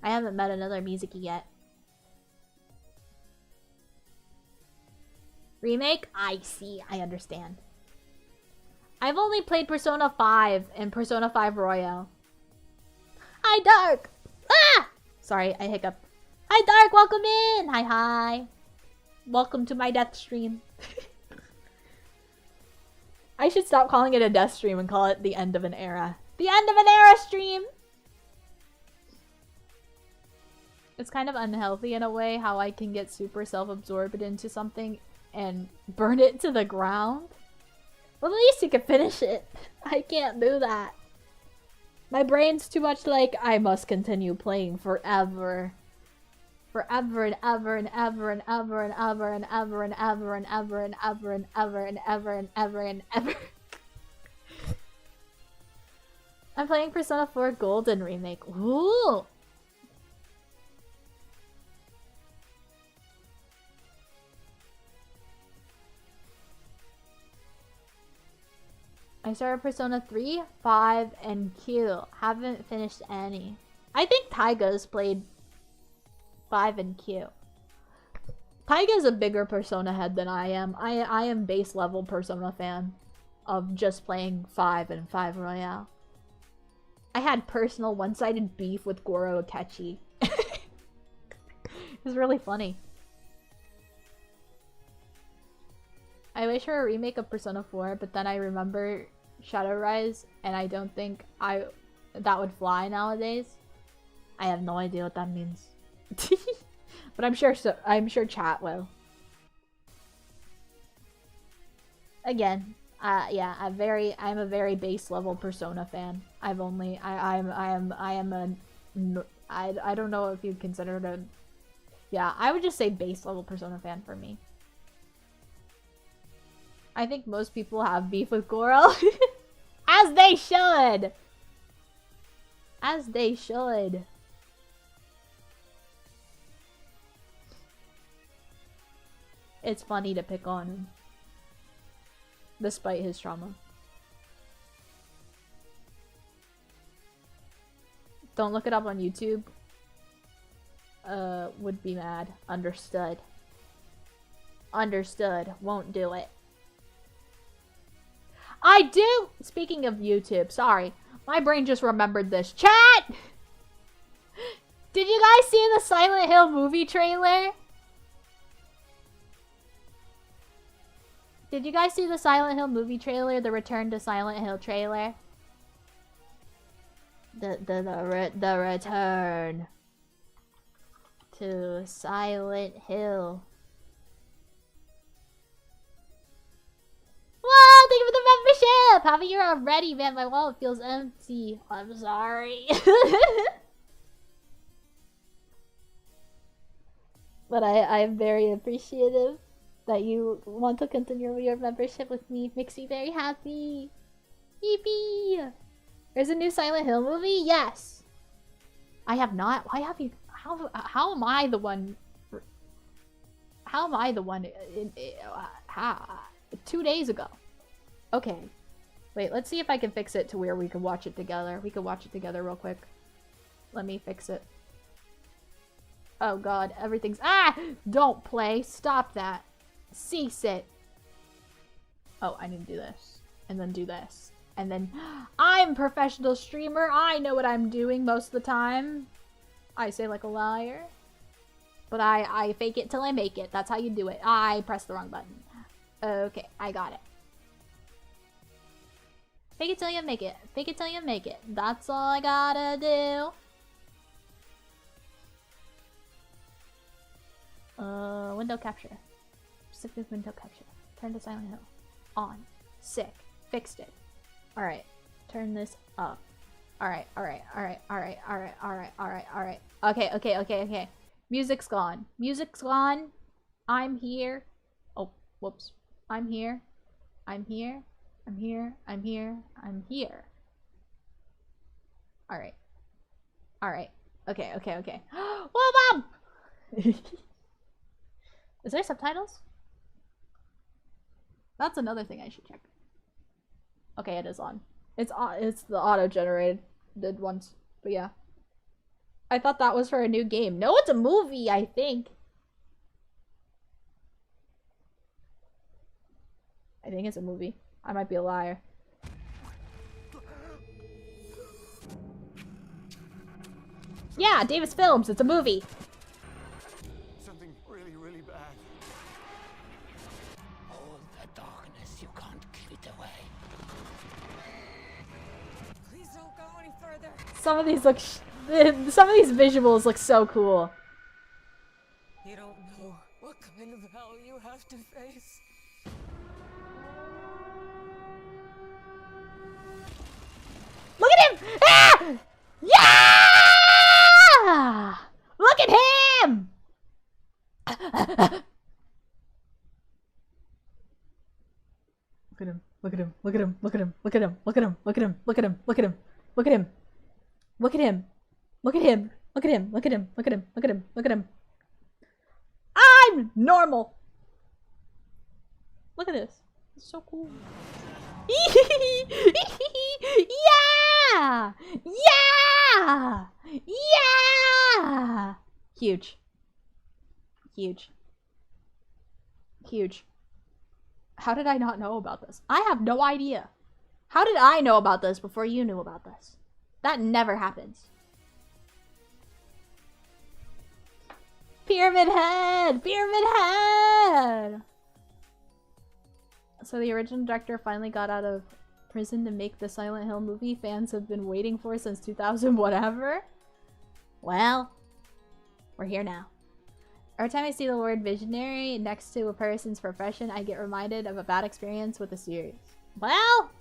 I haven't met another Mizuki yet. Remake? I see. I understand. I've only played Persona 5 and Persona 5 Royale. Hi, Dark! Ah! Sorry, I hiccuped. Hi, Dark! Welcome in! Hi. Welcome to my death stream. I should stop calling it a death stream and call it the end of an era. The end of an era stream! It's kind of unhealthy in a way how I can get super self-absorbed into something and burn it to the ground. Well, at least you can finish it. I can't do that. My brain's too much like, I must continue playing forever. Forever and ever and ever and ever and ever and ever and ever and ever and ever and ever and ever and ever and ever. I'm playing Persona 4 Golden Remake. Ooh! I started Persona 3, 5, and Q. Haven't finished any. I think Taiga's played 5 and Q. Taiga's a bigger Persona head than I am. I am base level Persona fan of just playing 5 and 5 Royale. I had personal one-sided beef with Goro Akechi. It was really funny. I wish for a remake of Persona 4, but then I remember Shadow Rise, and I don't think that would fly nowadays. I have no idea what that means. But I'm sure chat will. Again, yeah, I'm a very base level Persona fan. I don't know if you'd consider it a, yeah, I would just say base level Persona fan for me. I think most people have beef with Goro. As they should! As they should. It's funny to pick on him. Despite his trauma. Don't look it up on YouTube. Would be mad. Understood. Understood. Won't do it. I do! Speaking of YouTube, sorry. My brain just remembered this. Chat! Did you guys see the Silent Hill movie trailer? Did you guys see the Silent Hill movie trailer? The Return to Silent Hill trailer? The return to Silent Hill. Whoa, thank you for the membership! Have a year already, man. My wallet feels empty. I'm sorry. But I'm very appreciative that you want to continue your membership with me. It makes me very happy. Yippee! There's a new Silent Hill movie? Yes! I have not. Why have you... How am I the one... How am I the one... 2 days ago. Okay. Wait, let's see if I can fix it to where we can watch it together. We can watch it together real quick. Let me fix it. Oh god, everything's... Ah! Don't play. Stop that. Cease it. Oh, I need to do this. And then do this. And then... I'm a professional streamer. I know what I'm doing most of the time. I say like a liar. But I fake it till I make it. That's how you do it. I pressed the wrong button. Okay, I got it. Fake it till you make it. Fake it till you make it. That's all I gotta do. Window capture. Specific window capture. Turn to Silent Hill. On. Sick. Fixed it. Alright. Turn this up. Alright. Okay. Music's gone. Music's gone. I'm here. Oh, whoops. I'm here. I'm here. Alright. Okay. Whoa, Mom! Is there subtitles? That's another thing I should check. Okay, it is on. It's the auto-generated ones. But yeah. I thought that was for a new game. No, it's a movie, I think. I think it's a movie. I might be a liar. Yeah, Davis Films. It's a movie. Something really bad. Hold the darkness. You can't keep it away. Please don't go any further. Some of these look. Some of these visuals look so cool. You don't know what kind of hell you have to face. Look at him! Ah! Yeah! Look at him! Look at him. I'm normal. Look at this. It's so cool. Yeah! Huge. How did I not know about this? I have no idea. How did I know about this before you knew about this? That never happens. Pyramid Head! So the original director finally got out of prison to make the Silent Hill movie fans have been waiting for since 2000 whatever. Well, we're here now. Every time I see the word visionary next to a person's profession, I get reminded of a bad experience with the series. Well,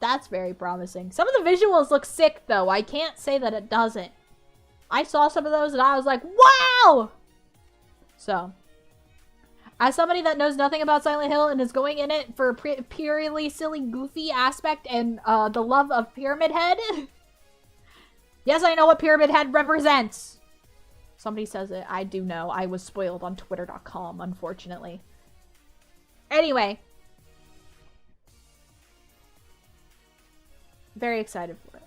that's very promising. Some of the visuals look sick though. I can't say that it doesn't. I saw some of those and I was like, wow! So, as somebody that knows nothing about Silent Hill and is going in it for a purely silly, goofy aspect and the love of Pyramid Head, yes, I know what Pyramid Head represents. Somebody says it. I do know. I was spoiled on Twitter.com, unfortunately. Anyway. Very excited for it.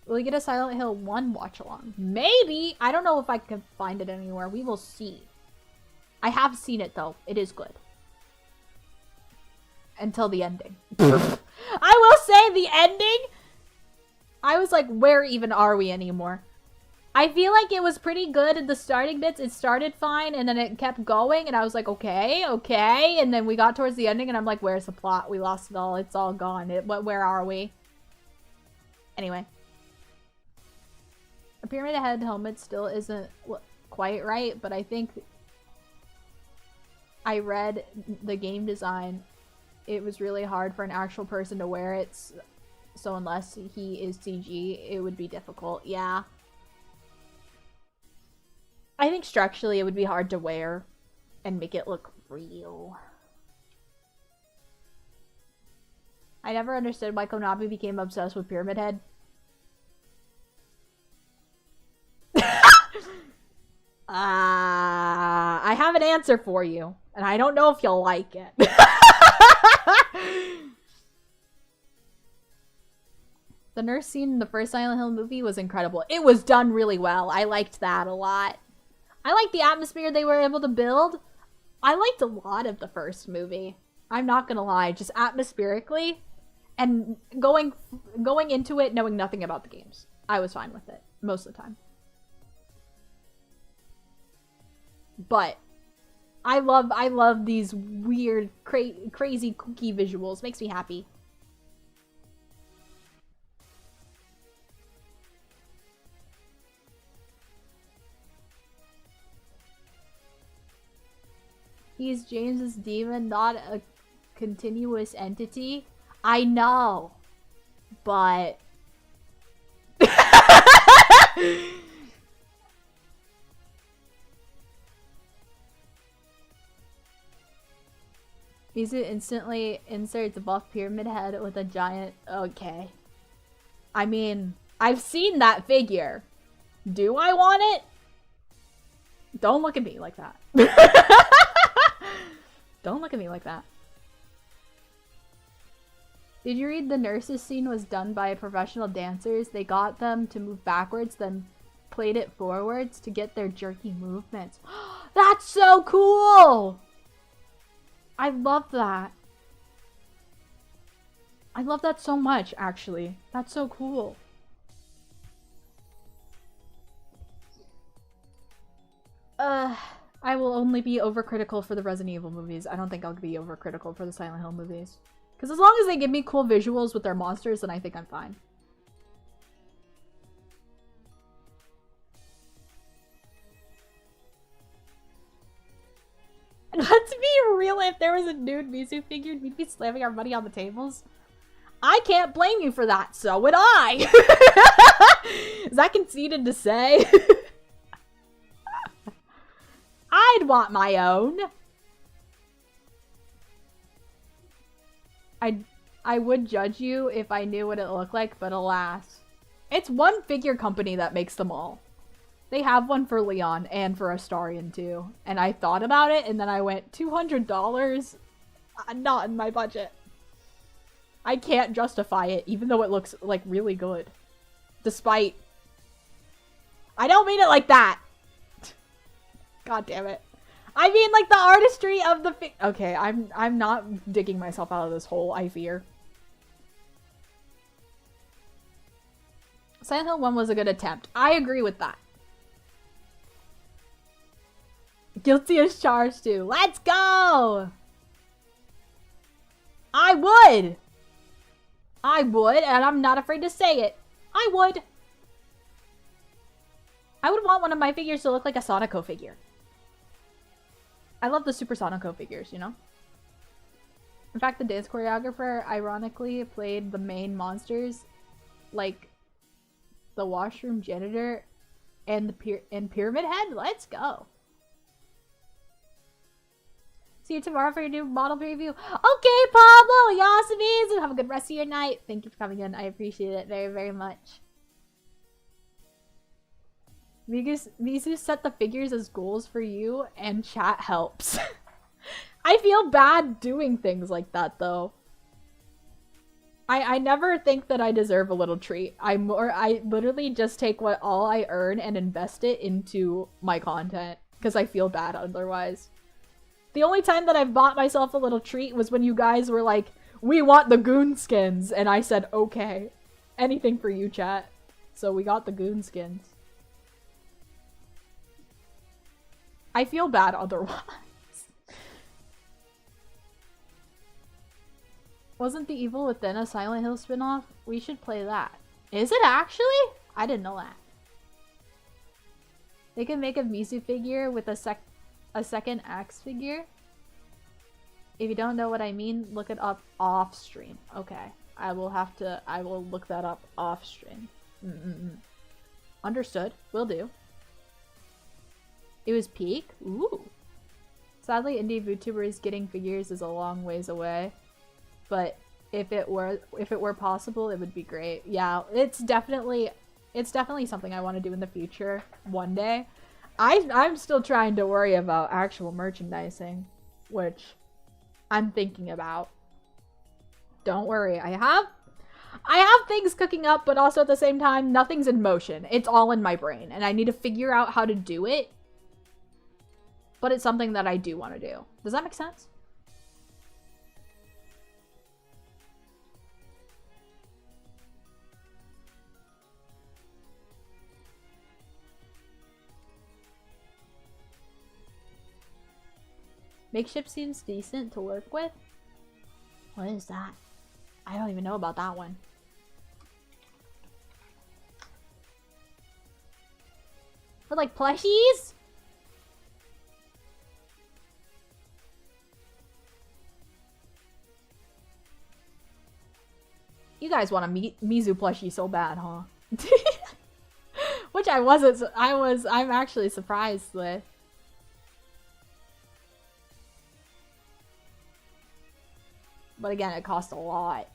Will we get a Silent Hill 1 watch-along? Maybe! I don't know if I can find it anywhere. We will see. I have seen it, though. It is good. Until the ending. I will say the ending! I was like, where even are we anymore? I feel like it was pretty good at the starting bits. It started fine, and then it kept going, and I was like, okay, okay. And then we got towards the ending, and I'm like, where's the plot? We lost it all. It's all gone. Where are we? Anyway. A Pyramid Head helmet still isn't quite right, but I think I read the game design. It was really hard for an actual person to wear it, so unless he is CG, it would be difficult. Yeah. I think structurally it would be hard to wear and make it look real. I never understood why Konami became obsessed with Pyramid Head. I have an answer for you, and I don't know if you'll like it. The nurse scene in the first Silent Hill movie was incredible. It was done really well. I liked that a lot. I liked the atmosphere they were able to build. I liked a lot of the first movie. I'm not gonna lie, just atmospherically, and going into it knowing nothing about the games. I was fine with it most of the time. But I love these weird, crazy, kooky visuals. Makes me happy. He's James's demon, not a continuous entity. I know, but Mizu instantly inserts a buff Pyramid Head with a giant... Okay. I mean, I've seen that figure. Do I want it? Don't look at me like that. Don't look at me like that. Did you read the nurses scene was done by professional dancers? They got them to move backwards, then played it forwards to get their jerky movements. That's so cool! I love that. I love that so much, actually. That's so cool. I will only be overcritical for the Resident Evil movies. I don't think I'll be overcritical for the Silent Hill movies. Because as long as they give me cool visuals with their monsters, then I think I'm fine. Let's be real, if there was a nude Mizu figure, we'd be slamming our money on the tables. I can't blame you for that, so would I! Is that conceited to say? I'd want my own. I would judge you if I knew what it looked like, but alas. It's one figure company that makes them all. They have one for Leon and for Astarion too. And I thought about it and then I went, $200? Not in my budget. I can't justify it even though it looks like really good. Despite... I don't mean it like that! God damn it. I mean like the artistry of the okay, I'm not digging myself out of this hole, I fear. Silent Hill 1 was a good attempt. I agree with that. Guilty as charged too. Let's go! I would! I would, and I'm not afraid to say it. I would. I would want one of my figures to look like a Sonico figure. I love the Super Sonico figures, you know? In fact, the dance choreographer ironically played the main monsters, like the washroom janitor and the Pyramid Head. Let's go. See you tomorrow for your new model preview. Okay, Pablo, Yasmin, have a good rest of your night. Thank you for coming in. I appreciate it very, very much. Mizu set the figures as goals for you, and chat helps. I feel bad doing things like that, though. I never think that I deserve a little treat. I literally just take all I earn and invest it into my content, because I feel bad otherwise. The only time that I've bought myself a little treat was when you guys were like, we want the goon skins, and I said, okay. Anything for you, chat. So we got the goon skins. I feel bad otherwise. Wasn't The Evil Within a Silent Hill spinoff? We should play that. Is it actually? I didn't know that. They can make a Mizu figure with a second Axe figure. If you don't know what I mean, look it up off stream. Okay. I will look that up off stream. Understood. Will do. It was peak? Ooh. Sadly, indie VTubers getting figures is a long ways away. But if it were possible, it would be great. Yeah, it's definitely something I want to do in the future one day. I'm still trying to worry about actual merchandising, which I'm thinking about. Don't worry, I have things cooking up, but also at the same time, nothing's in motion. It's all in my brain, and I need to figure out how to do it. But it's something that I do want to do. Does that make sense? Makeshift seems decent to work with. What is that? I don't even know about that one. For like plushies? You guys want a Mizu plushie so bad, huh? Which I'm actually surprised with. But again, it costs a lot.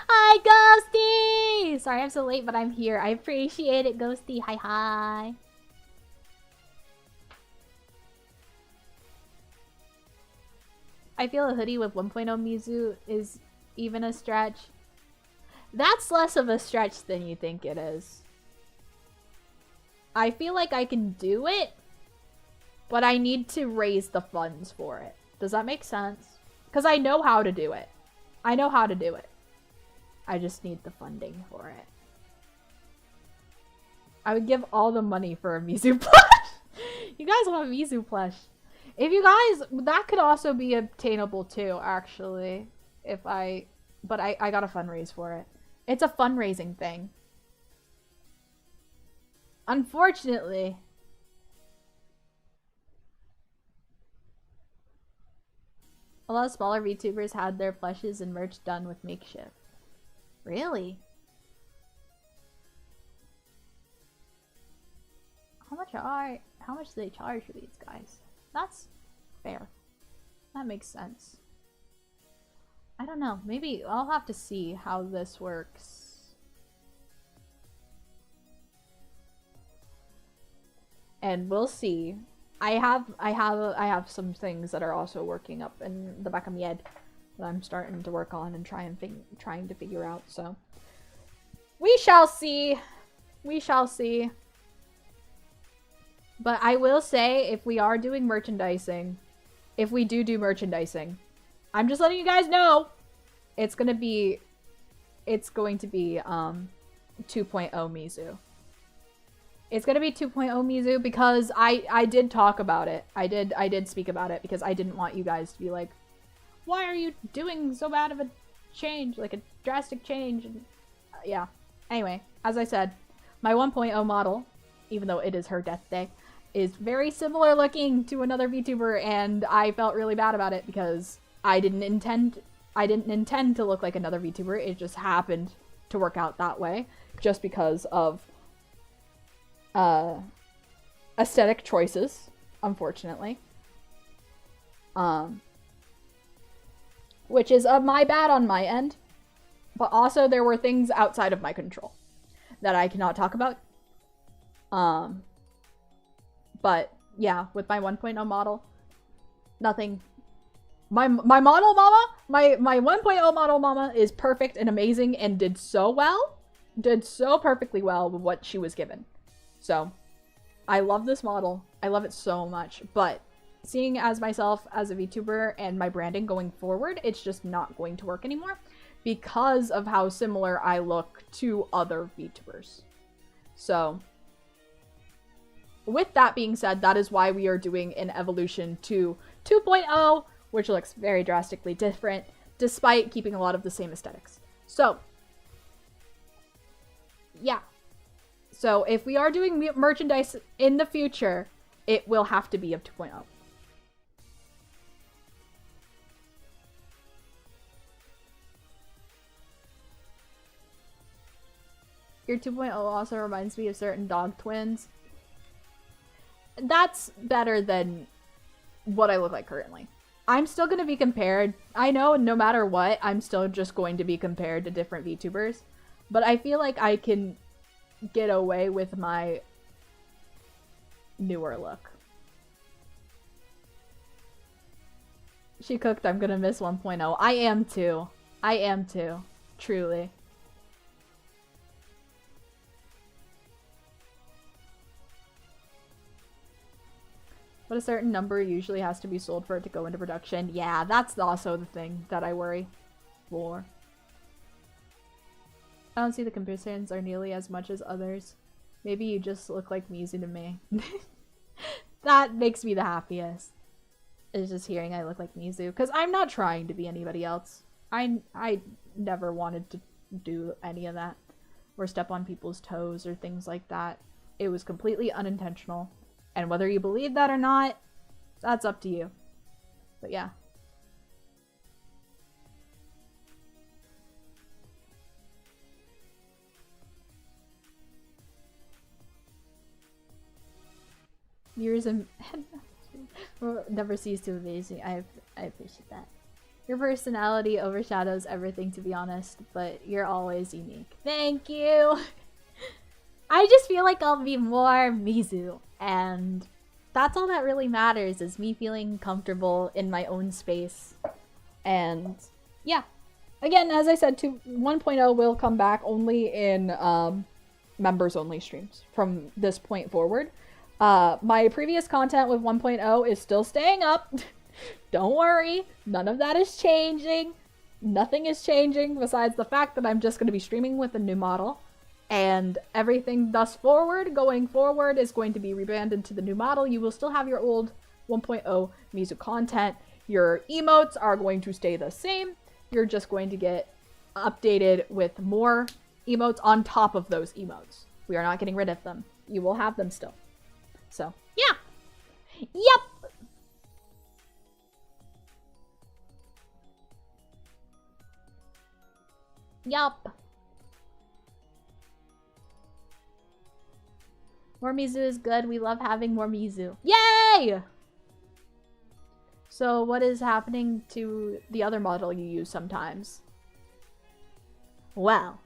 Hi, Ghosty! Sorry I'm so late, but I'm here. I appreciate it, Ghosty. Hi, hi. I feel a hoodie with 1.0 Mizu is even a stretch. That's less of a stretch than you think it is. I feel like I can do it, but I need to raise the funds for it. Does that make sense? Because I know how to do it. I know how to do it. I just need the funding for it. I would give all the money for a Mizu plush. You guys want a Mizu plush. If you guys, that could also be obtainable too, actually. But I gotta fundraise for it. It's a fundraising thing. Unfortunately. A lot of smaller VTubers had their plushes and merch done with makeshift. Really? How much do they charge for these guys? That's fair. That makes sense. I don't know. Maybe I'll have to see how this works. And we'll see. I have some things that are also working up in the back of my head that I'm starting to work on and trying to figure out. So we shall see. We shall see. But I will say, if we are doing merchandising, if we do merchandising, I'm just letting you guys know, it's going to be 2.0 Mizu. It's gonna be 2.0 Mizu because I did talk about it. I did speak about it because I didn't want you guys to be like, why are you doing so bad of a change, like a drastic change? And yeah. Anyway, as I said, my 1.0 model, even though it is her death day, is very similar looking to another VTuber, and I felt really bad about it because I didn't intend to look like another VTuber. It just happened to work out that way, just because of aesthetic choices, unfortunately. Which is my bad on my end. But also there were things outside of my control that I cannot talk about. But yeah, with my 1.0 model, nothing. My model mama, my 1.0 model mama is perfect and amazing and did so well. Did so perfectly well with what she was given. So, I love this model. I love it so much. But seeing as myself as a VTuber and my branding going forward, it's just not going to work anymore because of how similar I look to other VTubers. So, with that being said, that is why we are doing an evolution to 2.0, which looks very drastically different, despite keeping a lot of the same aesthetics. So, yeah. So, if we are doing merchandise in the future, it will have to be of 2.0. Your 2.0 also reminds me of certain dog twins. That's better than what I look like currently. I'm still going to be compared. I know no matter what, I'm still just going to be compared to different VTubers. But I feel like I can get away with my newer look. She cooked, I'm going to miss 1.0. I am too. I am too. Truly. But a certain number usually has to be sold for it to go into production. Yeah, that's also the thing that I worry for. I don't see the comparisons are nearly as much as others. Maybe you just look like Mizu to me. That makes me the happiest. Is just hearing I look like Mizu. Because I'm not trying to be anybody else. I never wanted to do any of that. Or step on people's toes or things like that. It was completely unintentional. And whether you believe that or not, that's up to you. But yeah. Yours and never cease to amaze me. I appreciate that. Your personality overshadows everything, to be honest, but you're always unique. Thank you! I just feel like I'll be more Mizu, and that's all that really matters, is me feeling comfortable in my own space. And yeah, again, as I said, 1.0 will come back only in members only streams from this point forward. My previous content with 1.0 is still staying up. Don't worry, none of that is changing. Nothing is changing besides the fact that I'm just going to be streaming with a new model. And everything going forward is going to be rebranded to the new model. You will still have your old 1.0 Mizu content. Your emotes are going to stay the same. You're just going to get updated with more emotes on top of those emotes. We are not getting rid of them. You will have them still. So, yeah. Yep. Yup. More Mizu is good. We love having more Mizu. Yay! So what is happening to the other model you use sometimes? Well,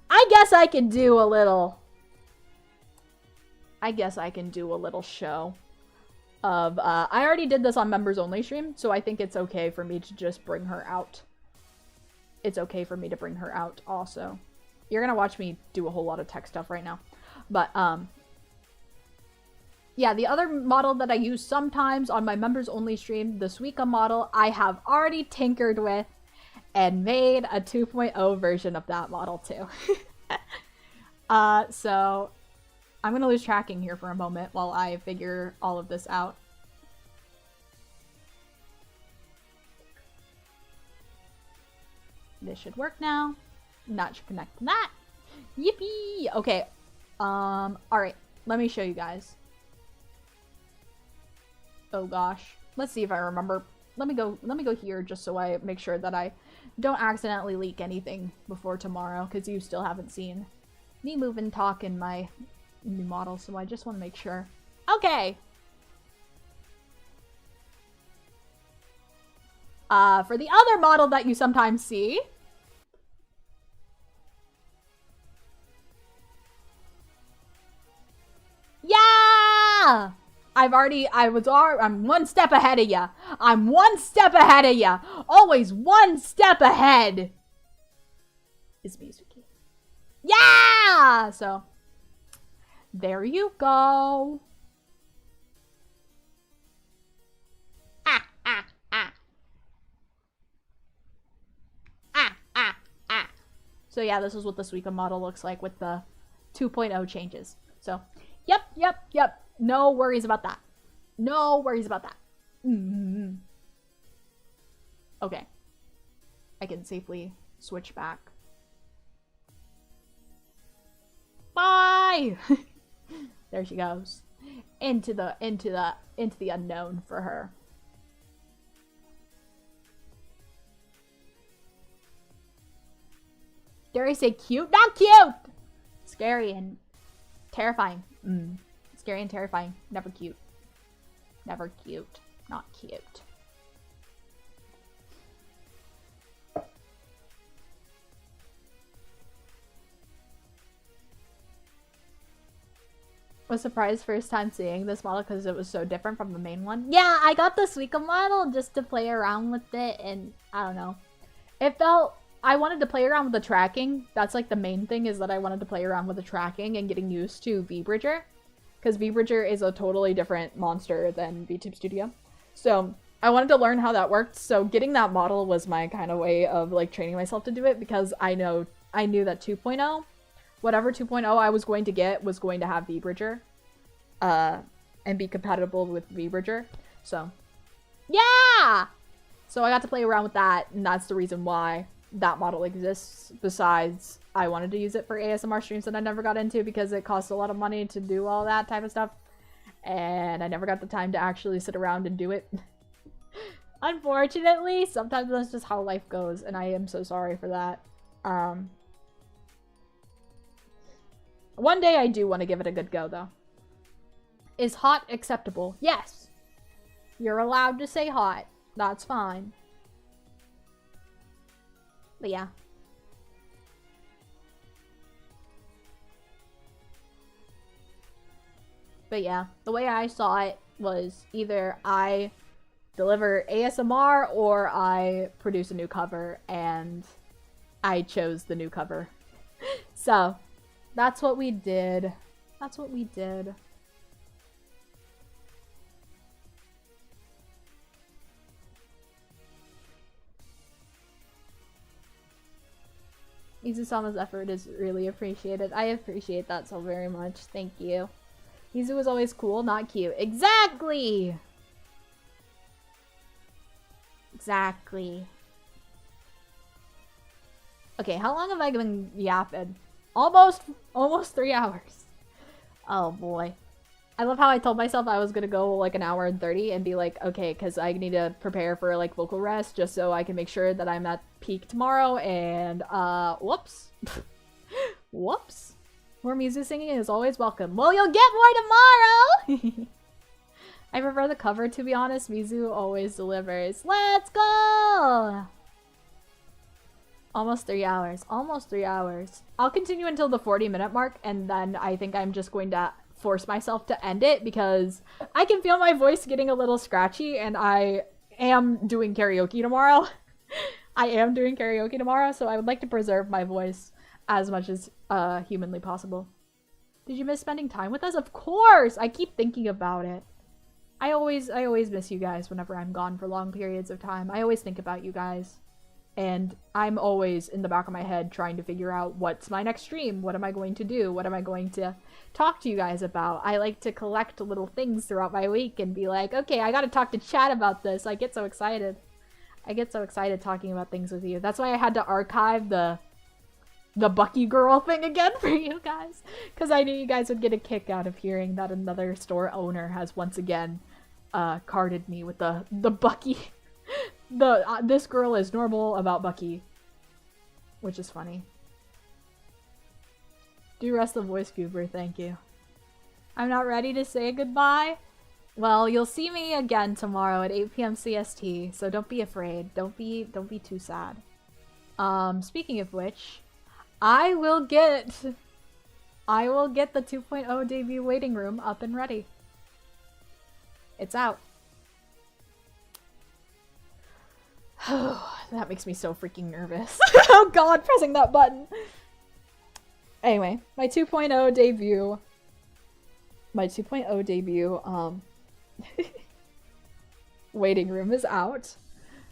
I guess I can do a little show of, I already did this on members only stream, so I think it's okay for me to just bring her out. It's okay for me to bring her out also. You're gonna watch me do a whole lot of tech stuff right now. But, yeah, the other model that I use sometimes on my members only stream, the Suika model, I have already tinkered with and made a 2.0 version of that model too. So I'm gonna lose tracking here for a moment while I figure all of this out. This should work now. Not should connect to that. Yippee! Okay. Alright. Let me show you guys. Oh gosh. Let's see if I remember. Let me go here just so I make sure that I don't accidentally leak anything before tomorrow, because you still haven't seen me move and talk in my new model, so I just want to make sure. Okay! For the other model that you sometimes see, yeah! I'm one step ahead of ya. I'm one step ahead of ya. Always one step ahead. Is Mizuki. Yeah! So, there you go. So yeah, this is what the Suika model looks like with the 2.0 changes. So, yep. No worries about that. No worries about that. Mm-hmm. Okay. I can safely switch back. Bye! There she goes. Into the unknown for her. Dare I say cute? Not cute! Scary and terrifying. Scary and terrifying. Never cute. Never cute. Not cute. Was surprised first time seeing this model because it was so different from the main one. Yeah, I got the Suika model just to play around with it, and I don't know. It felt... I wanted to play around with the tracking. That's like the main thing, is that I wanted to play around with the tracking and getting used to V-Bridger. Because V-Bridger is a totally different monster than VTube Studio. So I wanted to learn how that worked. So getting that model was my kind of way of like training myself to do it, because I knew that 2.0, whatever 2.0 I was going to get was going to have V-Bridger. And be compatible with V-Bridger. So yeah! So I got to play around with that, and that's the reason why that model exists. Besides, I wanted to use it for ASMR streams that I never got into because it costs a lot of money to do all that type of stuff, and I never got the time to actually sit around and do it. Unfortunately, sometimes that's just how life goes, and I am so sorry for that. One day I do want to give it a good go, though. Is hot acceptable? Yes! You're allowed to say hot. That's fine. But yeah. But yeah, the way I saw it was either I deliver ASMR or I produce a new cover, and I chose the new cover. So, that's what we did. That's what we did. Mizu-sama's effort is really appreciated. I appreciate that so very much. Thank you. Mizu is always cool, not cute. Exactly! Exactly. Okay, how long have I been yapping? Almost 3 hours. Oh boy. I love how I told myself I was gonna go like an hour and 30 and be like, okay, because I need to prepare for like vocal rest just so I can make sure that I'm at peak tomorrow, and whoops. Whoops. More Mizu singing is always welcome. Well, you'll get more tomorrow! I prefer the cover, to be honest. Mizu always delivers. Let's go! Almost 3 hours. Almost 3 hours. I'll continue until the 40-minute mark, and then I think I'm just going to force myself to end it because I can feel my voice getting a little scratchy, and I am doing karaoke tomorrow. I am doing karaoke tomorrow, so I would like to preserve my voice as much as humanly possible. Did you miss spending time with us? Of course! I keep thinking about it. I always miss you guys whenever I'm gone for long periods of time. I always think about you guys. And I'm always in the back of my head trying to figure out what's my next stream, what am I going to do, what am I going to talk to you guys about. I like to collect little things throughout my week and be like, okay, I gotta talk to chat about this. I get so excited. I get so excited talking about things with you. That's why I had to archive the Bucky girl thing again for you guys, because I knew you guys would get a kick out of hearing that another store owner has once again carded me with the Bucky. This girl is normal about Bucky, which is funny. Do rest the voice, Goober, thank you. I'm not ready to say goodbye. Well, you'll see me again tomorrow at 8 p.m. CST, so don't be afraid. Don't be too sad. Speaking of which, I will get the 2.0 debut waiting room up and ready. It's out. That makes me so freaking nervous. Oh god, pressing that button. Anyway, my 2.0 debut. Waiting room is out.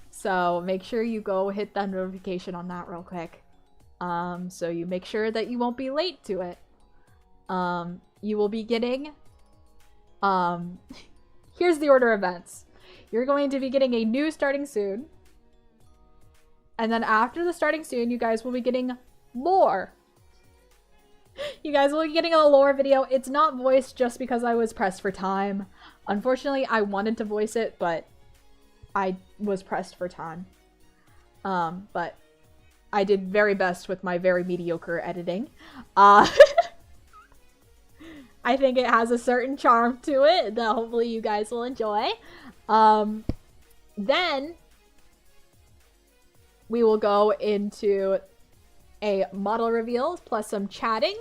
So make sure you go hit that notification on that real quick. So you make sure that you won't be late to it. You will be getting Here's the order of events. You're going to be getting a new starting soon. And then after the starting soon, you guys will be getting lore. You guys will be getting a lore video. It's not voiced just because I was pressed for time. Unfortunately, I wanted to voice it, but I was pressed for time. But I did very best with my very mediocre editing. I think it has a certain charm to it that hopefully you guys will enjoy. Then we will go into a model reveal plus some chatting.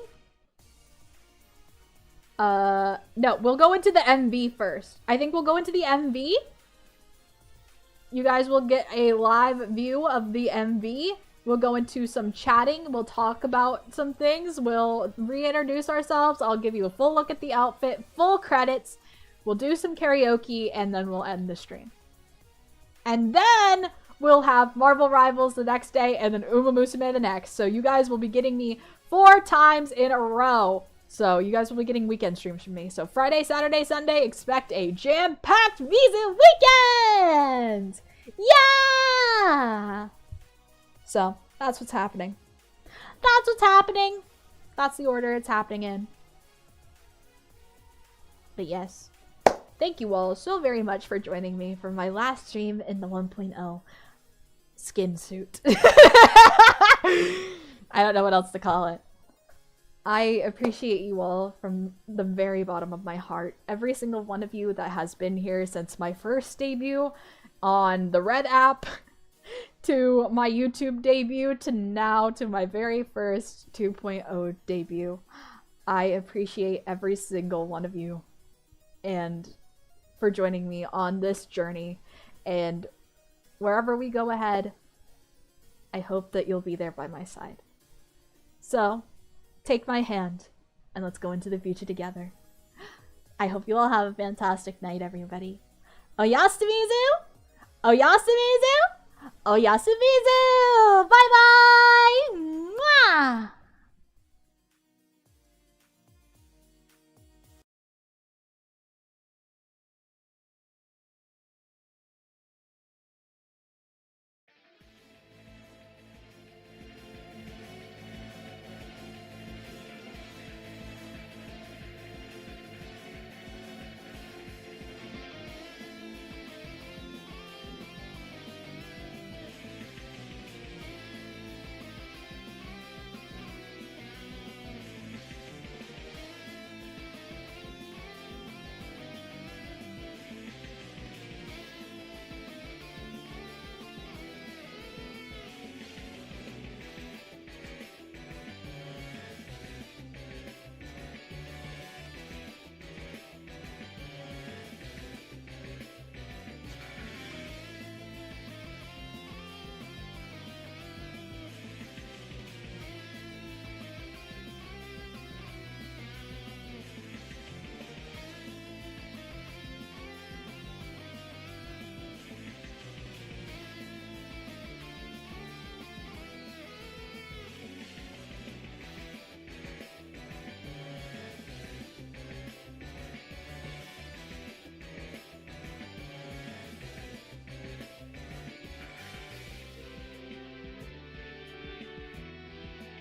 No, we'll go into the MV first. I think we'll go into the MV. You guys will get a live view of the MV. We'll go into some chatting. We'll talk about some things. We'll reintroduce ourselves. I'll give you a full look at the outfit, full credits. We'll do some karaoke, and then we'll end the stream. And then we'll have Marvel Rivals the next day, and then Uma Musume the next. So you guys will be getting me 4 times in a row. So you guys will be getting weekend streams from me. So Friday, Saturday, Sunday, expect a jam-packed Mizu weekend! Yeah! So, that's what's happening. That's what's happening! That's the order it's happening in. But yes. Thank you all so very much for joining me for my last stream in the 1.0 skin suit. I don't know what else to call it. I appreciate you all from the very bottom of my heart. Every single one of you that has been here since my first debut on the Red app, to my YouTube debut, to now to my very first 2.0 debut. I appreciate every single one of you and for joining me on this journey. And wherever we go ahead, I hope that you'll be there by my side. So, take my hand and let's go into the future together. I hope you all have a fantastic night, everybody. Oyasumizu! Oyasumizu! Oyasumizu! Bye bye!